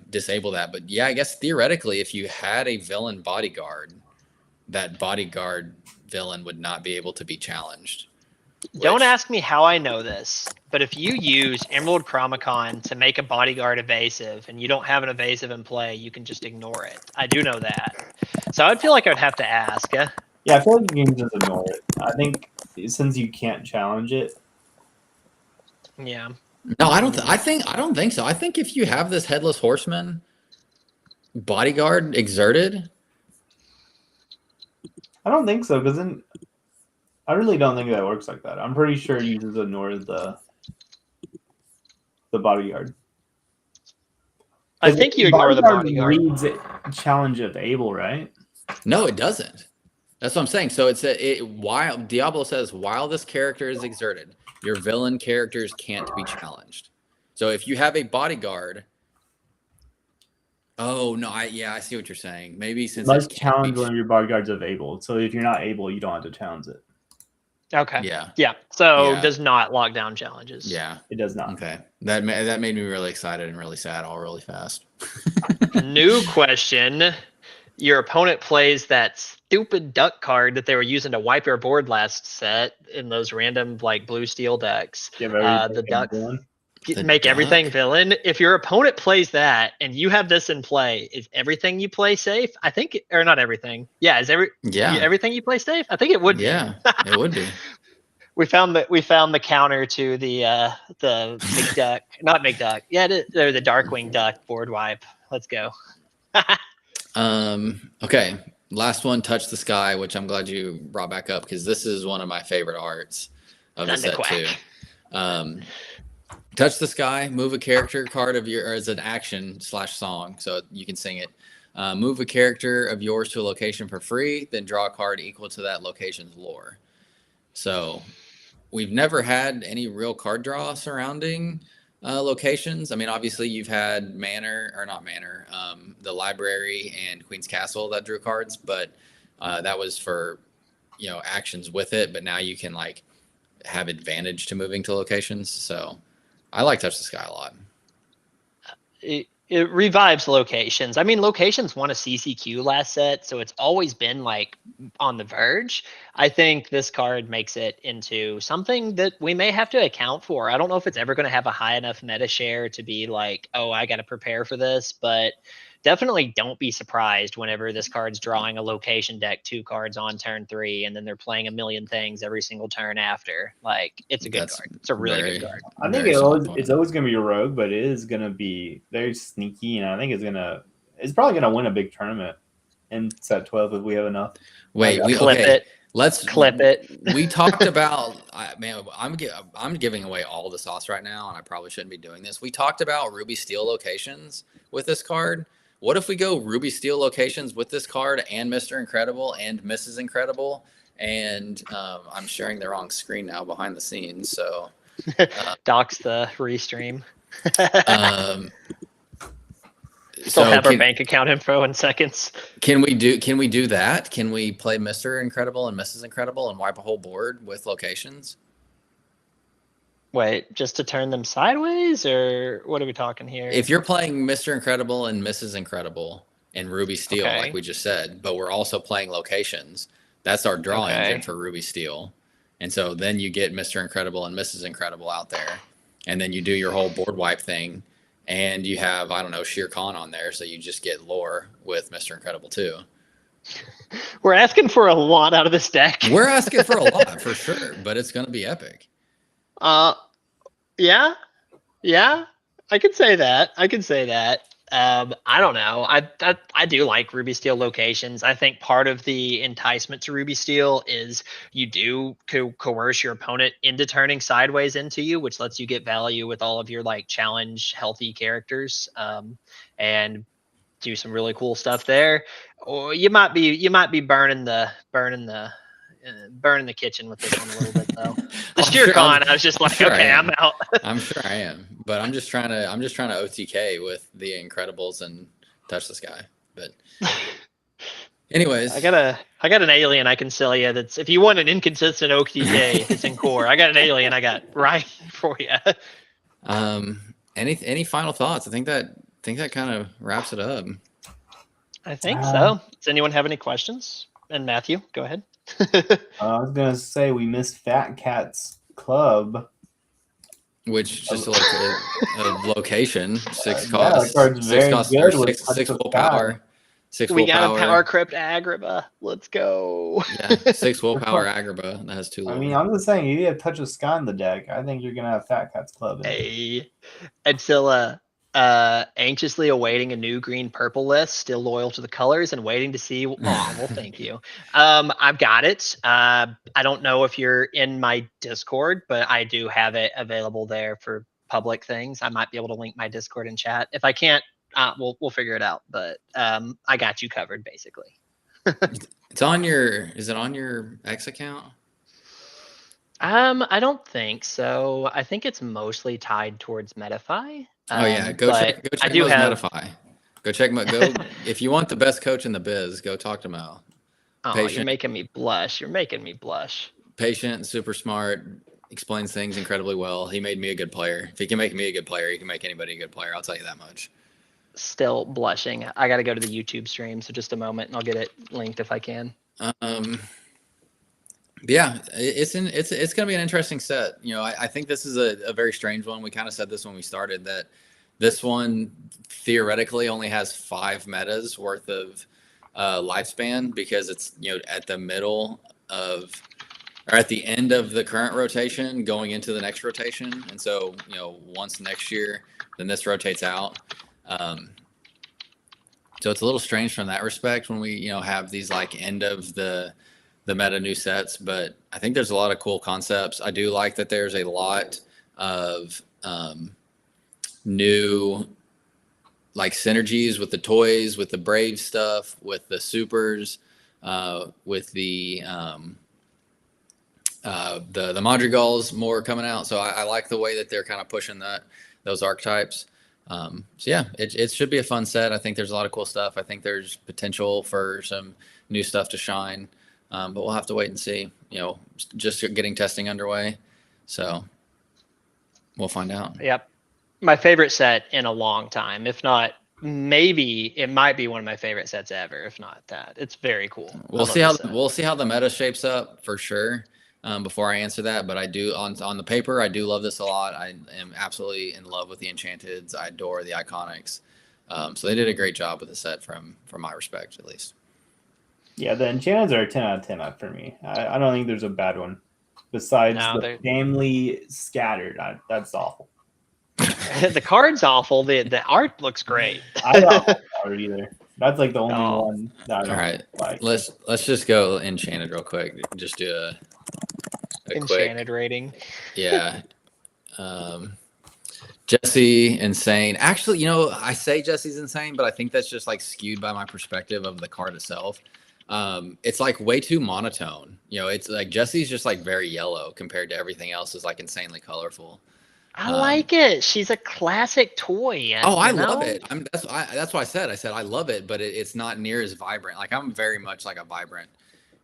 disable that. But yeah, I guess theoretically, if you had a villain bodyguard, that bodyguard villain would not be able to be challenged. Don't ask me how I know this, but if you use Emerald Chromicon to make a bodyguard evasive and you don't have an evasive in play, you can just ignore it. I do know that. So I'd feel like I'd have to ask. Yeah, I feel like you can just ignore it. I think since you can't challenge it. Yeah. No, I don't think so. I think if you have this Headless Horseman bodyguard exerted. I don't think so, because then I really don't think that works like that. I'm pretty sure you just ignore the bodyguard. I think you ignore the bodyguard. Reads challenge of able, right? No, it doesn't. That's what I'm saying. So while Diablo says while this character is exerted, your villain characters can't be challenged. So if you have a bodyguard Oh no, I see what you're saying. Maybe since Let's it can't challenge be. one of your bodyguards if able. So if you're not able, you don't have to challenge it. Okay. Yeah. Yeah. So Yeah. does not lock down challenges. Yeah. It does not. Okay. That made me really excited and really sad all really fast. New question. Your opponent plays that stupid duck card that they were using to wipe your board last set in those random like blue steel decks. Give The duck. villain. The Make everything duck? villain. If your opponent plays that and you have this in play, is everything you play safe? I think, or not everything. Yeah, is Yeah. everything you play safe? I think it would be. Yeah, it would be. We found the counter to the McDuck, not McDuck. Yeah, they're the Darkwing Duck board wipe. Let's go. Okay. Last one, Touch the Sky, which I'm glad you brought back up because this is one of my favorite arts of the set too. Touch the Sky, move a character card of your, or as an action / song, so you can sing it. Move a character of yours to a location for free, then draw a card equal to that location's lore. So we've never had any real card draw surrounding locations. I mean, obviously you've had the library and Queen's Castle that drew cards, but that was for, actions with it. But now you can like have advantage to moving to locations. So I like Touch the Sky a lot. It revives locations. I mean, locations won a CCQ last set, so it's always been like on the verge. I think this card makes it into something that we may have to account for. I don't know if it's ever going to have a high enough meta share to be like, oh, I got to prepare for this, but definitely don't be surprised whenever this card's drawing a location deck 2 cards on turn 3, and then they're playing a million things every single turn after. Like, it's a good card. It's a really good card. I think it's always going to be a rogue, but it is going to be very sneaky, and I think it's probably going to win a big tournament in set 12 if we have enough. Wait, let's clip it. We talked about, man, I'm giving away all the sauce right now, and I probably shouldn't be doing this. We talked about Ruby Steel locations with this card. What if we go Ruby Steel locations with this card and Mr. Incredible and Mrs. Incredible? And I'm sharing the wrong screen now behind the scenes. So docs the restream. So have our bank account info in seconds. Can we do that? Can we play Mr. Incredible and Mrs. Incredible and wipe a whole board with locations? Wait, just to turn them sideways, or what are we talking here? If you're playing Mr. Incredible and Mrs. Incredible and Ruby Steel, like we just said, but we're also playing locations, that's our draw engine for Ruby Steel. And so then you get Mr. Incredible and Mrs. Incredible out there, and then you do your whole board wipe thing, and you have, I don't know, Shere Khan on there, so you just get lore with Mr. Incredible too. We're asking for a lot out of this deck. We're asking for a lot, for sure, but it's going to be epic. Yeah, I could say that. I don't know. I do like Ruby Steel locations. I think part of the enticement to Ruby Steel is you do coerce your opponent into turning sideways into you, which lets you get value with all of your like challenge healthy characters, and do some really cool stuff there. Or you might be burning the kitchen with this one a little bit though. The Shere Khan, I was just like, okay, I'm out. I'm sure I am, but I'm just trying to OTK with the Incredibles and Touch the Sky. But anyways, I got an alien I can sell you. That's, if you want an inconsistent OTK, it's in core. I got an alien I got right for you. Any final thoughts? I think that kind of wraps it up. I think so. Does anyone have any questions? And Matthew, go ahead. I was gonna say we missed Fat Cat's Club, which just a location, 6 cost, yeah, 6 cost, or 6 willpower. 6 we willpower. got a power crypt Agrabah. Let's go. Yeah, 6 willpower Agrabah. That has 2 levels. I mean, I'm just saying, if you have Touch of Sky in the deck, I think you're gonna have Fat Cat's Club. Hey, Attila, anxiously awaiting a new green purple list, still loyal to the colors and waiting to see. Oh, well, thank you. I've got it. I don't know if you're in my Discord, but I do have it available there for public things. I might be able to link my Discord in chat. If I can't, we'll figure it out. But I got you covered, basically. It's on your. Is it on your X account? I don't think so. I think it's mostly tied towards Metafy. Oh yeah, go check Metafy. Go check Mo. Go if you want the best coach in the biz. Go talk to Mo. Oh, you're Patient. making me blush. You're making me blush. Patient, super smart, explains things incredibly well. He made me a good player. If he can make me a good player, he can make anybody a good player. I'll tell you that much. Still blushing. I got to go to the YouTube stream, so just a moment, and I'll get it linked if I can. Yeah, it's going to be an interesting set. You know, I think this is a very strange one. We kind of said this when we started, that this one theoretically only has 5 metas worth of lifespan, because it's, you know, at the middle of, or at the end of the current rotation going into the next rotation. And so, you know, once next year, then this rotates out. So it's a little strange from that respect when we, you know, have these like end of the meta new sets, but I think there's a lot of cool concepts. I do like that there's a lot of new like synergies with the toys, with the Brave stuff, with the supers, with the Madrigals more coming out. So I like the way that they're kind of pushing those archetypes. So yeah, it should be a fun set. I think there's a lot of cool stuff. I think there's potential for some new stuff to shine. But we'll have to wait and see, you know, just getting testing underway. So we'll find out. Yep. My favorite set in a long time. If not, maybe it might be one of my favorite sets ever. If not that, it's very cool. We'll see how the meta shapes up for sure. Before I answer that, but I do on the paper, I do love this a lot. I am absolutely in love with the Enchanteds. I adore the Iconics. So they did a great job with the set from my respect, at least. Yeah, the Enchanteds are a 10 out of 10 for me. I don't think there's a bad one. Besides the family scattered. That's awful. The card's awful. The art looks great. I don't like the art either. That's like the only one that I don't like. Let's just go Enchanted real quick. Just do a Enchanted quick rating. Yeah. Jesse insane. Actually, you know, I say Jesse's insane, but I think that's just like skewed by my perspective of the card itself. It's like way too monotone. You know, it's like Jesse's just like very yellow compared to everything else is like insanely colorful. I like it. She's a classic toy. I love it. That's why I said I love it, but it's not near as vibrant. Like I'm very much like a vibrant,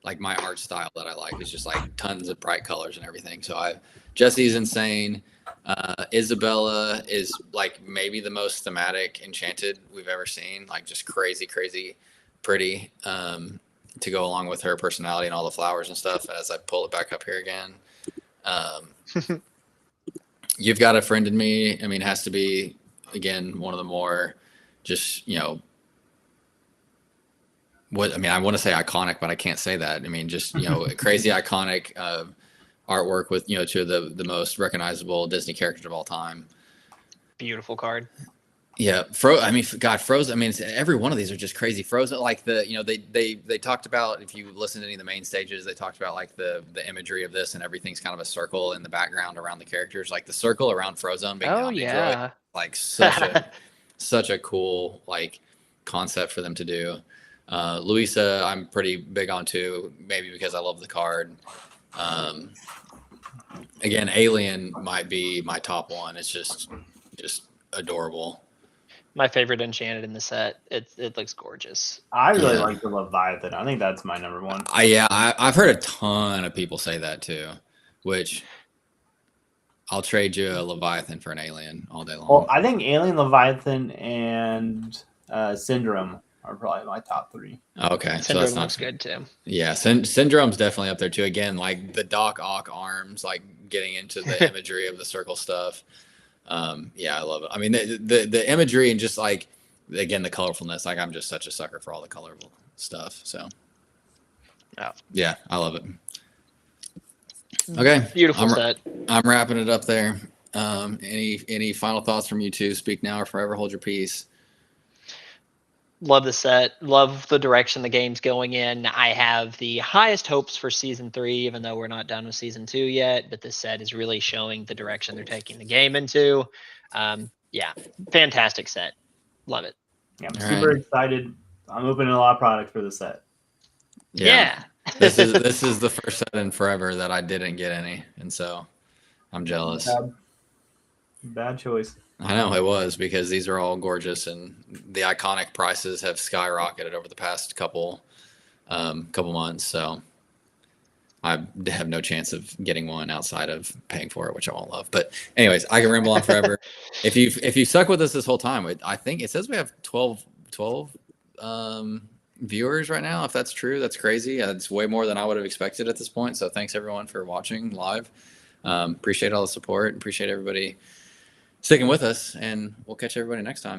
like my art style that I like is just like tons of bright colors and everything. So Jesse's insane. Isabella is like maybe the most thematic Enchanted we've ever seen. Like just crazy, crazy pretty. To go along with her personality and all the flowers and stuff. As I pull it back up here again. You've Got a Friend in Me. I mean, it has to be, again, one of the more just, you know, I want to say iconic, but I can't say that. I mean, just, you know, crazy iconic artwork with, you know, two of the most recognizable Disney characters of all time. Beautiful card. Yeah, Frozen. I mean, every one of these are just crazy. Frozen, like they talked about, if you listen to any of the main stages, they talked about like the imagery of this, and everything's kind of a circle in the background around the characters, like the circle around Frozone being Omnidroid, like such a cool like concept for them to do. Luisa, I'm pretty big on too, maybe because I love the card. Again, Alien might be my top one. It's just adorable. My favorite Enchanted in the set. It looks gorgeous. I really like the Leviathan. I think that's my number one. I've heard a ton of people say that too, which I'll trade you a Leviathan for an Alien all day long. Well, I think Alien, Leviathan, and Syndrome are probably my top 3. Okay, Syndrome so that's looks good too. Yeah, Syndrome's definitely up there too. Again, like the Doc Ock arms, like getting into the imagery of the circle stuff. Yeah, I love it. I mean, the imagery and just like, again, the colorfulness, like I'm just such a sucker for all the colorful stuff. So yeah, I love it. Okay. Beautiful set. I'm wrapping it up there. Any final thoughts from you two? Speak now or forever hold your peace. Love the set. Love the direction the game's going in. I have the highest hopes for season 3, even though we're not done with season 2 yet. But this set is really showing the direction they're taking the game into. Yeah, fantastic set. Love it. Yeah, I'm super excited. I'm opening a lot of products for the set. Yeah. This is the first set in forever that I didn't get any, and so I'm jealous. Bad choice. I know it was, because these are all gorgeous, and the iconic prices have skyrocketed over the past couple months. So I have no chance of getting one outside of paying for it, which I won't love. But anyways, I can ramble on forever. If you stuck with us this whole time, I think it says we have 12 viewers right now. If that's true, that's crazy. It's way more than I would have expected at this point. So thanks everyone for watching live. Appreciate all the support. Appreciate everybody sticking with us, and we'll catch everybody next time.